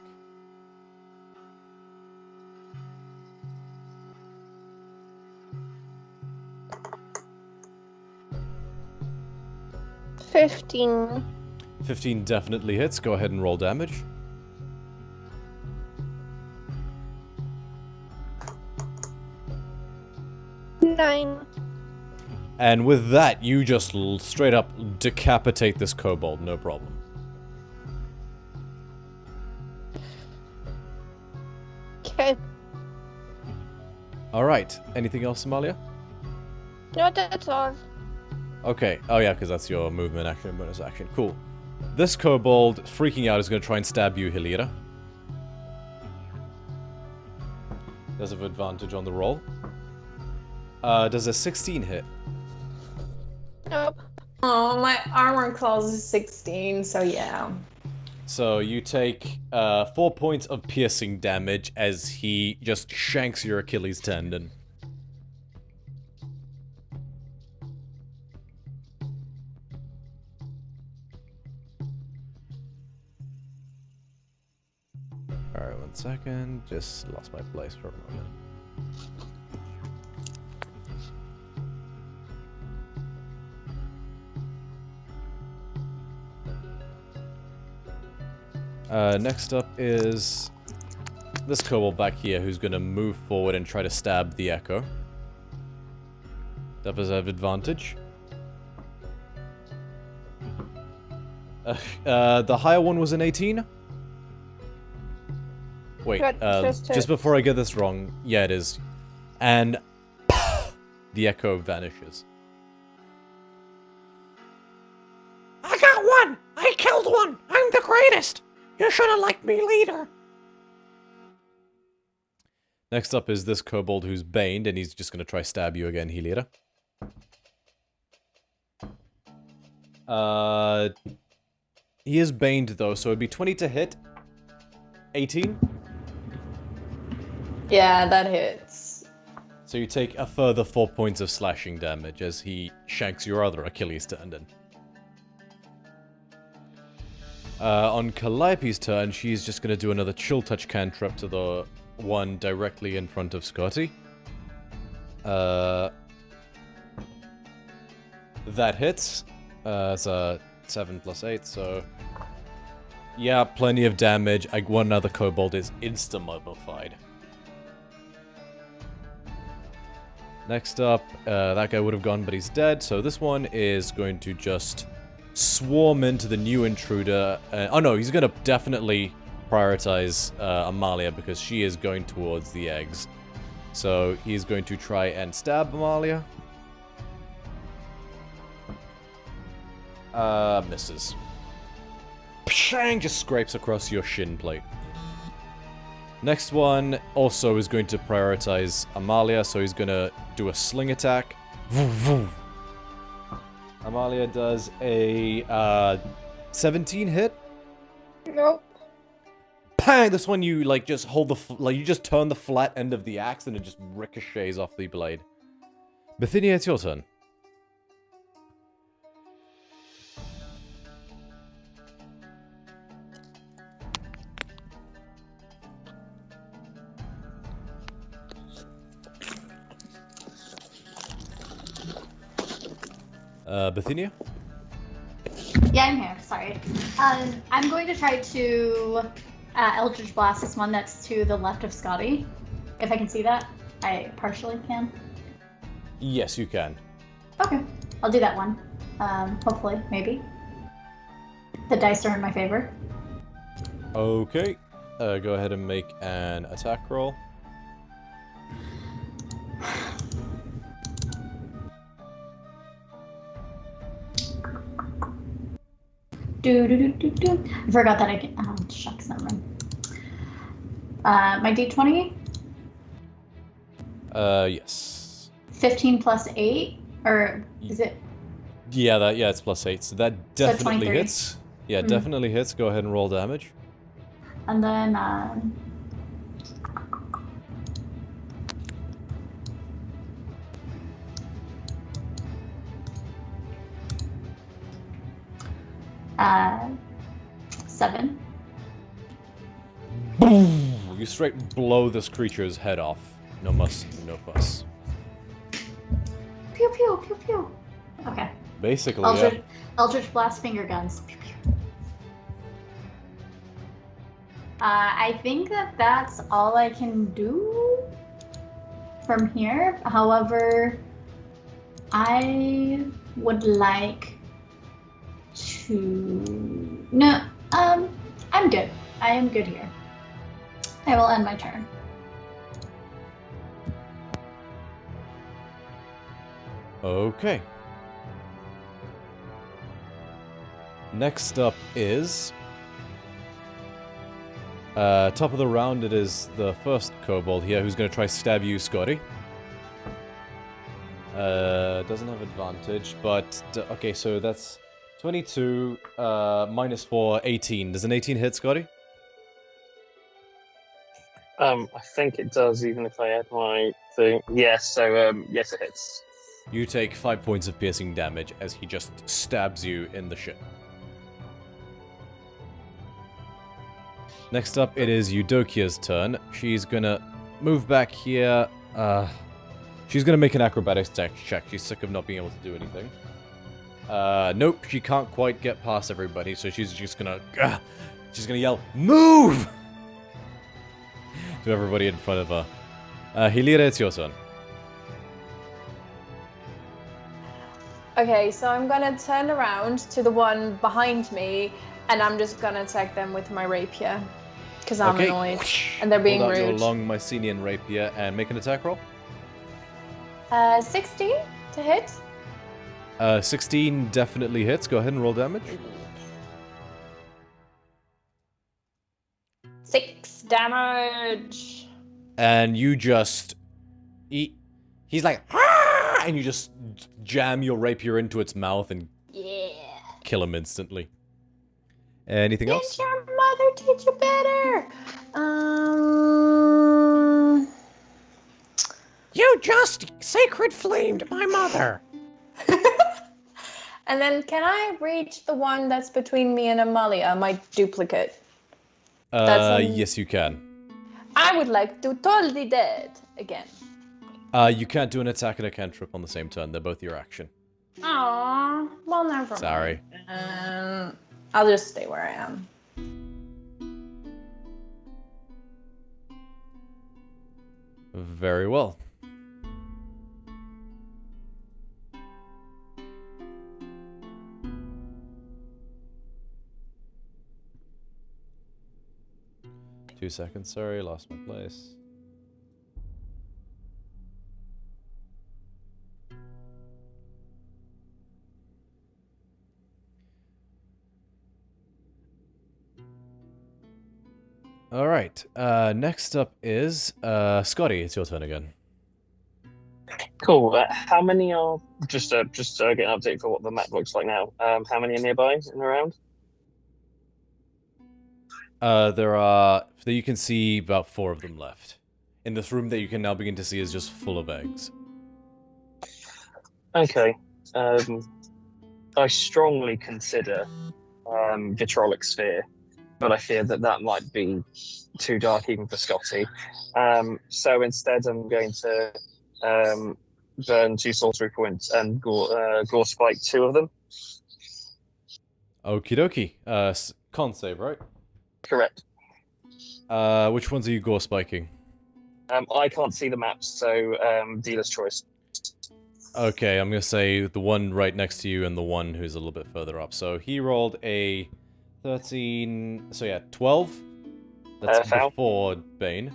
$15. 15 definitely hits. Go ahead and roll damage. $9. And with that, you just straight up decapitate this kobold, no problem. Okay. All right. Anything else, Amalia? No, that's all. Okay. Oh yeah, because that's your movement action, bonus action. Cool. This kobold, freaking out, is going to try and stab you, Hilira. Does have advantage on the roll. Does a 16 hit? Nope. Oh, my armor class is 16, so yeah. So you take 4 points of piercing damage as he just shanks your Achilles tendon. Alright, 1 second. Just lost my place for a moment. Next up is this kobold back here who's going to move forward and try to stab the Echo. Does have advantage. The higher one was an 18? Wait, just before I get this wrong, yeah it is. And the Echo vanishes. I got one! I killed one! I'm the greatest! You should have liked me leader! Next up is this kobold who's baned, and he's just gonna try stab you again, Hilira. He is baned though, so it'd be 20 to hit. 18? Yeah, that hits. So you take a further 4 points of slashing damage as he shanks your other Achilles tendon. On Calliope's turn, she's just gonna do another chill touch cantrip to the one directly in front of Scotty. That hits. It's a 7 plus 8, so... yeah, plenty of damage. One other kobold is insta-mobified. Next up, that guy would have gone, but he's dead, so this one is going to just swarm into the new intruder. Oh no, he's gonna definitely prioritize Amalia because she is going towards the eggs. So he's going to try and stab Amalia. Misses. Pshang! Just scrapes across your shin plate. Next one also is going to prioritize Amalia, so he's gonna do a sling attack. Amalia does a 17 hit. Nope. Bang! This one you like just hold the you just turn the flat end of the axe and it just ricochets off the blade. Bithynia, it's your turn. Bithynia? Yeah, I'm here. Sorry. I'm going to try to Eldritch Blast this one that's to the left of Scotty. If I can see that, I partially can. Yes, you can. Okay, I'll do that one. Hopefully, maybe. The dice are in my favor. Okay. Go ahead and make an attack roll. I forgot that I can. Oh, shucks, never mind. My d20? Yes. 15 plus 8? Or is it? Yeah, it's plus 8, so that definitely 23. hits. Yeah, definitely hits. Go ahead and roll damage. And then, 7. Boom! You straight blow this creature's head off. No muss, no fuss. Pew pew pew pew. Okay. Basically, Eldritch Blast finger guns. Pew, pew. I think that's all I can do from here. However, I would like to... No, I'm good. I am good here. I will end my turn. Okay. Next up is... top of the round, it is the first kobold here who's going to try stab you, Scotty. Doesn't have advantage, but... okay, so that's 22, minus 4, 18. Does an 18 hit, Scotty? I think it does, even if I add my thing. Yes, so, yes, it hits. You take 5 points of piercing damage as he just stabs you in the shin. Next up, it is Eudokia's turn. She's gonna move back here. She's gonna make an acrobatics check. She's sick of not being able to do anything. Nope, she can't quite get past everybody, so she's just gonna... she's gonna yell, "Move!" to everybody in front of her. Hilira, it's your turn. Okay, so I'm gonna turn around to the one behind me, and I'm just gonna attack them with my rapier, because I'm annoyed, and they're being Hold out your rude. long Mycenian rapier and make an attack roll. 16 to hit. 16 definitely hits. Go ahead and roll damage. 6 damage. And you just... He's like, "Ah!" And you just jam your rapier into its mouth and kill him instantly. Anything Did else? your mother teach you better? You just sacred flamed my mother. And then can I reach the one that's between me and Amalia, my duplicate? Yes you can. I would like to totally dead again. You can't do an attack and a cantrip on the same turn. They're both your action. Aww, well, never mind. Sorry. I'll just stay where I am. Very well. Two seconds, sorry, lost my place. Alright, next up is, Scotty, it's your turn again. Cool. How many are just get an update for what the map looks like now? How many are nearby and around? There are, that you can see about 4 of them left. In this room that you can now begin to see is just full of eggs. Okay. I strongly consider Vitrolic Sphere, but I fear that might be too dark even for Scotty. So instead, I'm going to burn 2 sorcery points and gore spike 2 of them. Okie dokie. Con save, right? Correct. Which ones are you gore spiking? I can't see the maps, so dealer's choice. Okay, I'm gonna say the one right next to you and the one who's a little bit further up. So he rolled a 13, so yeah, 12. That's Foul. before Bane.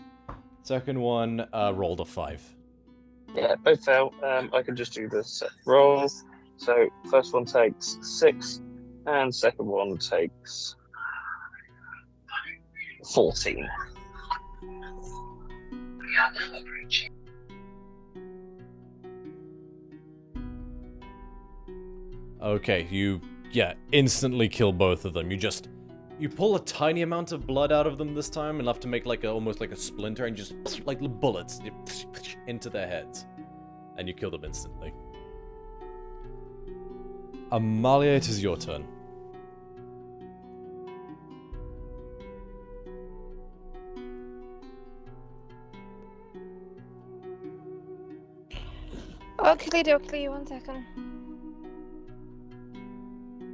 Second one rolled a 5. Yeah, both fail. I can just do the set roll. So first one takes 6, and second one takes 14. Okay, you, instantly kill both of them. You pull a tiny amount of blood out of them this time, enough to make almost like a splinter, and just, like bullets, into their heads. And you kill them instantly. Amalia, it is your turn. Okie dokie, 1 second.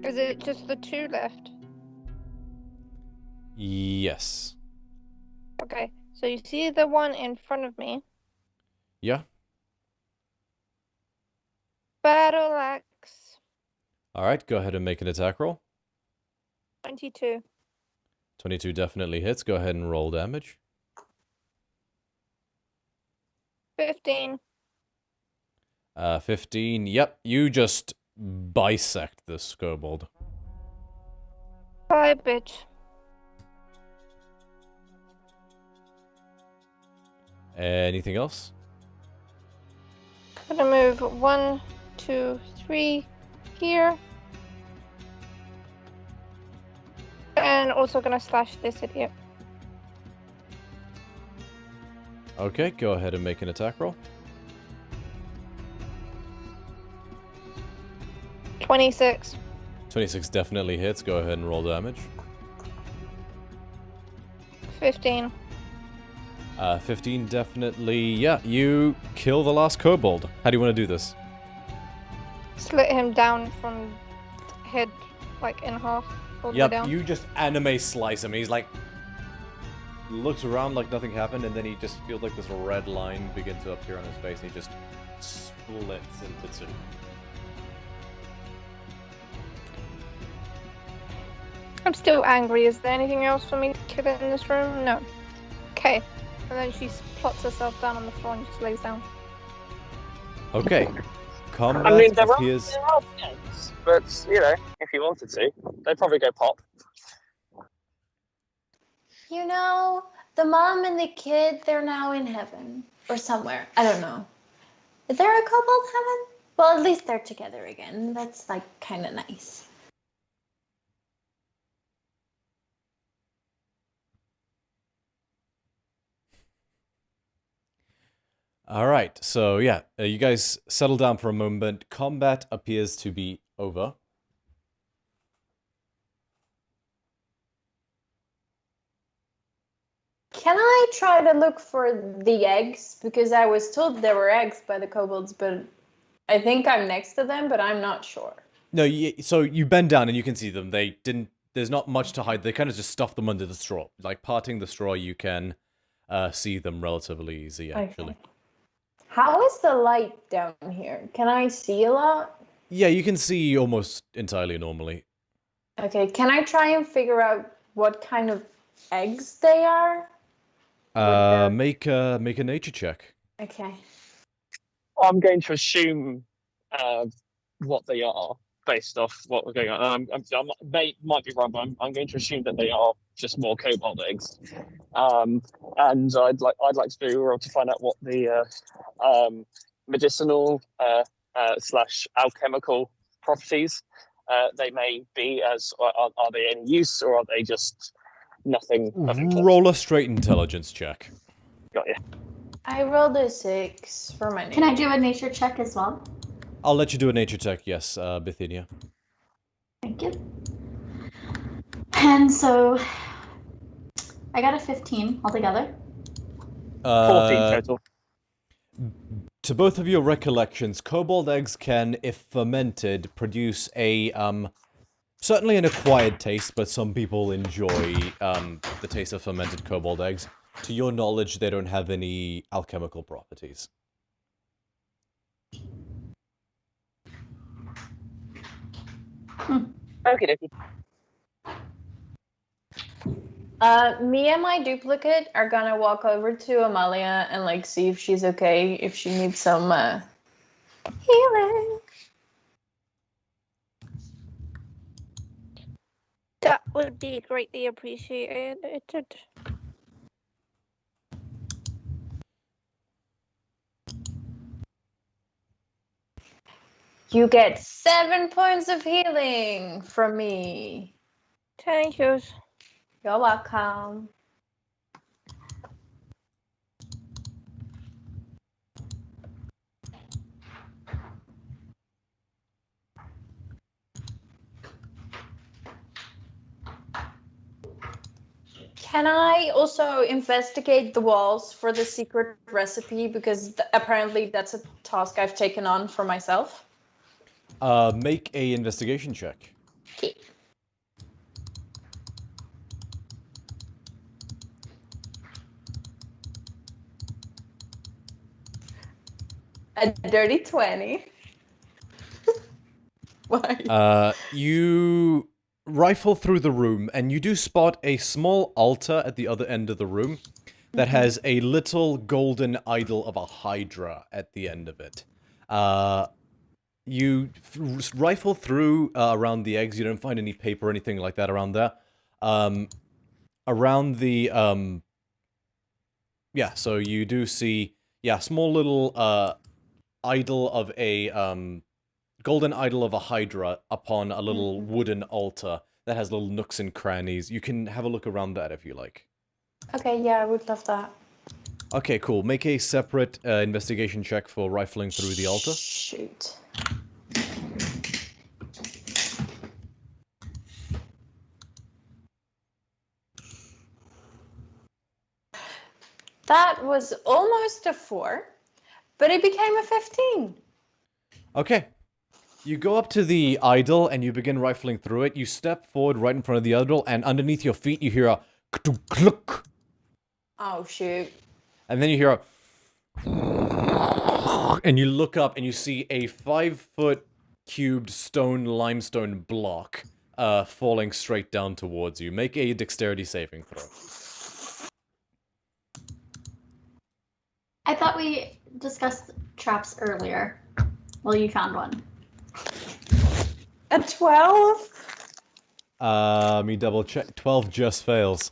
Is it just the 2 left? Yes. Okay, so you see the one in front of me? Yeah? Battle axe. Alright, go ahead and make an attack roll. 22. 22 definitely hits. Go ahead and roll damage. 15. 15. Yep, you just bisect this kobold. Bye, bitch. Anything else? Gonna move 1, 2, 3 here. And also gonna slash this idiot. Okay, go ahead and make an attack roll. 26. 26 definitely hits. Go ahead and roll damage. 15. 15 definitely. Yeah, you kill the last kobold. How do you want to do this? Slit him down from head, like, in half. All the way down. You just anime slice him. He's like, looks around like nothing happened, and then he just feels like this red line begin to appear on his face, and he just splits into two. I'm still angry. Is there anything else for me to kill it in this room? No. Okay. And then she plots herself down on the floor and just lays down. Okay. Combat I mean, there appears... are things, but, you know, if you wanted to, they'd probably go pop. You know, the mom and the kid, they're now in heaven. Or somewhere. I don't know. Is there a kobold heaven? Well, at least they're together again. That's, like, kind of nice. Alright, so yeah, you guys settle down for a moment. Combat appears to be over. Can I try to look for the eggs? Because I was told there were eggs by the kobolds, but I think I'm next to them, but I'm not sure. No, so you bend down and you can see them. They didn't... There's not much to hide. They kind of just stuff them under the straw. Like, parting the straw, you can see them relatively easy, actually. Okay. How is the light down here? Can I see a lot? Yeah, you can see almost entirely normally. Okay, can I try and figure out what kind of eggs they are? Make a nature check. Okay. I'm going to assume what they are based off what we're going on. I might be wrong, but I'm going to assume that they are just more kobold eggs. And I'd like to do to find out what the medicinal slash alchemical properties they may be. As are they any use, or are they just nothing? Roll a straight intelligence check. Got you. I rolled a 6 for my name. Can I do a nature check as well? I'll let you do a nature check, yes, Bithynia. Thank you. And so I got a 15 altogether. 14 total. To both of your recollections, kobold eggs can, if fermented, produce a, certainly an acquired taste, but some people enjoy, the taste of fermented kobold eggs. To your knowledge, they don't have any alchemical properties. Okay, dokie. Me and my duplicate are gonna walk over to Amalia and like see if she's okay, if she needs some healing. That would be greatly appreciated. You get 7 points of healing from me. Thank you. You're welcome. Can I also investigate the walls for the secret recipe? Because apparently that's a task I've taken on for myself. Make a investigation check. Okay. A dirty 20. Why? You rifle through the room, and you do spot a small altar at the other end of the room that has a little golden idol of a hydra at the end of it. You rifle through around the eggs. You don't find any paper or anything like that around there. Around the yeah, so you do see small little idol of a golden idol of a hydra upon a little wooden altar that has little nooks and crannies. You can have a look around that if you like. Okay, yeah, I would love that. Okay, cool. Make a separate investigation check for rifling through the altar. Shoot. That was almost a 4, but it became a 15. Okay. You go up to the idol and you begin rifling through it. You step forward right in front of the idol, and underneath your feet you hear a kluk. Oh, shoot. And then you hear a and you look up and you see a 5-foot cubed limestone block falling straight down towards you. Make a dexterity saving throw. I thought we discussed traps earlier. Well, you found one. A 12? Let me double check. 12 just fails.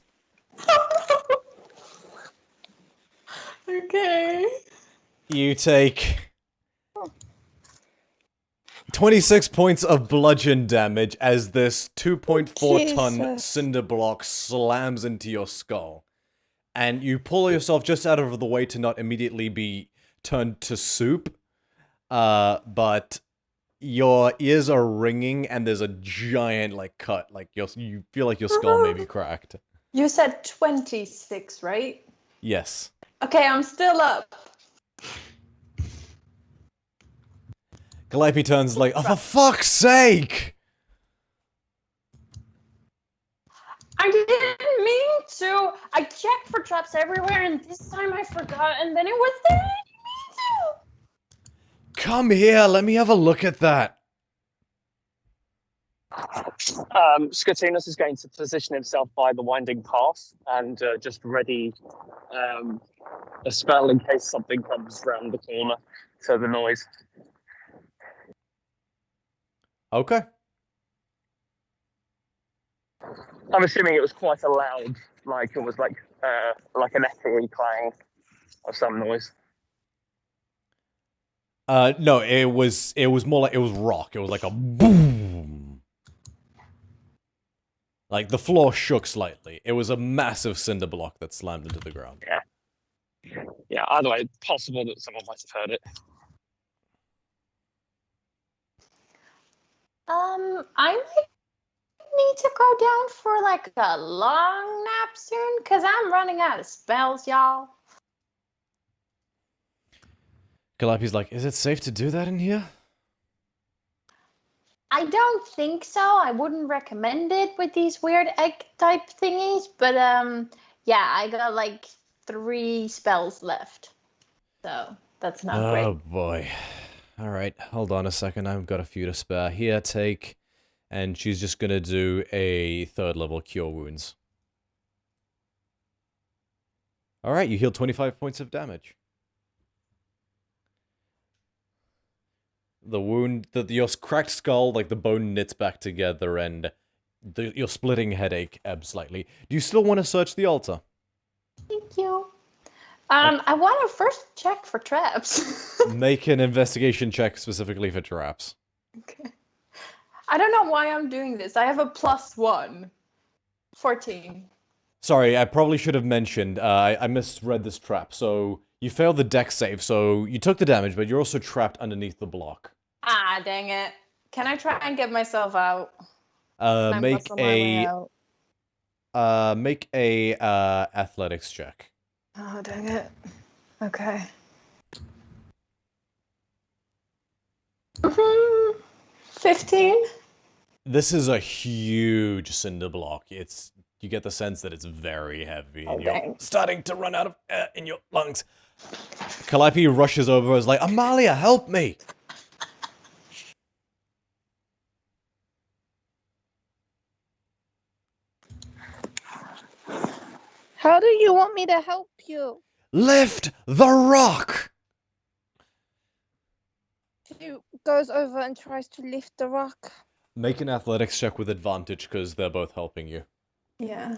Okay. You take 26 points of bludgeon damage as this 2.4-ton Jesus. cinder block slams into your skull. And you pull yourself just out of the way to not immediately be turned to soup. But your ears are ringing and there's a giant, cut. You feel like your skull may be cracked. You said 26, right? Yes. Okay, I'm still up. Calliope turns like, oh, for fuck's sake! I didn't mean to. I checked for traps everywhere, and this time I forgot, and then it was there. I didn't mean to. Come here, let me have a look at that. Skatinas is going to position himself by the winding path and just ready a spell in case something comes round the corner to the noise. Okay. I'm assuming it was quite a loud, it was like an echoey clang of some noise. No, it was more like, it was rock. It was like a boom. Like, the floor shook slightly. It was a massive cinder block that slammed into the ground. Yeah, either way, possible that someone might have heard it. I might need to go down for a long nap soon, because I'm running out of spells, y'all. Calliope's like, is it safe to do that in here? I don't think so. I wouldn't recommend it with these weird egg type thingies, but yeah, I got 3 spells left. So that's not Oh great. boy. Alright, hold on a second. I've got a few to spare. Here, take. And she's just gonna do a 3rd level Cure Wounds. Alright, you heal 25 points of damage. The wound, your cracked skull, the bone knits back together, and your splitting headache ebbs slightly. Do you still want to search the altar? Thank you. I want to first check for traps. Make an investigation check specifically for traps. Okay. I don't know why I'm doing this. I have a +1. 14. Sorry, I probably should have mentioned, I misread this trap. So, you failed the dex save, so you took the damage, but you're also trapped underneath the block. Ah, dang it. Can I try and get myself out? Make a athletics check. Oh, dang it. Okay. 15? This is a huge cinder block. You get the sense that it's very heavy, and you're starting to run out of air in your lungs. Calliope rushes over and is like, Amalia, help me! How do you want me to help you? Lift the rock! goes over and tries to lift the rock. Make an athletics check with advantage because they're both helping you. Yeah.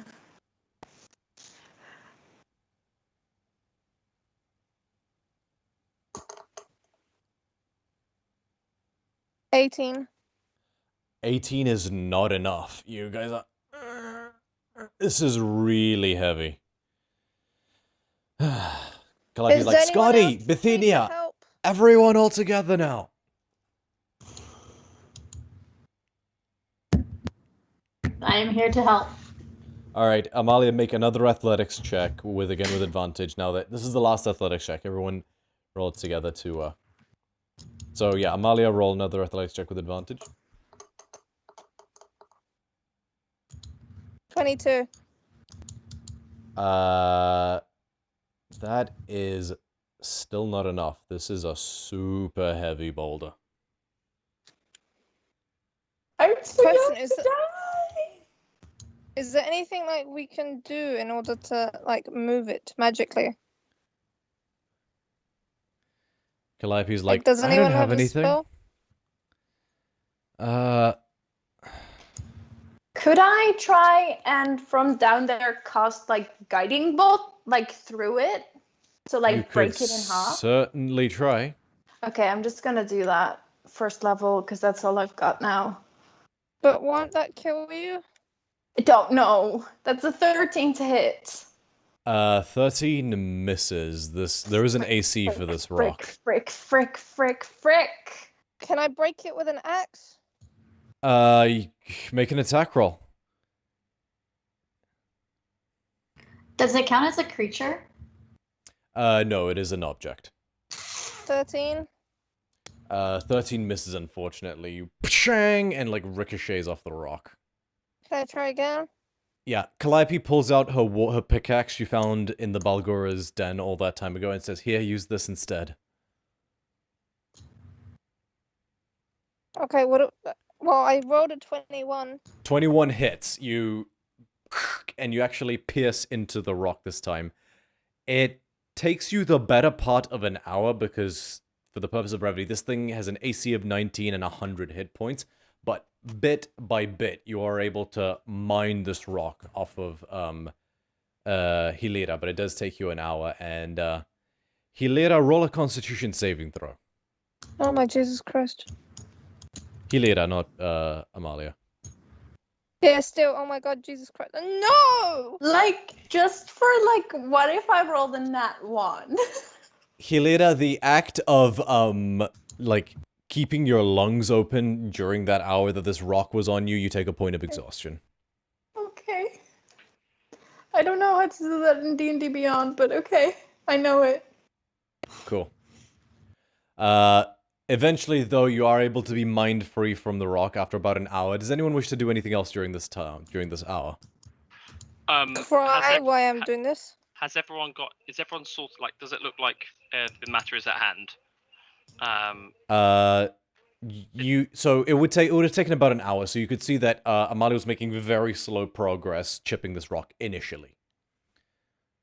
$18. 18 is not enough. You guys are... This is really heavy. Calliope's Is like, anyone Scotty, else need Bithynia, help? everyone all together now. I am here to help. All right, Amalia, make another athletics check with advantage. Now that this is the last athletics check, everyone roll it together to. So yeah, Amalia, roll another athletics check with advantage. 22. That is still not enough. This is a super heavy boulder. I'm so Question, going is to it- die. Is there anything like we can do in order to like move it magically? Calliope's like, does I anyone don't have a anything. spell? Could I try and from down there cast like guiding bolt like through it? So like You break could it in half? certainly try. Okay, I'm just gonna do that first level because that's all I've got now. But won't that kill you? I don't know. That's a 13 to hit. 13 misses. There is an AC for this rock. Frick. Can I break it with an axe? Make an attack roll. Does it count as a creature? No, it is an object. 13. 13 misses, unfortunately. You pshang, and like ricochets off the rock. Can I try again? Yeah, Calliope pulls out her pickaxe she found in the Balgora's den all that time ago and says, "Here, use this instead." Okay, well, I rolled a 21. 21 hits. And you actually pierce into the rock this time. It takes you the better part of an hour because, for the purpose of brevity, this thing has an AC of 19 and 100 hit points. But bit by bit, you are able to mine this rock off of Hilira, but it does take you an hour. And Hilira, roll a Constitution saving throw. Oh my Jesus Christ. Hilira, not Amalia. Yeah, still. Oh my God, Jesus Christ. No! Like, just for like, what if I rolled a nat 1? Hilira, the act of like keeping your lungs open during that hour that this rock was on you, you take a point of exhaustion. Okay. I don't know how to do that in D&D Beyond, but okay. I know it. Cool. Eventually, though, you are able to be mind free from the rock after about an hour. Does anyone wish to do anything else during this time, during this hour? Cry why I'm doing this. Has everyone got? Is everyone sort of like? Does it look like the matter is at hand? So it would have taken about an hour. So you could see that Amalia was making very slow progress chipping this rock initially.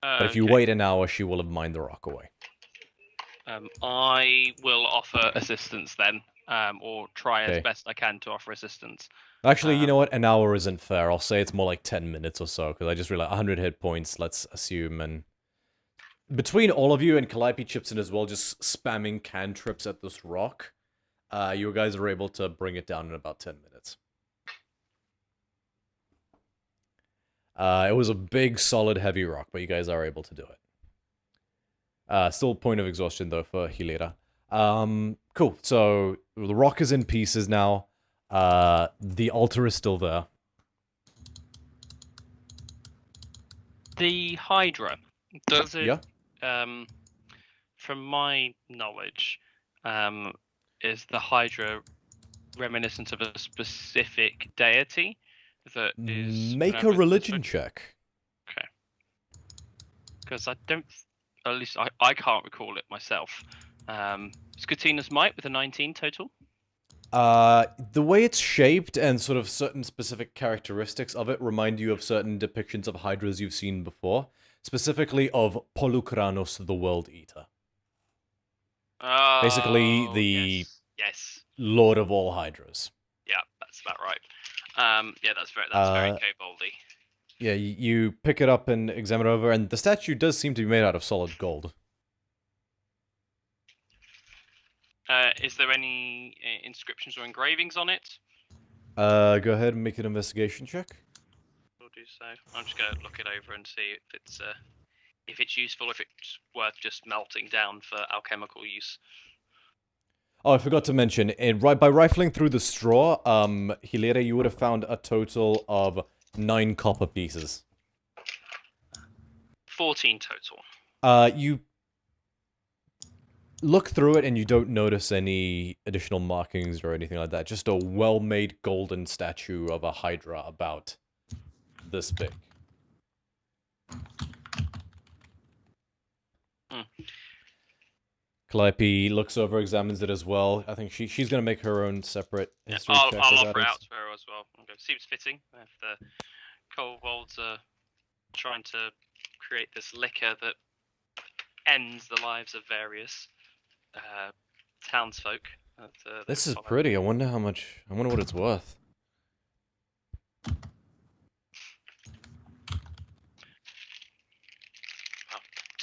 But if you wait an hour, she will have mined the rock away. I will offer assistance then, or try as best I can to offer assistance. Actually, you know what? An hour isn't fair. I'll say it's more like 10 minutes or so, because I just realized 100 hit points, let's assume, and... Between all of you and Calliope chips in as well, just spamming cantrips at this rock, you guys are able to bring it down in about 10 minutes. It was a big, solid, heavy rock, but you guys are able to do it. Still point of exhaustion, though, for Hilira. Cool. So, the rock is in pieces now. The altar is still there. The Hydra, does it... Yeah. From my knowledge, is the Hydra reminiscent of a specific deity that is... Make a religion check. Okay. Because I don't... At least I can't recall it myself. Scatina's Might with a 19 total. The way it's shaped and sort of certain specific characteristics of it remind you of certain depictions of hydras you've seen before, specifically of Polukranos, the World Eater. Oh, Basically, the yes. lord of all hydras. Yeah, that's about right. Yeah, that's very koboldy. Yeah, you pick it up and examine it over, and the statue does seem to be made out of solid gold. Is there any inscriptions or engravings on it? Go ahead and make an investigation check. We'll do so. I'm just going to look it over and see if it's useful, if it's worth just melting down for alchemical use. Oh, I forgot to mention, by rifling through the straw, Hilera, you would have found a total of 9 copper pieces. 14 total. You look through it and you don't notice any additional markings or anything like that. Just a well-made golden statue of a hydra about this big. Calliope looks over, examines it as well. I think she's going to make her own separate history check. I'll offer it out to her as well. Okay. Seems fitting if the kobolds are trying to create this liquor that ends the lives of various townsfolk. This is pretty. I wonder how much. I wonder what it's worth.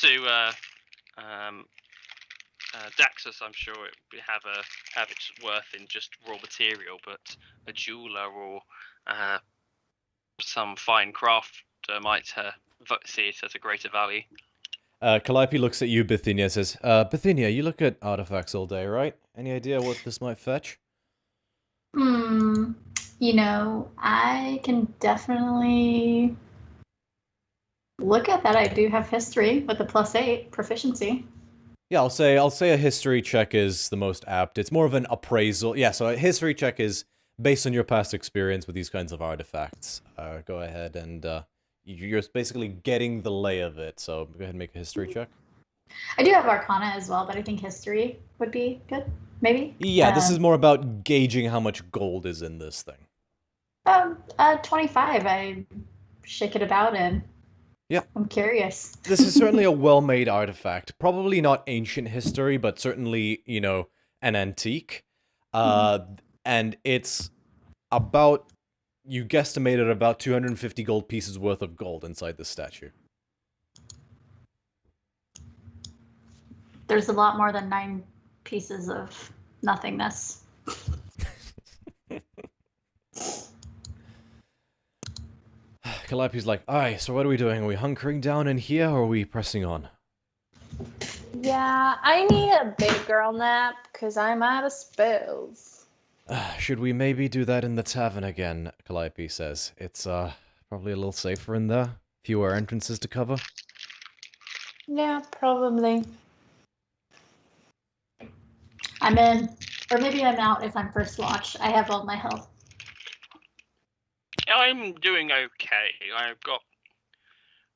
To Daxus, I'm sure it would have its worth in just raw material, but a jeweler or some fine craft might see it as a greater value. Calliope looks at you, Bithynia, says, Bithynia, you look at artifacts all day, right? Any idea what this might fetch? You know, I can definitely look at that. I do have history with a +8 proficiency. Yeah, I'll say a history check is the most apt. It's more of an appraisal. Yeah, so a history check is based on your past experience with these kinds of artifacts. Go ahead and you're basically getting the lay of it. So go ahead and make a history check. I do have Arcana as well, but I think history would be good. Maybe. Yeah, this is more about gauging how much gold is in this thing. 25. I shake it about and. Yeah. I'm curious. This is certainly a well-made artifact. Probably not ancient history, but certainly, you know, an antique. And it's about, you guesstimated about 250 gold pieces worth of gold inside this statue. There's a lot more than 9 pieces of nothingness. Calliope's like, alright, so what are we doing? Are we hunkering down in here, or are we pressing on? Yeah, I need a big girl nap, because I'm out of spells. Should we maybe do that in the tavern again? Calliope says. It's, probably a little safer in there. Fewer entrances to cover. Yeah, probably. I'm in. Or maybe I'm out if I'm first watch. I have all my health. I'm doing okay.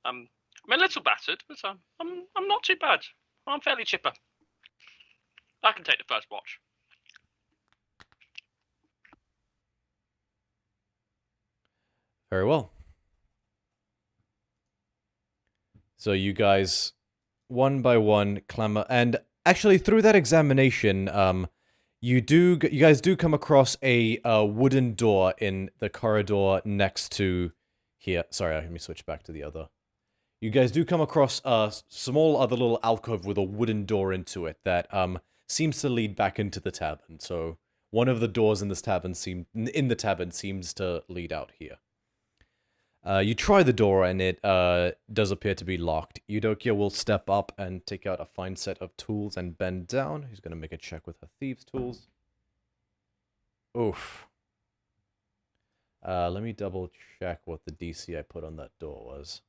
I'm a little battered, but I'm not too bad. I'm fairly chipper. I can take the first watch. Very well. So you guys, one by one, clamber, and actually through that examination, you guys do come across a wooden door in the corridor next to here. Sorry, let me switch back to the other. You guys do come across a small other little alcove with a wooden door into it that seems to lead back into the tavern. So one of the doors in this tavern seems to lead out here. You try the door and it does appear to be locked. Eudokia will step up and take out a fine set of tools and bend down. He's going to make a check with her thieves' tools. Oof. Let me double check what the DC I put on that door was.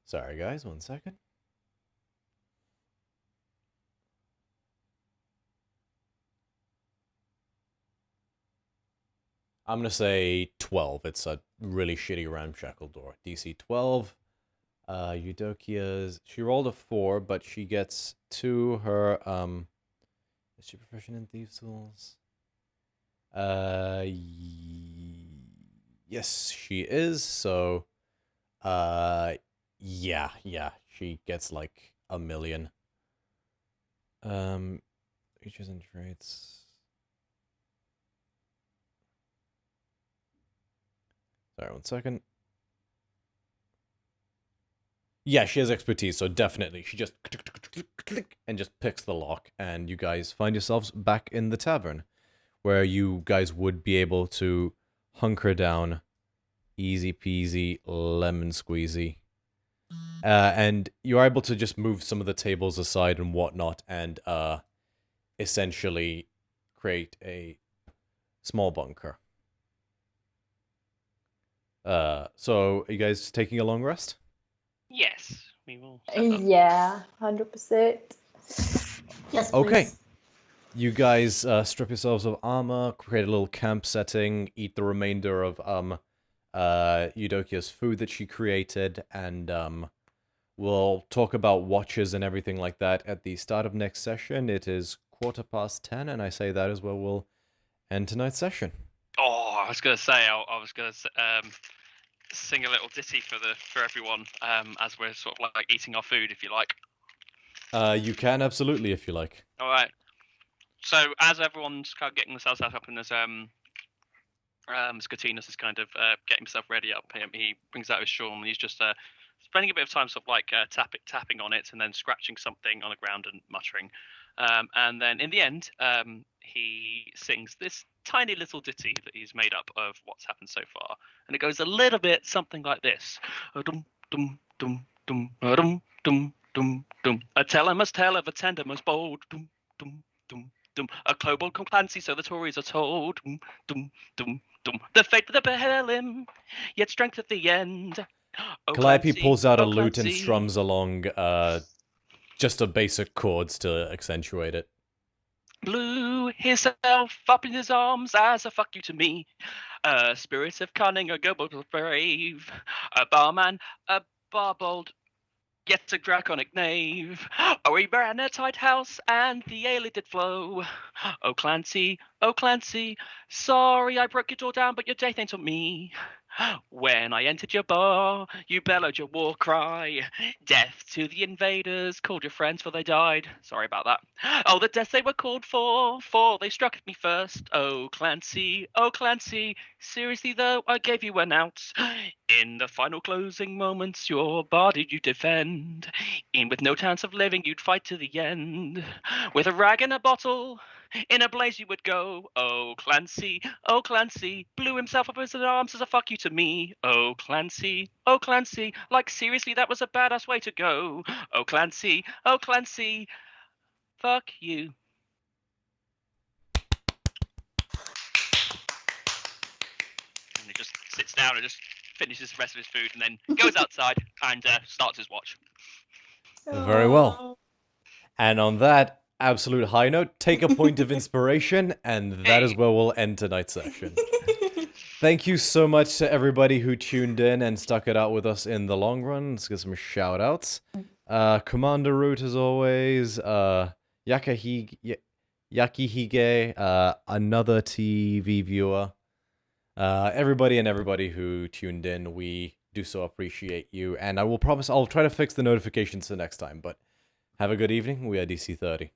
Sorry guys, 1 second. I'm gonna say 12. It's a really shitty ramshackle door. DC 12. Eudokia's, she rolled a 4, but she gets 2. Her, is she proficient in thieves' tools? Yes, she is. So, yeah, she gets like 1,000,000. Features and traits. Sorry, 1 second. Yeah, she has expertise, so definitely. She just click and just picks the lock, and you guys find yourselves back in the tavern, where you guys would be able to hunker down, easy peasy, lemon squeezy. And you're able to just move some of the tables aside and whatnot, and essentially create a small bunker. So are you guys taking a long rest? Yes, we will. set up. Yeah, 100%. Yes, please. Okay. You guys strip yourselves of armor, create a little camp setting, eat the remainder of Eudokia's food that she created, and we'll talk about watches and everything like that at the start of next session. It is 10:15, and I say that is where we'll end tonight's session. Oh, I was gonna say I was gonna sing a little ditty for everyone as we're sort of like eating our food, if you like. You can absolutely if you like. All right. So as everyone's kind of getting themselves set up, and as Scatinos is kind of getting himself ready up, he brings out his shawl and he's just spending a bit of time sort of like tapping on it and then scratching something on the ground and muttering. And then in the end, he sings this tiny little ditty that he's made up of what's happened so far, and it goes a little bit something like this: dum dum dum dum dum dum dum dum. A teller must tell of a tender most bold. Dum dum dum dum. A kobold come Clancy, so the Tories are told. Dum dum dum dum. The fate of the Behelim, yet strength at the end. Oh, Calliope Clancy, pulls out a oh, lute and Clancy. strums along just a basic chords to accentuate it. Blew himself up in his arms as a fuck you to me. A spirit of cunning, a kobold brave, a barman, a barbold, yet a draconic knave. Oh, we ran a tight house and the ale it did flow. Oh Clancy, sorry I broke it all down, but your death ain't on me. When I entered your bar, you bellowed your war cry. Death to the invaders, called your friends for they died. Sorry about that. Oh, the death they were called for they struck at me first. Oh Clancy, seriously though, I gave you an out. In the final closing moments, your bar did you defend. In with no chance of living, you'd fight to the end. With a rag and a bottle, in a blaze you would go. Oh Clancy, blew himself up in his arms as a fuck you to me. Oh Clancy, like seriously that was a badass way to go. Oh Clancy, fuck you. And he just sits down and just finishes the rest of his food and then goes outside and starts his watch. Very well. And on that absolute high note, take a point of inspiration, and that is where we'll end tonight's session. Thank you so much to everybody who tuned in and stuck it out with us in the long run. Let's get some shout outs. Commander Root, as always. Yakihige, another TV viewer. Everybody who tuned in, we do so appreciate you. And I will promise I'll try to fix the notifications the next time, but have a good evening. We are DC30.